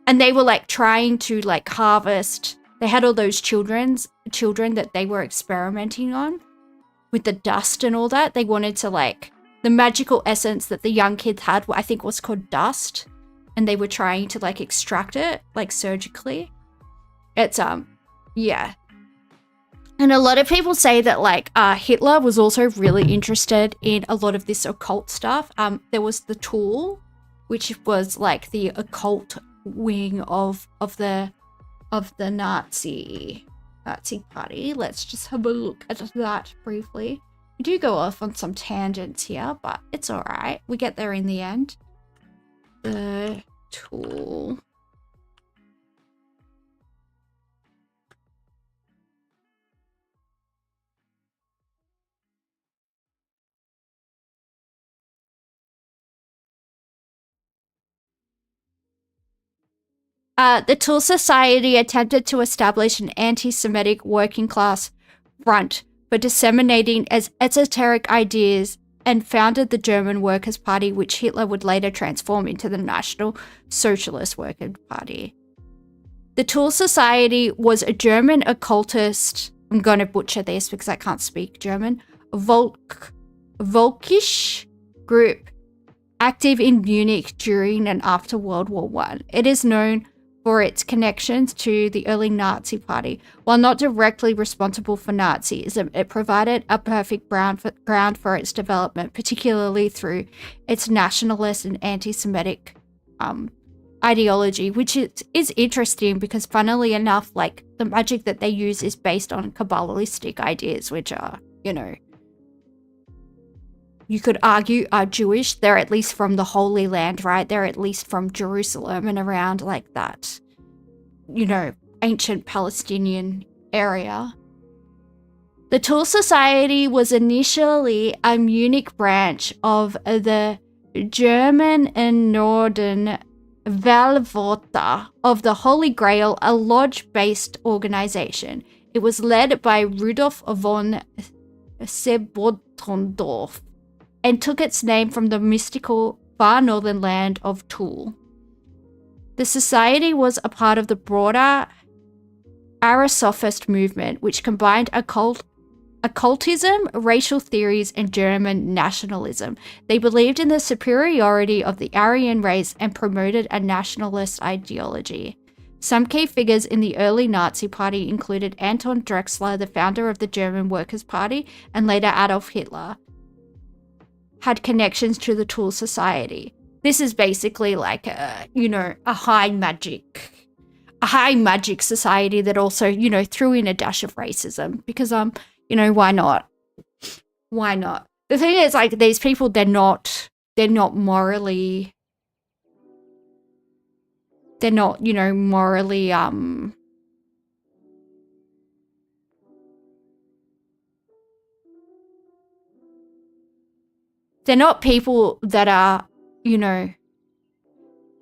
and they were like trying to like harvest. They had all those children that they were experimenting on with the dust and all that. They wanted to like the magical essence that the young kids had, I think was called dust, and they were trying to like extract it like surgically. It's yeah. And a lot of people say that like Hitler was also really interested in a lot of this occult stuff. There was the Tool, which was like the occult wing of the Nazi party. Let's just have a look at that briefly. We do go off on some tangents here, but it's all right. We get there in the end. The Tool. The Tool Society attempted to establish an anti-Semitic working class front for disseminating as esoteric ideas, and founded the German Workers' Party, which Hitler would later transform into the National Socialist Workers' Party. The Tool Society was a German occultist, I'm going to butcher this because I can't speak German, Volkisch group active in Munich during and after World War I. It is known for its connections to the early Nazi Party. While not directly responsible for Nazism, it provided a perfect ground for its development, particularly through its nationalist and anti-Semitic ideology, which is interesting because, funnily enough, like the magic that they use is based on Kabbalistic ideas, which are, you could argue are Jewish. They're at least from the Holy Land, right? They're at least from Jerusalem and around like that, ancient Palestinian area. The Tool Society was initially a Munich branch of the German and Northern Weltwoche of the Holy Grail, a lodge-based organization. It was led by Rudolf von Sebottendorf, and took its name from the mystical far northern land of Toul. The society was a part of the broader Aristophist movement, which combined occultism, racial theories, and German nationalism. They believed in the superiority of the Aryan race and promoted a nationalist ideology. Some key figures in the early Nazi Party included Anton Drexler, the founder of the German Workers' Party, and later Adolf Hitler. had connections to the Tool Society. This is basically like a, you know, a high magic society that also, you know, threw in a dash of racism because, you know, why not? Why not? The thing is, like, these people, they're not morally, you know, morally, they're not people that are, you know,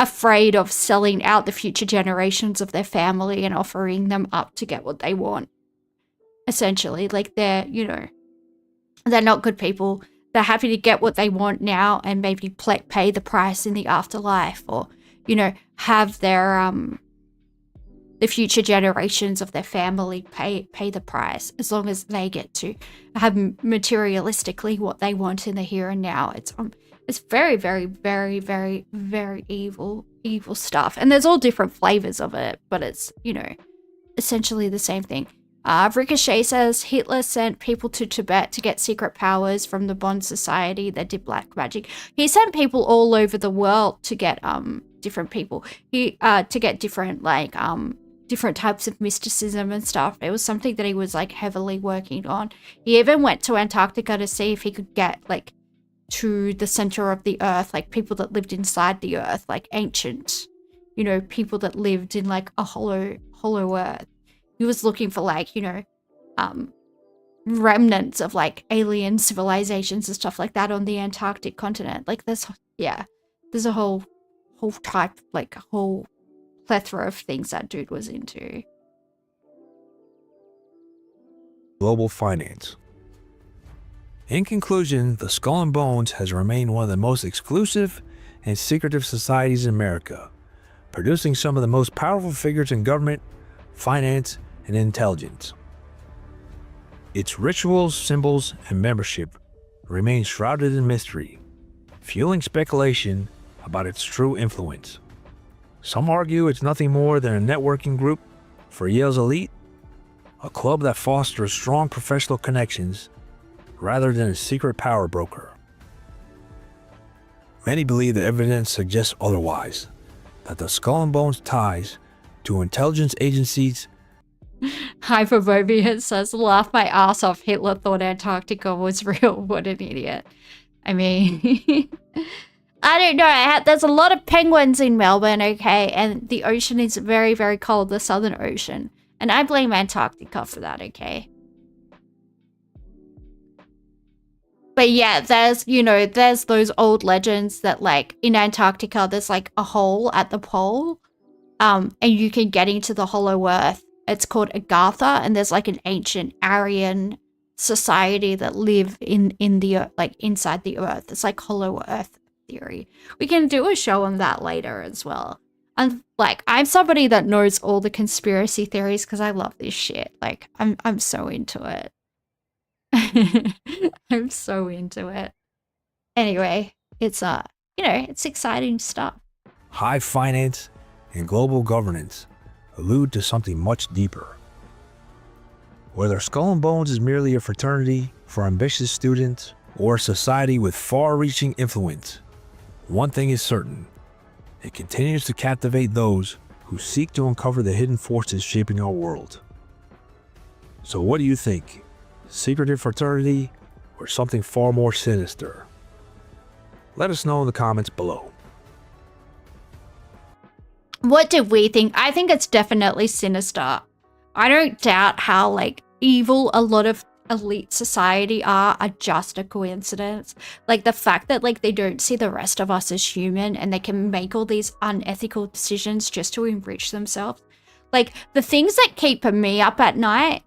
afraid of selling out the future generations of their family and offering them up to get what they want. Essentially, like, they're, you know, they're not good people. They're happy to get what they want now and maybe pay the price in the afterlife, or, you know, have their the future generations of their family pay the price, as long as they get to have materialistically what they want in the here and now. It's very, very, very, very, very evil stuff. And there's all different flavors of it, but it's, you know, essentially the same thing. Ricochet says Hitler sent people to Tibet to get secret powers from the Bond Society that did black magic. He sent people all over the world to get different people. To get different, like, different types of mysticism and stuff. It was something that he was, like, heavily working on. He even went to Antarctica to see if he could get, like, to the center of the earth, like people that lived inside the earth, like ancient, you know, people that lived in like a hollow earth. He was looking for, like, you know, remnants of like alien civilizations and stuff like that on the Antarctic continent. Like there's a whole type, like a whole plethora of things that dude was into. Global finance. In conclusion, the Skull and Bones has remained one of the most exclusive and secretive societies in America, producing some of the most powerful figures in government, finance, and intelligence. Its rituals, symbols, and membership remain shrouded in mystery, fueling speculation about its true influence. Some argue it's nothing more than a networking group for Yale's elite, a club that fosters strong professional connections rather than a secret power broker. Many believe the evidence suggests otherwise, that the Skull and Bones ties to intelligence agencies. Hyperphobia says, laugh my ass off, Hitler thought Antarctica was real. What an idiot. I mean, I don't know. There's a lot of penguins in Melbourne, okay? And the ocean is very, very cold, the Southern Ocean. And I blame Antarctica for that, okay? But yeah, there's those old legends that, like, in Antarctica, there's, like, a hole at the pole, and you can get into the hollow earth. It's called Agartha, and there's, like, an ancient Aryan society that live in the, like, inside the earth. It's like hollow earth theory. We can do a show on that later as well. And, like, I'm somebody that knows all the conspiracy theories because I love this shit. Like, I'm so into it. I'm so into it. Anyway, it's it's exciting stuff. High finance and global governance allude to something much deeper. Whether Skull and Bones is merely a fraternity for ambitious students or a society with far-reaching influence, one thing is certain: it continues to captivate those who seek to uncover the hidden forces shaping our world. So what do you think? Secretive fraternity, or something far more sinister? Let us know in the comments below. What did we think? I think it's definitely sinister. I don't doubt how, like, evil a lot of elite society are just a coincidence. Like, the fact that, like, they don't see the rest of us as human and they can make all these unethical decisions just to enrich themselves. Like, the things that keep me up at night,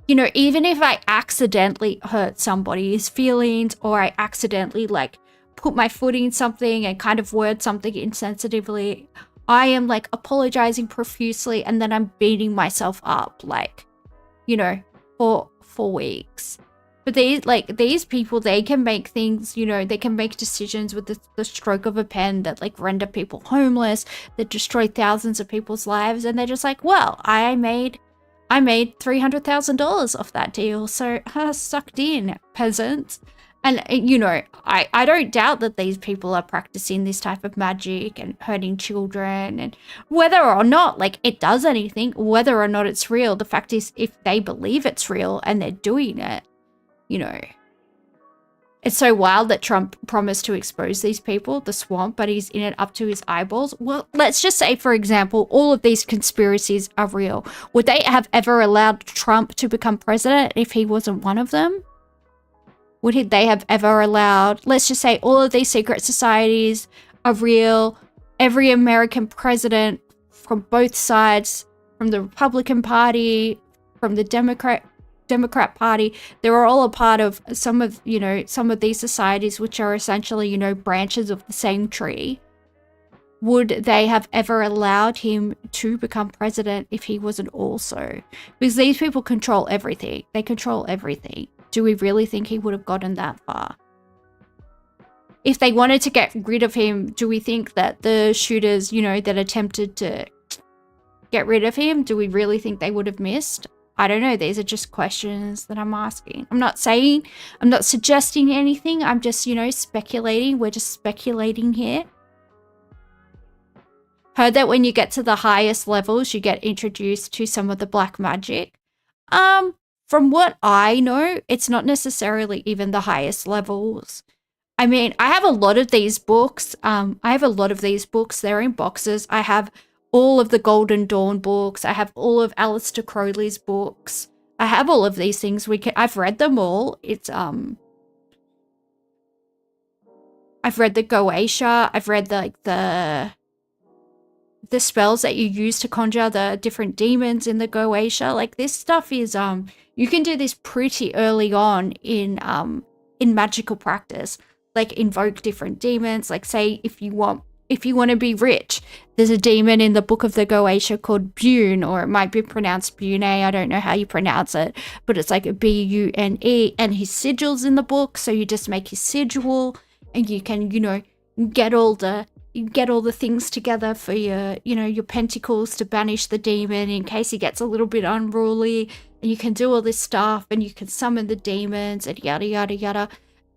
you know, even if I accidentally hurt somebody's feelings or I accidentally, like, put my foot in something and kind of word something insensitively, I am, like, apologizing profusely and then I'm beating myself up, like, you know, for weeks. But these people, they can make things, you know, they can make decisions with the stroke of a pen that, like, render people homeless, that destroy thousands of people's lives, and they're just like, well, I made $300,000 off that deal, so sucked in, peasants. And, you know, I don't doubt that these people are practicing this type of magic and hurting children. And whether or not, like, it does anything, whether or not it's real, the fact is, if they believe it's real and they're doing it, you know. It's so wild that Trump promised to expose these people, the swamp, but he's in it up to his eyeballs. Well, let's just say, for example, all of these conspiracies are real. Would they have ever allowed Trump to become president if he wasn't one of them? Would they have ever allowed, let's just say all of these secret societies are real, every American president from both sides, from the Republican Party, from the Democrat Party, they're all a part of some of these societies, which are essentially, you know, branches of the same tree. Would they have ever allowed him to become president if he wasn't also? Because these people control everything. They control everything. Do we really think he would have gotten that far? If they wanted to get rid of him, do we think that the shooters, you know, that attempted to get rid of him, do we really think they would have missed? I don't know. These are just questions that I'm asking. I'm not suggesting anything. I'm just, you know, speculating. We're just speculating here. Heard that when you get to the highest levels, you get introduced to some of the black magic. From what I know, it's not necessarily even the highest levels. I mean, I have a lot of these books. They're in boxes. I have all of the Golden Dawn books. I have all of Aleister Crowley's books. I have all of these things. I've read them all. I've read the Goetia. I've read the spells that you use to conjure the different demons in the Goetia. Like, this stuff is you can do this pretty early on in magical practice. Like, invoke different demons. Like, say if you want to be rich, there's a demon in the Book of the Goetia called Bune, or it might be pronounced Bune. I don't know how you pronounce it, but it's like a Bune, and his sigil's in the book. So you just make his sigil, and you can, you know, get all the things together for your, you know, your pentacles to banish the demon in case he gets a little bit unruly, and you can do all this stuff, and you can summon the demons, and yada yada yada.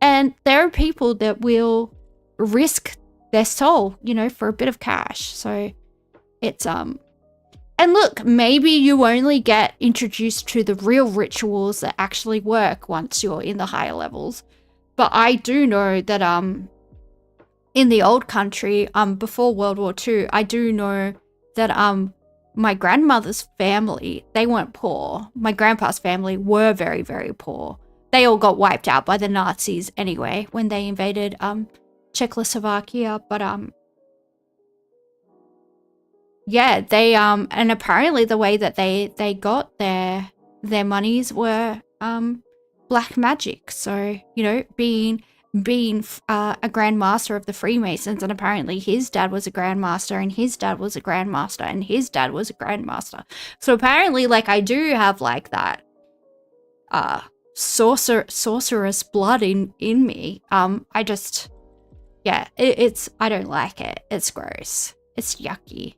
And there are people that will risk their soul, you know, for a bit of cash. So it's and look, maybe you only get introduced to the real rituals that actually work once you're in the higher levels. But I do know that in the old country, before World War II, I do know that my grandmother's family, they weren't poor. My grandpa's family were very, very poor. They all got wiped out by the Nazis anyway when they invaded Czechoslovakia. But yeah, they and apparently the way that they got their monies were black magic. So, you know, being a Grand Master of the Freemasons, and apparently his dad was a Grand Master, and his dad was a Grand Master, and his dad was a Grand Master. So apparently, like, I do have like that sorceress blood in me. I just, yeah, it's I don't like it. It's gross. It's yucky.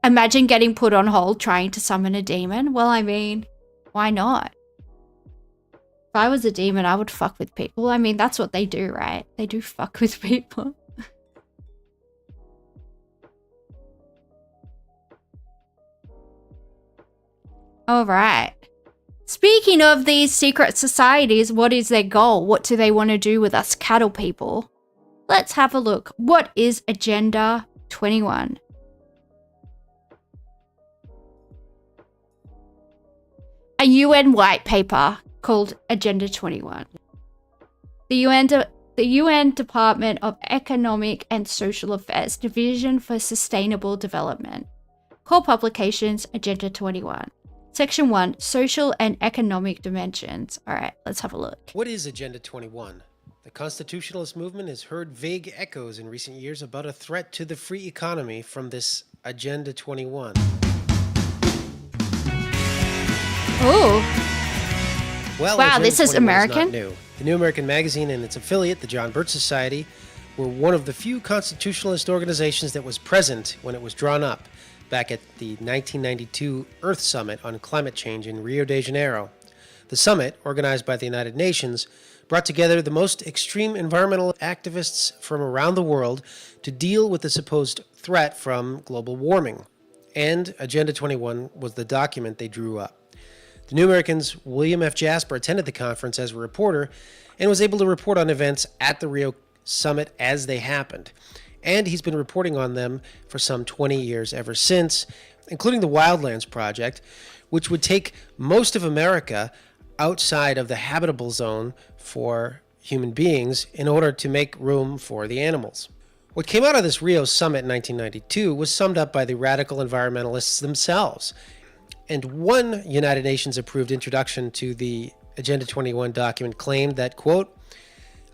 Imagine getting put on hold trying to summon a demon. Well, I mean, why not? If I was a demon, I would fuck with people. I mean, that's what they do, right? They do fuck with people. All right. Speaking of these secret societies, what is their goal? What do they want to do with us cattle people? Let's have a look. What is Agenda 21? A UN white paper called Agenda 21. The UN Department of Economic and Social Affairs Division for Sustainable Development. Core publications, Agenda 21. Section 1, Social and Economic Dimensions. All right, let's have a look. What is Agenda 21? The constitutionalist movement has heard vague echoes in recent years about a threat to the free economy from this Agenda 21. Oh. Well, wow, this is American? Not new. The New American Magazine and its affiliate, the John Birch Society, were one of the few constitutionalist organizations that was present when it was drawn up back at the 1992 Earth Summit on Climate Change in Rio de Janeiro. The summit, organized by the United Nations, brought together the most extreme environmental activists from around the world to deal with the supposed threat from global warming. And Agenda 21 was the document they drew up. The New American's William F. Jasper attended the conference as a reporter and was able to report on events at the Rio Summit as they happened. And he's been reporting on them for some 20 years ever since, including the Wildlands Project, which would take most of America outside of the habitable zone for human beings in order to make room for the animals. What came out of this Rio Summit in 1992 was summed up by the radical environmentalists themselves. And one United Nations approved introduction to the Agenda 21 document claimed that, quote,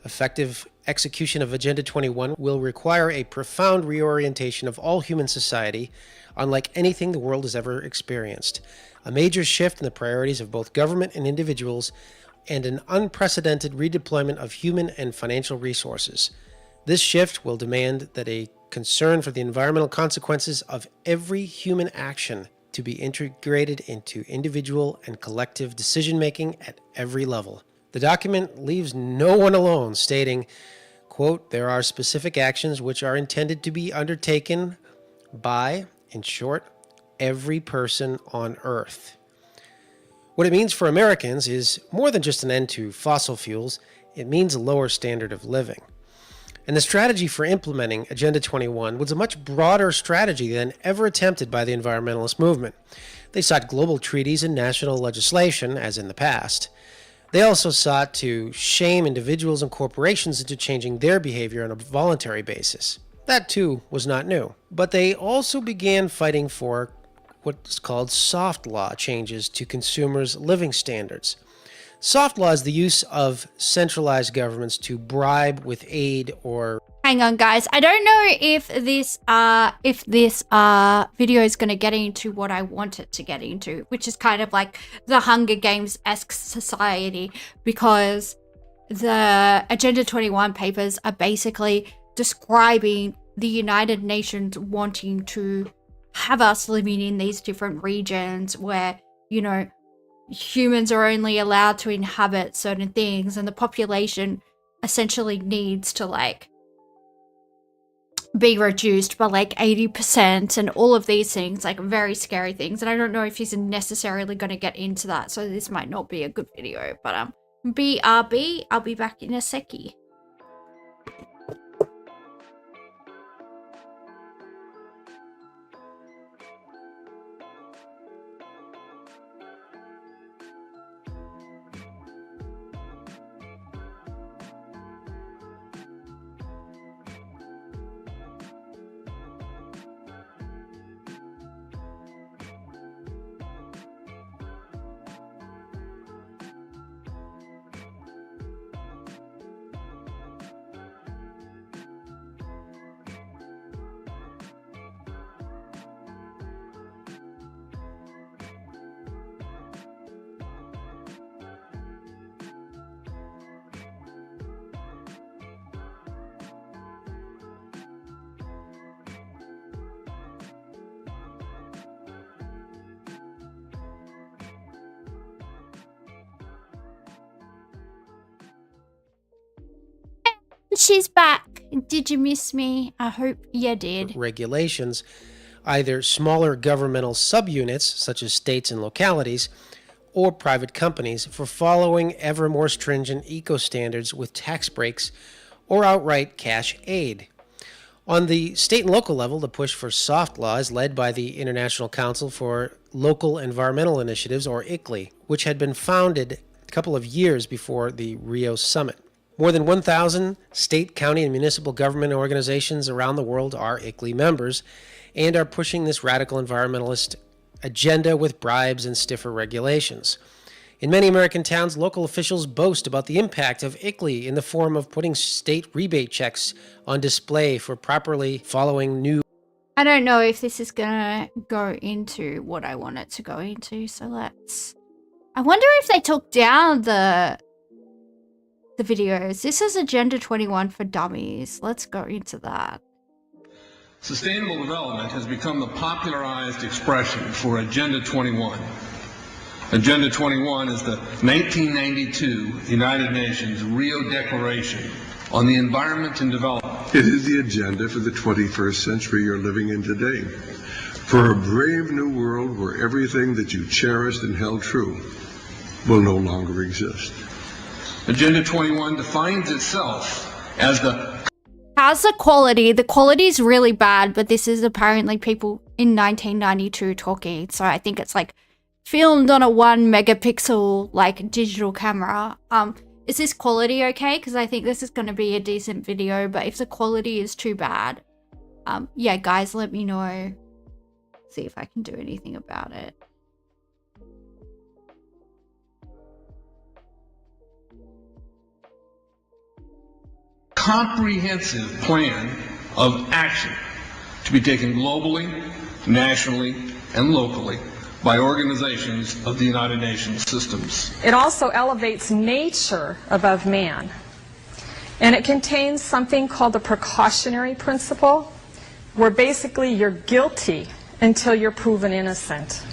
effective execution of Agenda 21 will require a profound reorientation of all human society, unlike anything the world has ever experienced, a major shift in the priorities of both government and individuals, and an unprecedented redeployment of human and financial resources. This shift will demand that a concern for the environmental consequences of every human action to be integrated into individual and collective decision-making at every level. The document leaves no one alone, stating, quote, there are specific actions which are intended to be undertaken by, in short, every person on Earth. What it means for Americans is more than just an end to fossil fuels. It means a lower standard of living. And the strategy for implementing Agenda 21 was a much broader strategy than ever attempted by the environmentalist movement. They sought global treaties and national legislation, as in the past. They also sought to shame individuals and corporations into changing their behavior on a voluntary basis. That, too, was not new. But they also began fighting for what's called soft law changes to consumers' living standards. Soft law is the use of centralized governments to bribe with aid or... Hang on, guys. I don't know if this video is going to get into what I want it to get into, which is kind of like the Hunger Games-esque society, because the Agenda 21 papers are basically describing the United Nations wanting to have us living in these different regions where, you know, humans are only allowed to inhabit certain things, and the population essentially needs to like be reduced by like 80% and all of these things, like very scary things. And I don't know if he's necessarily going to get into that, so this might not be a good video, but BRB, I'll be back in a seckie. She's back. Did you miss me? I hope you did. Regulations, either smaller governmental subunits, such as states and localities, or private companies, for following ever more stringent eco-standards with tax breaks or outright cash aid. On the state and local level, the push for soft law is led by the International Council for Local Environmental Initiatives, or ICLEI, which had been founded a couple of years before the Rio Summit. More than 1,000 state, county, and municipal government organizations around the world are ICLEI members and are pushing this radical environmentalist agenda with bribes and stiffer regulations. In many American towns, local officials boast about the impact of ICLEI in the form of putting state rebate checks on display for properly following new... I don't know if this is gonna go into what I want it to go into, so let's... I wonder if they took down the videos. This is Agenda 21 for Dummies. Let's go into that. Sustainable development has become the popularized expression for Agenda 21. Agenda 21 is the 1992 United Nations Rio Declaration on the Environment and Development. It is the agenda for the 21st century you're living in today. For a brave new world where everything that you cherished and held true will no longer exist. Agenda 21 defines itself as the... How's the quality? The quality is really bad, but this is apparently people in 1992 talking. So I think it's like filmed on a 1 megapixel like digital camera. Is this quality okay? Because I think this is going to be a decent video, but if the quality is too bad, yeah, guys, let me know. See if I can do anything about it. Comprehensive plan of action to be taken globally, nationally, and locally by organizations of the United Nations systems. It also elevates nature above man. And it contains something called the precautionary principle, where basically you're guilty until you're proven innocent.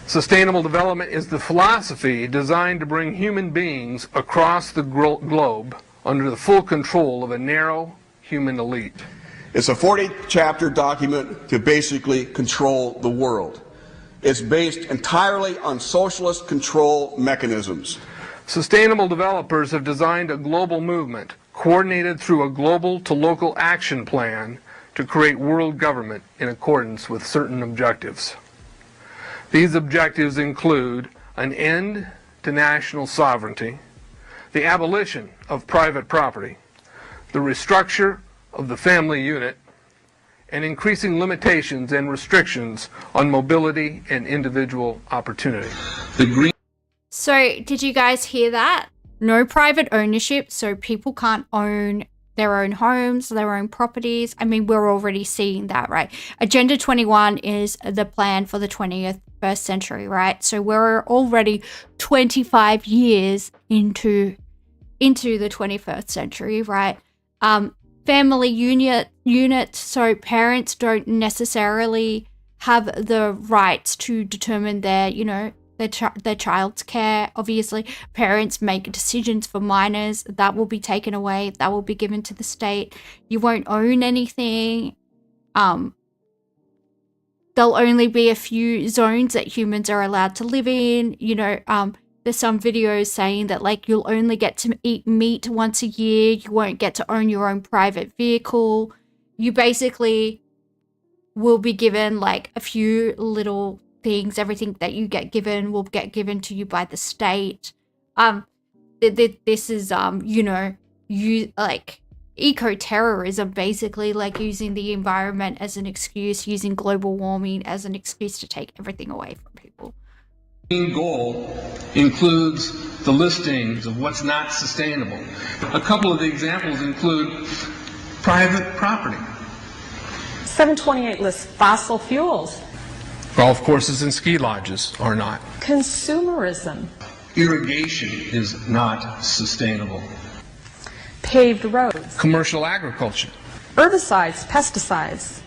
Sustainable development is the philosophy designed to bring human beings across the globe under the full control of a narrow human elite. It's a 40-chapter document to basically control the world. It's based entirely on socialist control mechanisms. Sustainable developers have designed a global movement coordinated through a global to local action plan to create world government in accordance with certain objectives. These objectives include an end to national sovereignty, the abolition of private property, the restructure of the family unit, and increasing limitations and restrictions on mobility and individual opportunity. So, did you guys hear that? No private ownership, so people can't own their own homes, their own properties. I mean, we're already seeing that, right? Agenda 21 is the plan for the 21st century, right? So we're already 25 years into the 21st century, right? Family unit, so parents don't necessarily have the rights to determine their, you know, their child's care. Obviously, parents make decisions for minors. That will be taken away. That will be given to the state. You won't own anything. There'll only be a few zones that humans are allowed to live in. You know, there's some videos saying that, like, you'll only get to eat meat once a year. You won't get to own your own private vehicle. You basically will be given, like, a few little things. Everything that you get given will get given to you by the state. This is, you know, like, eco-terrorism, basically, like using the environment as an excuse, using global warming as an excuse to take everything away from people. The main goal includes the listings of what's not sustainable. A couple of the examples include private property. 728 lists fossil fuels. Golf courses and ski lodges are not. Consumerism. Irrigation is not sustainable. Paved roads. Commercial agriculture. Herbicides, pesticides.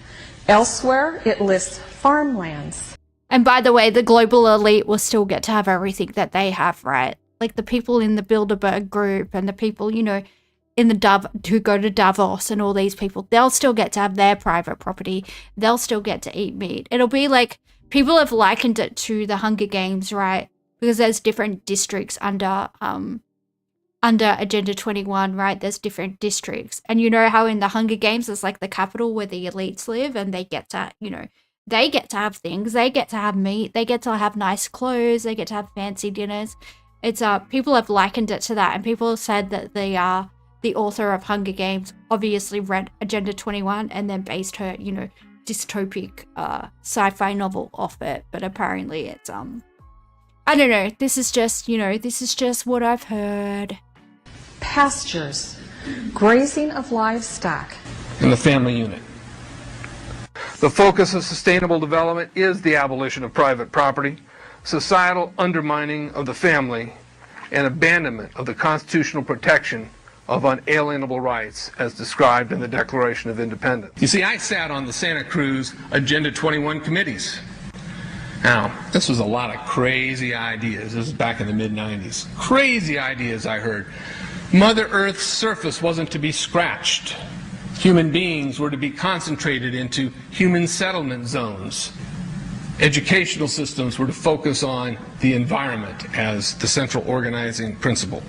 Elsewhere, it lists farmlands. And by the way, the global elite will still get to have everything that they have, right? Like the people in the Bilderberg group and the people, you know, in the who go to Davos and all these people, they'll still get to have their private property. They'll still get to eat meat. It'll be like, people have likened it to the Hunger Games, right? Because there's different districts under Agenda 21, right? There's different districts. And you know how in the Hunger Games, it's like the capital where the elites live and they get to, you know, they get to have things. They get to have meat. They get to have nice clothes. They get to have fancy dinners. It's people have likened it to that, and people have said that the author of Hunger Games obviously read Agenda 21 and then based her, you know, dystopic sci-fi novel off it. But apparently it's I don't know. This is just, you know, this is just what I've heard. Pastures, grazing of livestock. And the family unit. The focus of sustainable development is the abolition of private property, societal undermining of the family, and abandonment of the constitutional protection of unalienable rights as described in the Declaration of Independence. You see, I sat on the Santa Cruz Agenda 21 committees. Now, this was a lot of crazy ideas. This was back in the mid-90s. Crazy ideas I heard. Mother Earth's surface wasn't to be scratched. Human beings were to be concentrated into human settlement zones. Educational systems were to focus on the environment as the central organizing principle.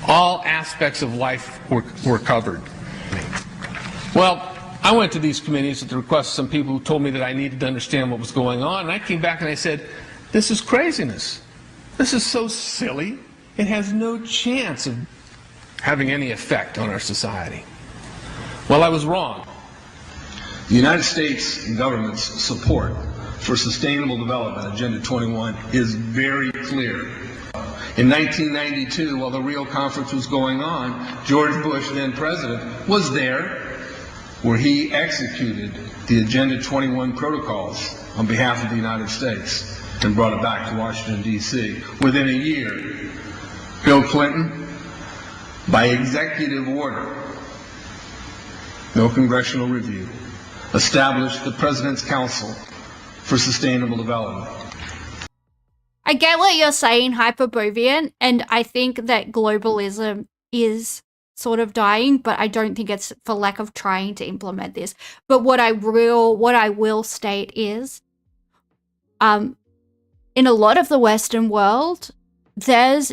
All aspects of life were covered. Well, I went to these committees at the request of some people who told me that I needed to understand what was going on, and I came back and I said, this is craziness. This is so silly. It has no chance of having any effect on our society. Well, I was wrong. The United States government's support for Sustainable Development, Agenda 21, is very clear. In 1992, while the Rio Conference was going on, George Bush, then president, was there, where he executed the Agenda 21 protocols on behalf of the United States and brought it back to Washington, D.C. Within a year, Bill Clinton, by executive order, no congressional review, established the President's Council for Sustainable Development. I get what you're saying, Hyperbovian, and I think that globalism is sort of dying, but I don't think it's for lack of trying to implement this. But what I will state is, in a lot of the Western world, there's,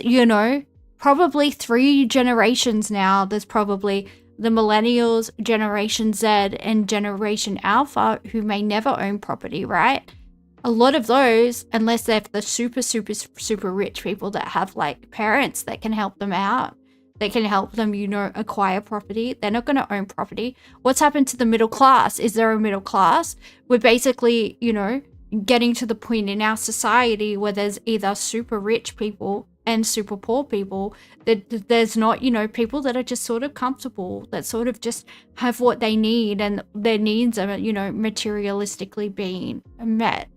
probably 3 generations now. There's probably the millennials, Generation Z, and Generation Alpha who may never own property, right? A lot of those, unless they're the super, super, super rich people that have like parents that can help them out, that can help them, acquire property, they're not going to own property. What's happened to the middle class? Is there a middle class? We're basically, getting to the point in our society where there's either super rich people and super poor people, that there's not, people that are just sort of comfortable, that sort of just have what they need and their needs are, materialistically being met.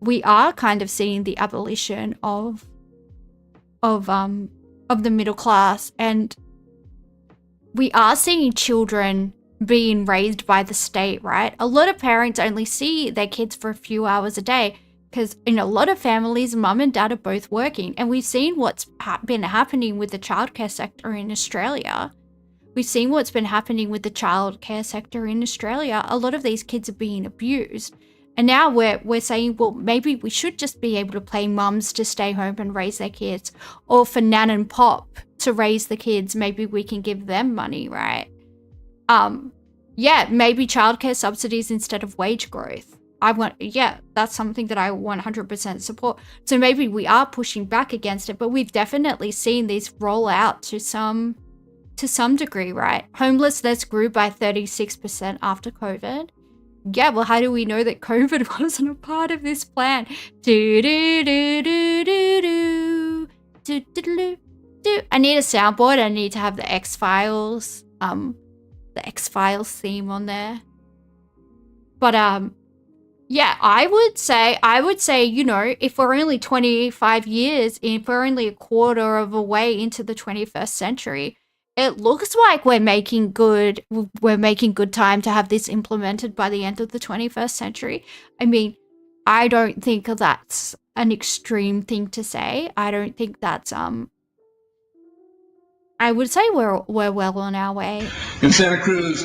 We are kind of seeing the abolition of the middle class, and we are seeing children being raised by the state, right? A lot of parents only see their kids for a few hours a day, because in a lot of families, mum and dad are both working. And we've seen what's been happening with the childcare sector in Australia. We've seen what's been happening with the childcare sector in Australia. A lot of these kids are being abused. And now we're saying, well, maybe we should just be able to pay mums to stay home and raise their kids. Or for nan and pop to raise the kids, maybe we can give them money, right? Yeah, maybe childcare subsidies instead of wage growth. That's something that I 100% support. So maybe we are pushing back against it, but we've definitely seen these roll out to some degree, right? Homelessness grew by 36% after COVID. Yeah, well, how do we know that COVID wasn't a part of this plan? I need a soundboard. I need to have the X-Files theme on there. But yeah, I would say, if we're only 25 years in, if we're only a quarter of a way into the 21st century, it looks like we're making good time to have this implemented by the end of the 21st century. I mean, I don't think that's an extreme thing to say. I don't think that's I would say we're well on our way. In Santa Cruz,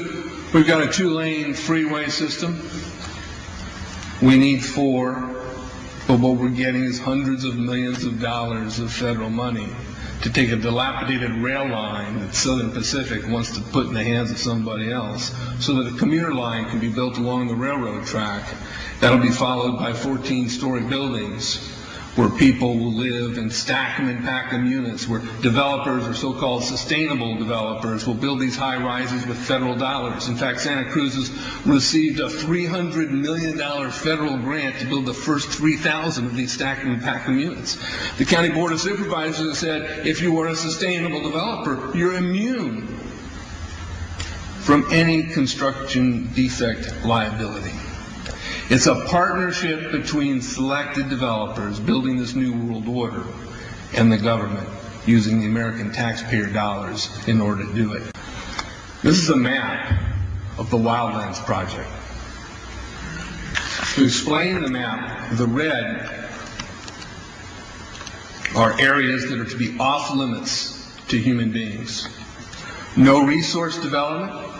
we've got a 2-lane freeway system. We need 4, but what we're getting is hundreds of millions of dollars of federal money to take a dilapidated rail line that Southern Pacific wants to put in the hands of somebody else so that a commuter line can be built along the railroad track. That'll be followed by 14-story buildings where people will live and stack them and pack them units, where developers or so-called sustainable developers will build these high rises with federal dollars. In fact, Santa Cruz has received a $300 million federal grant to build the first 3,000 of these stack and pack them units. The County Board of Supervisors has said, if you are a sustainable developer, you're immune from any construction defect liability. It's a partnership between selected developers building this new world order and the government using the American taxpayer dollars in order to do it. This is a map of the Wildlands Project. To explain the map, the red are areas that are to be off limits to human beings. No resource development,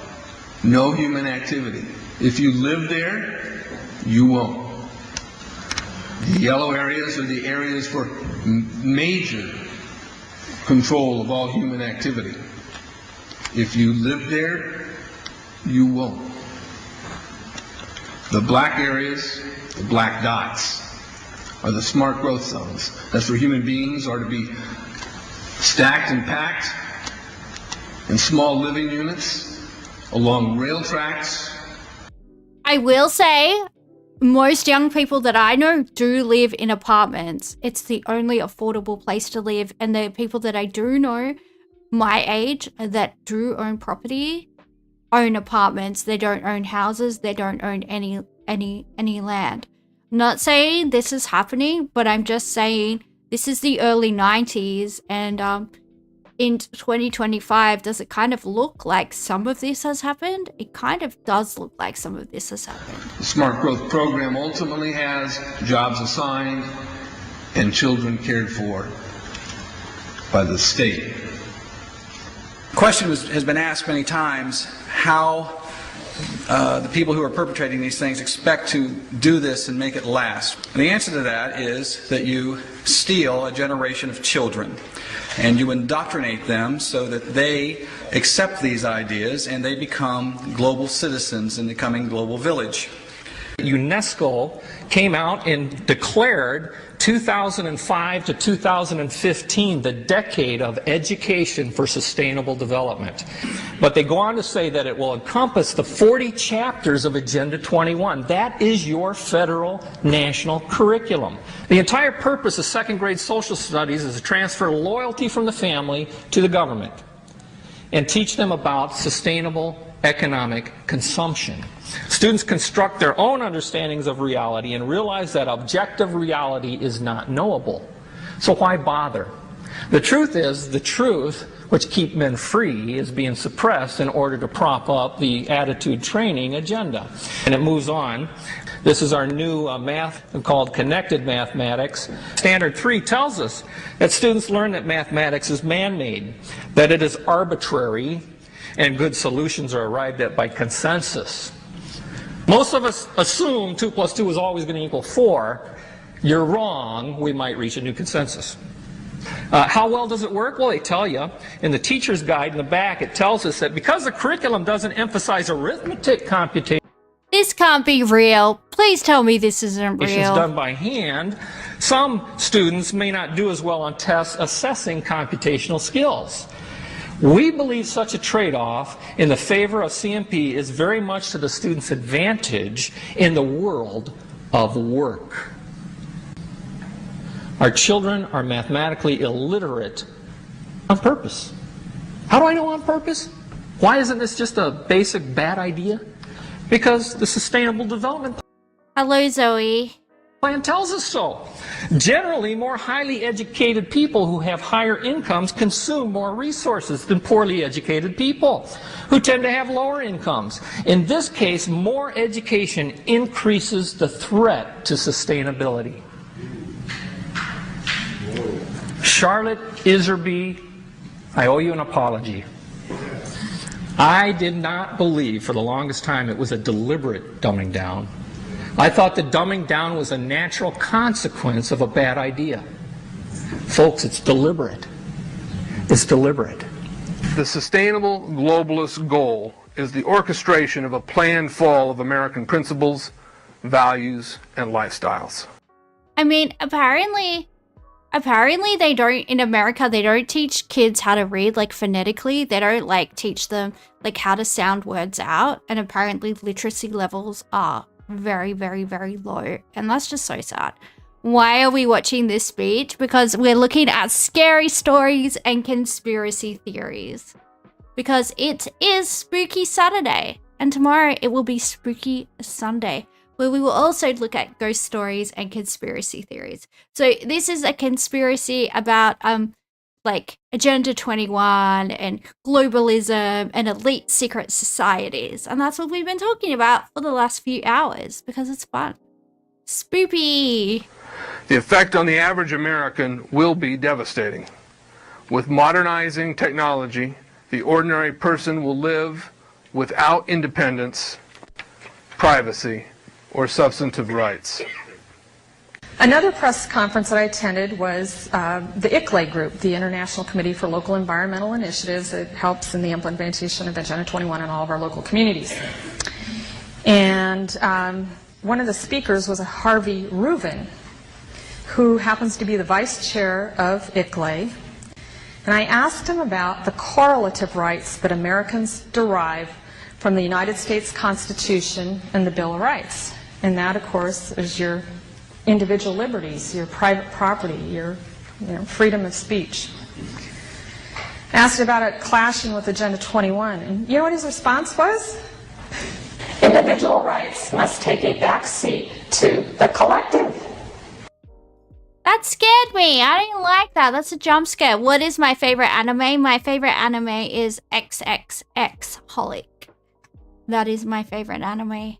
no human activity. If you live there, you won't. The yellow areas are the areas for major control of all human activity. If you live there, you won't. The black areas, the black dots, are the smart growth zones. That's where human beings are to be stacked and packed in small living units along rail tracks. I will say, most young people that I know do live in apartments. It's the only affordable place to live. And the people that I do know, my age, that do own property, own apartments. They don't own houses. They don't own any land. I'm not saying this is happening, but I'm just saying this is the early 90s, and in 2025, does it kind of look like some of this has happened? It kind of does look like some of this has happened. The Smart Growth Program ultimately has jobs assigned and children cared for by the state. The question has been asked many times how the people who are perpetrating these things expect to do this and make it last. And the answer to that is that you steal a generation of children and you indoctrinate them so that they accept these ideas and they become global citizens in the coming global village. UNESCO came out and declared 2005 to 2015 the decade of education for sustainable development. But they go on to say that it will encompass the 40 chapters of Agenda 21. That is your federal national curriculum. The entire purpose of second grade social studies is to transfer loyalty from the family to the government and teach them about sustainable economic consumption. Students construct their own understandings of reality and realize that objective reality is not knowable. So why bother? The truth is, the truth, which keep men free, is being suppressed in order to prop up the attitude training agenda. And it moves on. This is our new math called connected mathematics. Standard 3 tells us that students learn that mathematics is man-made, that it is arbitrary, and good solutions are arrived at by consensus. Most of us assume 2 plus 2 is always going to equal 4. You're wrong. We might reach a new consensus. How well does it work? Well, they tell you in the teacher's guide in the back, it tells us that because the curriculum doesn't emphasize arithmetic computation, this can't be real. Please tell me this isn't real. It's done by hand. Some students may not do as well on tests assessing computational skills. We believe such a trade-off in the favor of CMP is very much to the student's advantage in the world of work. Our children are mathematically illiterate on purpose. How do I know on purpose? Why isn't this just a basic bad idea? Because the Sustainable Development Hello, Zoe. Plan tells us so. Generally, more highly educated people who have higher incomes consume more resources than poorly educated people who tend to have lower incomes. In this case, more education increases the threat to sustainability. Charlotte Iserby, I owe you an apology. I did not believe for the longest time it was a deliberate dumbing down. I thought the dumbing down was a natural consequence of a bad idea. Folks, it's deliberate. It's deliberate. The sustainable globalist goal is the orchestration of a planned fall of American principles, values, and lifestyles. I mean, apparently they don't, in America, they don't teach kids how to read, like, phonetically. They don't, like, teach them, like, how to sound words out. And apparently literacy levels are very, very, very low. And that's just so sad. Why are we watching this speech? Because we're looking at scary stories and conspiracy theories. Because it is Spooky Saturday. And tomorrow it will be Spooky Sunday, where we will also look at ghost stories and conspiracy theories. So this is a conspiracy about like Agenda 21 and globalism and elite secret societies. And that's what we've been talking about for the last few hours because it's fun. Spoopy. The effect on the average American will be devastating. With modernizing technology, the ordinary person will live without independence, privacy, or substantive rights. Another press conference that I attended was the ICLE group, the International Committee for Local Environmental Initiatives. It helps in the implementation of Agenda 21 in all of our local communities. And one of the speakers was a Harvey Reuven, who happens to be the vice chair of ICLE. And I asked him about the correlative rights that Americans derive from the United States Constitution and the Bill of Rights. And that, of course, is your individual liberties, your private property, your freedom of speech. I asked about it clashing with Agenda 21. And you know what his response was? Individual rights must take a back seat to the collective. That scared me. I didn't like that. That's a jump scare. What is my favorite anime? My favorite anime is XXX Holic. That is my favorite anime.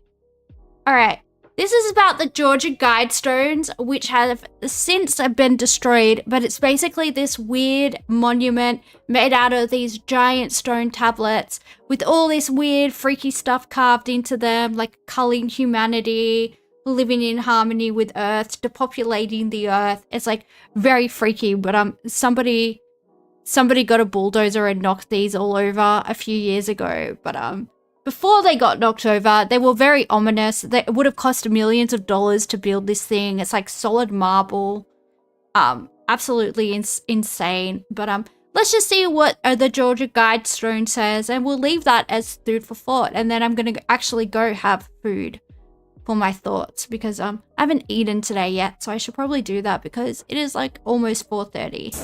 Alright. This is about the Georgia Guidestones, which have since been destroyed, but it's basically this weird monument made out of these giant stone tablets with all this weird freaky stuff carved into them, like culling humanity, living in harmony with Earth, depopulating the Earth. It's like very freaky, but somebody got a bulldozer and knocked these all over a few years ago. But before they got knocked over, they were very ominous. It would have cost millions of dollars to build this thing. It's like solid marble. Absolutely insane. But let's just see what the Georgia Guidestone says, and we'll leave that as food for thought. And then I'm gonna actually go have food for my thoughts, because I haven't eaten today yet, so I should probably do that because it is like almost 4:30.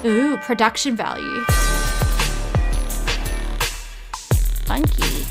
Ooh, production value. Funky.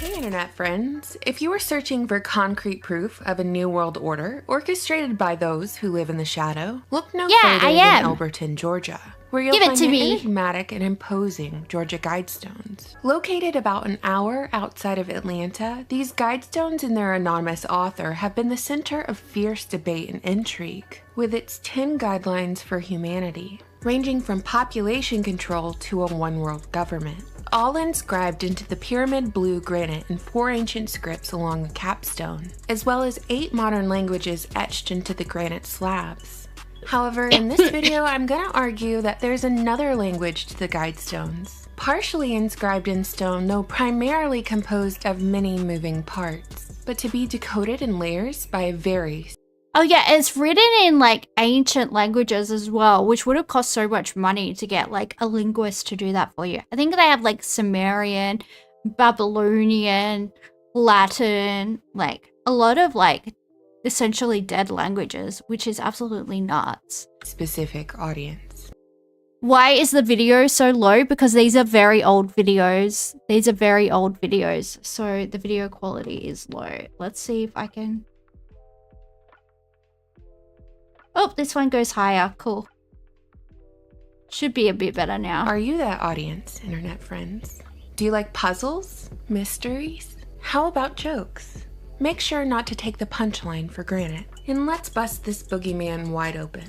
Hey internet friends, if you are searching for concrete proof of a new world order orchestrated by those who live in the shadow, look no further than Elberton, Georgia, where you'll find the enigmatic and imposing Georgia Guidestones. Located about an hour outside of Atlanta, these Guidestones and their anonymous author have been the center of fierce debate and intrigue, with its 10 guidelines for humanity, ranging from population control to a one-world government, all inscribed into the pyramid blue granite in 4 ancient scripts along the capstone, as well as 8 modern languages etched into the granite slabs. However, in this video, I'm going to argue that there's another language to the Guidestones, partially inscribed in stone, though primarily composed of many moving parts, but to be decoded in layers by a very... Oh yeah, it's written in like ancient languages as well, which would have cost so much money to get like a linguist to do that for you. I think they have like Sumerian, Babylonian, Latin, like a lot of like essentially dead languages, which is absolutely nuts. Specific audience. Why is the video so low? Because these are very old videos. These are very old videos, so the video quality is low. Let's see if I can... Oh, this one goes higher. Cool. Should be a bit better now. Are you that audience, internet friends? Do you like puzzles? Mysteries? How about jokes? Make sure not to take the punchline for granted. And let's bust this boogeyman wide open.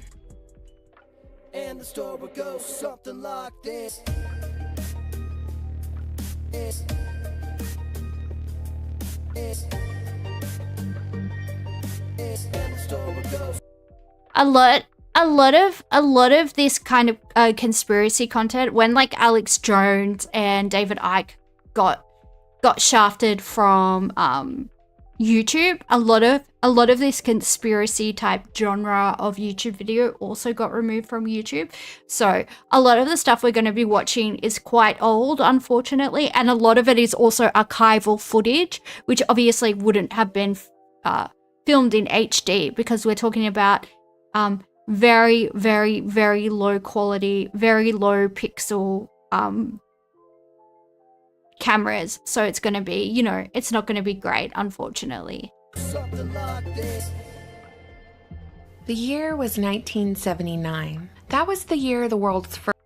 And the story goes something like this. And the story goes. A lot of this kind of conspiracy content, when like Alex Jones and David Icke got shafted from YouTube, a lot of this conspiracy type genre of YouTube video also got removed from YouTube. So a lot of the stuff we're going to be watching is quite old, unfortunately, and a lot of it is also archival footage, which obviously wouldn't have been filmed in HD, because we're talking about very, very, very low quality, very low pixel cameras. So it's going to be, you know, it's not going to be great, unfortunately. Something like this. The year was 1979. That was the year the world's first...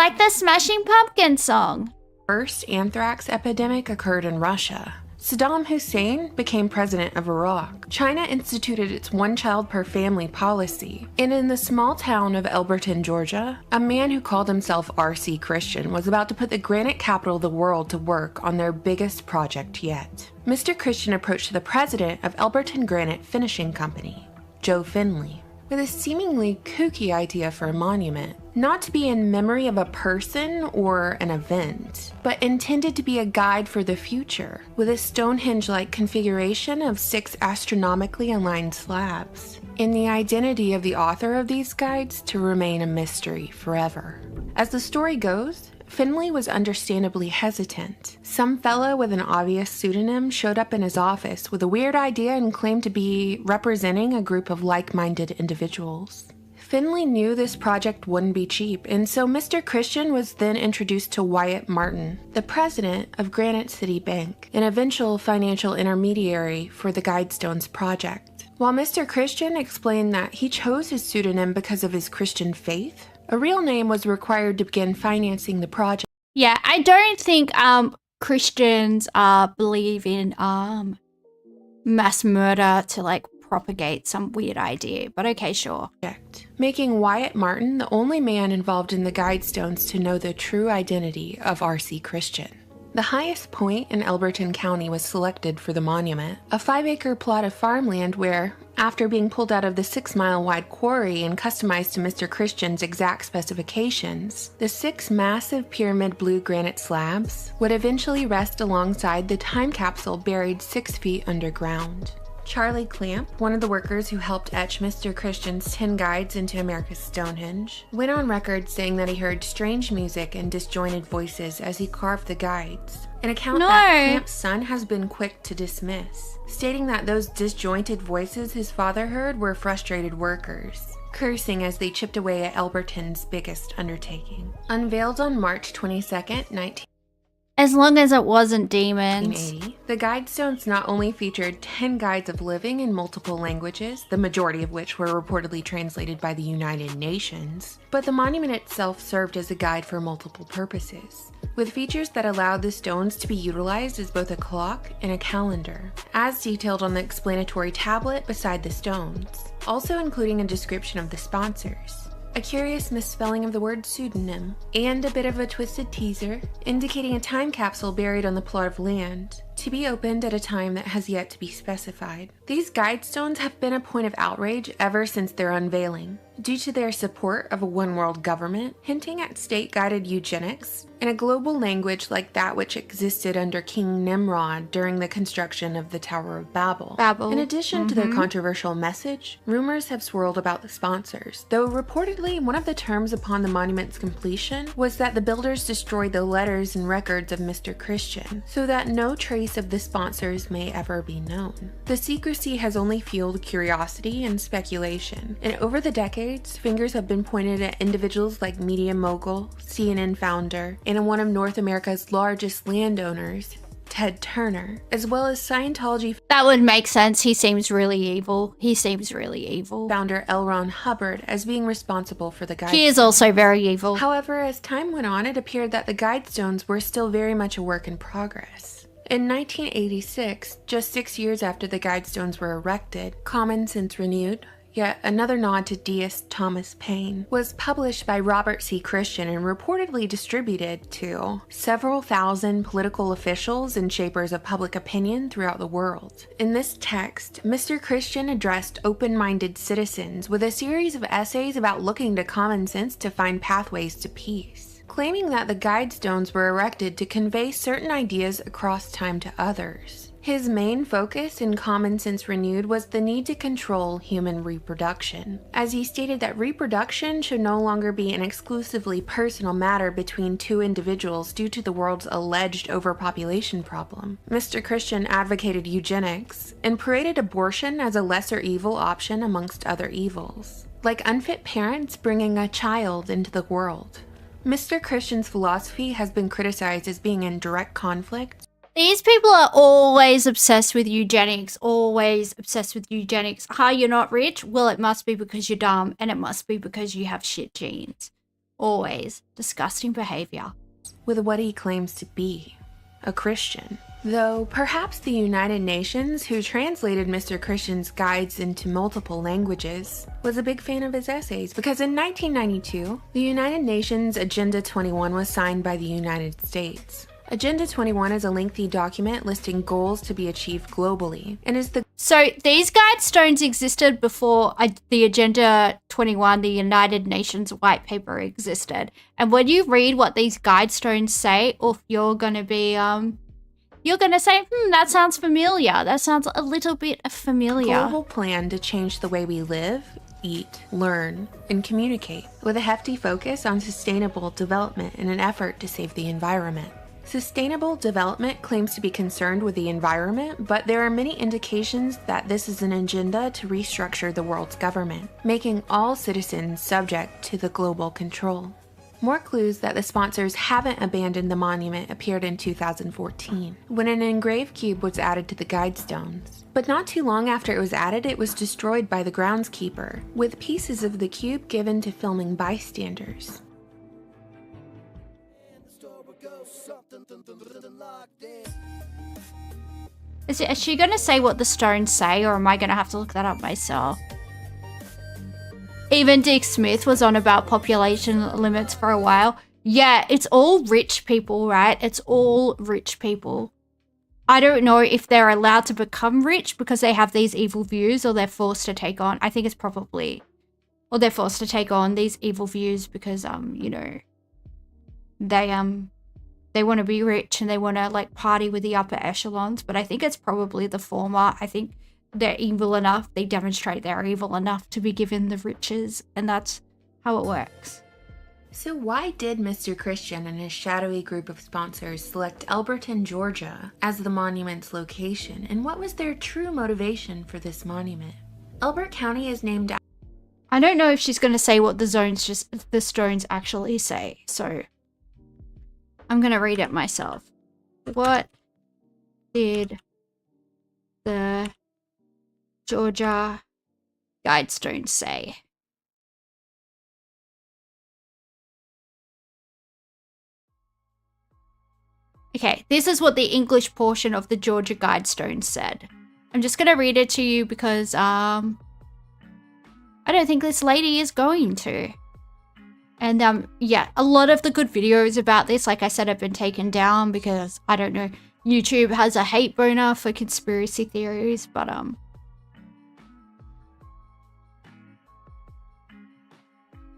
like the Smashing Pumpkins song. First anthrax epidemic occurred in Russia. Saddam Hussein became president of Iraq. China instituted its one-child-per-family policy. And in the small town of Elberton, Georgia, a man who called himself R.C. Christian was about to put the granite capital of the world to work on their biggest project yet. Mr. Christian approached the president of Elberton Granite Finishing Company, Joe Finley, with a seemingly kooky idea for a monument, not to be in memory of a person or an event, but intended to be a guide for the future, with a Stonehenge-like configuration of 6 astronomically aligned slabs, and the identity of the author of these guides to remain a mystery forever. As the story goes, Finley was understandably hesitant. Some fella with an obvious pseudonym showed up in his office with a weird idea and claimed to be representing a group of like-minded individuals. Finley knew this project wouldn't be cheap, and so Mr. Christian was then introduced to Wyatt Martin, the president of Granite City Bank, an eventual financial intermediary for the Guidestones project. While Mr. Christian explained that he chose his pseudonym because of his Christian faith, a real name was required to begin financing the project. Yeah, I don't think Christians believe in mass murder to like propagate some weird idea, but okay, sure. Making Wyatt Martin the only man involved in the Guidestones to know the true identity of R.C. Christian. The highest point in Elberton County was selected for the monument, a 5-acre plot of farmland where, after being pulled out of the 6-mile-wide quarry and customized to Mr. Christian's exact specifications, the 6 massive pyramid blue granite slabs would eventually rest alongside the time capsule buried 6 feet underground. Charlie Clamp, one of the workers who helped etch Mr. Christian's 10 guides into America's Stonehenge, went on record saying that he heard strange music and disjointed voices as he carved the guides, an account that Clamp's son has been quick to dismiss, stating that those disjointed voices his father heard were frustrated workers, cursing as they chipped away at Elberton's biggest undertaking. Unveiled on March 22nd, As long as it wasn't demons. 1980, the Guidestones not only featured 10 guides of living in multiple languages, the majority of which were reportedly translated by the United Nations, but the monument itself served as a guide for multiple purposes, with features that allowed the stones to be utilized as both a clock and a calendar, as detailed on the explanatory tablet beside the stones, also including a description of the sponsors, a curious misspelling of the word pseudonym, and a bit of a twisted teaser indicating a time capsule buried on the plot of land, to be opened at a time that has yet to be specified. These Guidestones have been a point of outrage ever since their unveiling, due to their support of a one-world government, hinting at state-guided eugenics, and a global language like that which existed under King Nimrod during the construction of the Tower of Babel. In addition to their controversial message, rumors have swirled about the sponsors, though reportedly one of the terms upon the monument's completion was that the builders destroyed the letters and records of Mr. Christian, so that no trace of the sponsors may ever be known. The secrecy has only fueled curiosity and speculation, and over the decades, fingers have been pointed at individuals like media mogul, CNN founder, and one of North America's largest landowners, Ted Turner, as well as Scientology. That would make sense. He seems really evil. Founder L. Ron Hubbard as being responsible for the Guidestones. He is also very evil. However, as time went on, it appeared that the Guidestones were still very much a work in progress. In 1986, just 6 years after the Guidestones were erected, Common Sense Renewed, yet another nod to deist Thomas Paine, was published by Robert C. Christian and reportedly distributed to several thousand political officials and shapers of public opinion throughout the world. In this text, Mr. Christian addressed open-minded citizens with a series of essays about looking to common sense to find pathways to peace, claiming that the Guidestones were erected to convey certain ideas across time to others. His main focus in Common Sense Renewed was the need to control human reproduction, as he stated that reproduction should no longer be an exclusively personal matter between two individuals due to the world's alleged overpopulation problem. Mr. Christian advocated eugenics and paraded abortion as a lesser evil option amongst other evils, like unfit parents bringing a child into the world. Mr. Christian's philosophy has been criticized as being in direct conflict. These people are always obsessed with eugenics, You're not rich? Well, it must be because you're dumb, and it must be because you have shit genes. Always disgusting behavior. With what he claims to be, a Christian. Though perhaps the United Nations, who translated Mr. Christian's guides into multiple languages, was a big fan of his essays, because in 1992, the United Nations Agenda 21 was signed by the United States. Agenda 21 is a lengthy document listing goals to be achieved globally, and is the... So these guide stones existed before the Agenda 21, the United Nations white paper existed. And when you read what these guide stones say, you're going to be, you're going to say, that sounds familiar. That sounds a little bit familiar. Global plan to change the way we live, eat, learn, and communicate, with a hefty focus on sustainable development in an effort to save the environment. Sustainable development claims to be concerned with the environment, but there are many indications that this is an agenda to restructure the world's government, making all citizens subject to the global control. More clues that the sponsors haven't abandoned the monument appeared in 2014, when an engraved cube was added to the guide stones. But not too long after it was added, it was destroyed by the groundskeeper, with pieces of the cube given to filming bystanders. Is she going to say what the stones say, or am I going to have to look that up myself? Even Dick Smith was on about population limits for a while. Yeah, it's all rich people, right? It's all rich people. I don't know if they're allowed to become rich because they have these evil views, or they're forced to take on. I think it's probably... Or they're forced to take on these evil views because, you know... They want to be rich and they want to, like, party with the upper echelons. But I think it's probably the former. I think they're evil enough. They demonstrate they're evil enough to be given the riches. And that's how it works. So why did Mr. Christian and his shadowy group of sponsors select Elberton, Georgia as the monument's location? And what was their true motivation for this monument? Elbert County is named after... I don't know if she's going to say what the stones actually say. So... I'm going to read it myself. What did the Georgia Guidestone say? Okay, this is what the English portion of the Georgia Guidestone said. I'm just going to read it to you because I don't think this lady is going to. And yeah, a lot of the good videos about this, like I said, have been taken down because, I don't know, YouTube has a hate boner for conspiracy theories, but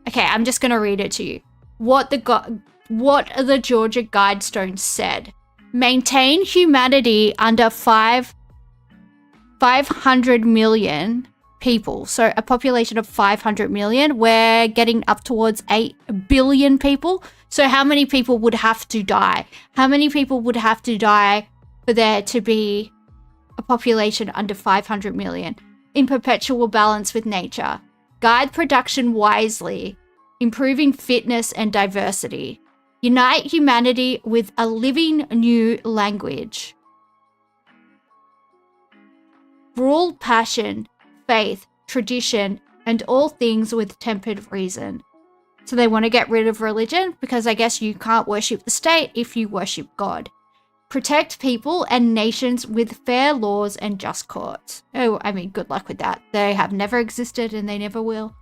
okay, I'm just going to read it to you. What the Georgia Guidestone said. Maintain humanity under 500 million people. So a population of 500 million. We're getting up towards 8 billion people. So how many people would have to die? How many people would have to die for there to be a population under 500 million? In perpetual balance with nature. Guide production wisely. Improving fitness and diversity. Unite humanity with a living new language. Rule passion, faith, tradition, and all things with tempered reason. So they want to get rid of religion because I guess you can't worship the state if you worship God. Protect people and nations with fair laws and just courts. Oh, I mean, good luck with that. They have never existed and they never will.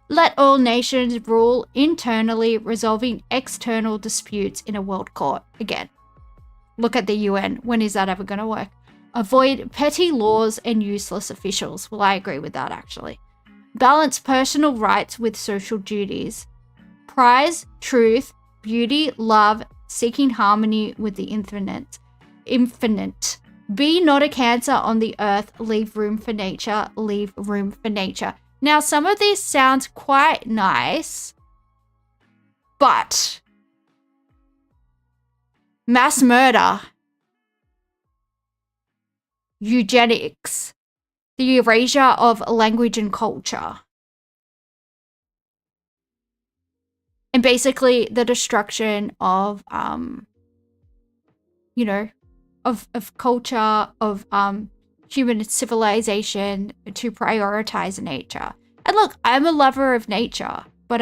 Let all nations rule internally, resolving external disputes in a world court. Again, look at the UN. When is that ever going to work? Avoid petty laws and useless officials. Well, I agree with that, actually. Balance personal rights with social duties. Prize truth, beauty, love, seeking harmony with the infinite. Be not a cancer on the earth. Leave room for nature. Leave room for nature. Now, some of these sound quite nice, but mass murder, eugenics, the erasure of language and culture, and basically the destruction of, you know, of culture, of human civilization to prioritize nature. And look, I'm a lover of nature, but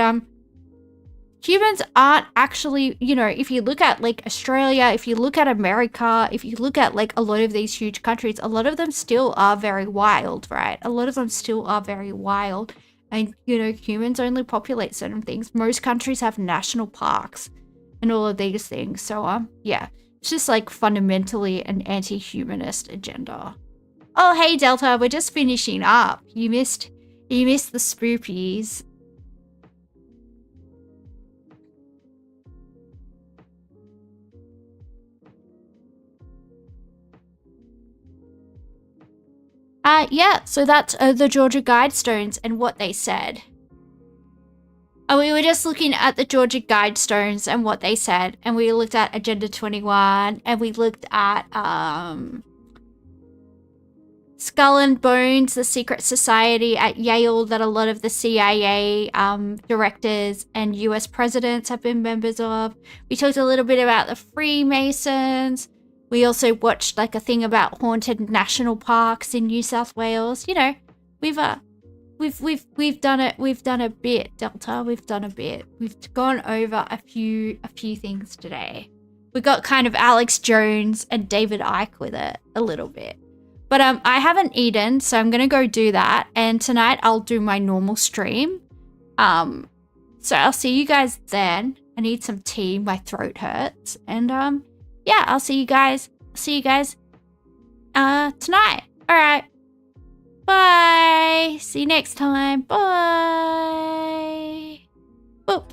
humans aren't actually, you know, if you look at like Australia, if you look at America, if you look at like a lot of these huge countries, a lot of them still are very wild, right? A lot of them still are very wild. And, you know, humans only populate certain things. Most countries have national parks and all of these things. So, yeah, it's just like fundamentally an anti-humanist agenda. Oh, hey, Delta, we're just finishing up. You missed the spoopies. Yeah, so that's the Georgia Guidestones and what they said. We were just looking at the Georgia Guidestones and what they said, and we looked at Agenda 21, and we looked at Skull and Bones, the secret society at Yale that a lot of the CIA directors and US presidents have been members of. We talked a little bit about the Freemasons. We also watched like a thing about haunted national parks in New South Wales. You know, we've done it. We've done a bit, Delta. We've done a bit. We've gone over a few things today. We got kind of Alex Jones and David Icke with it a little bit. But I haven't eaten, so I'm gonna go do that. And tonight I'll do my normal stream. So I'll see you guys then. I need some tea. My throat hurts. And yeah, I'll see you guys. Tonight. All right. Bye. See you next time. Bye. Boop.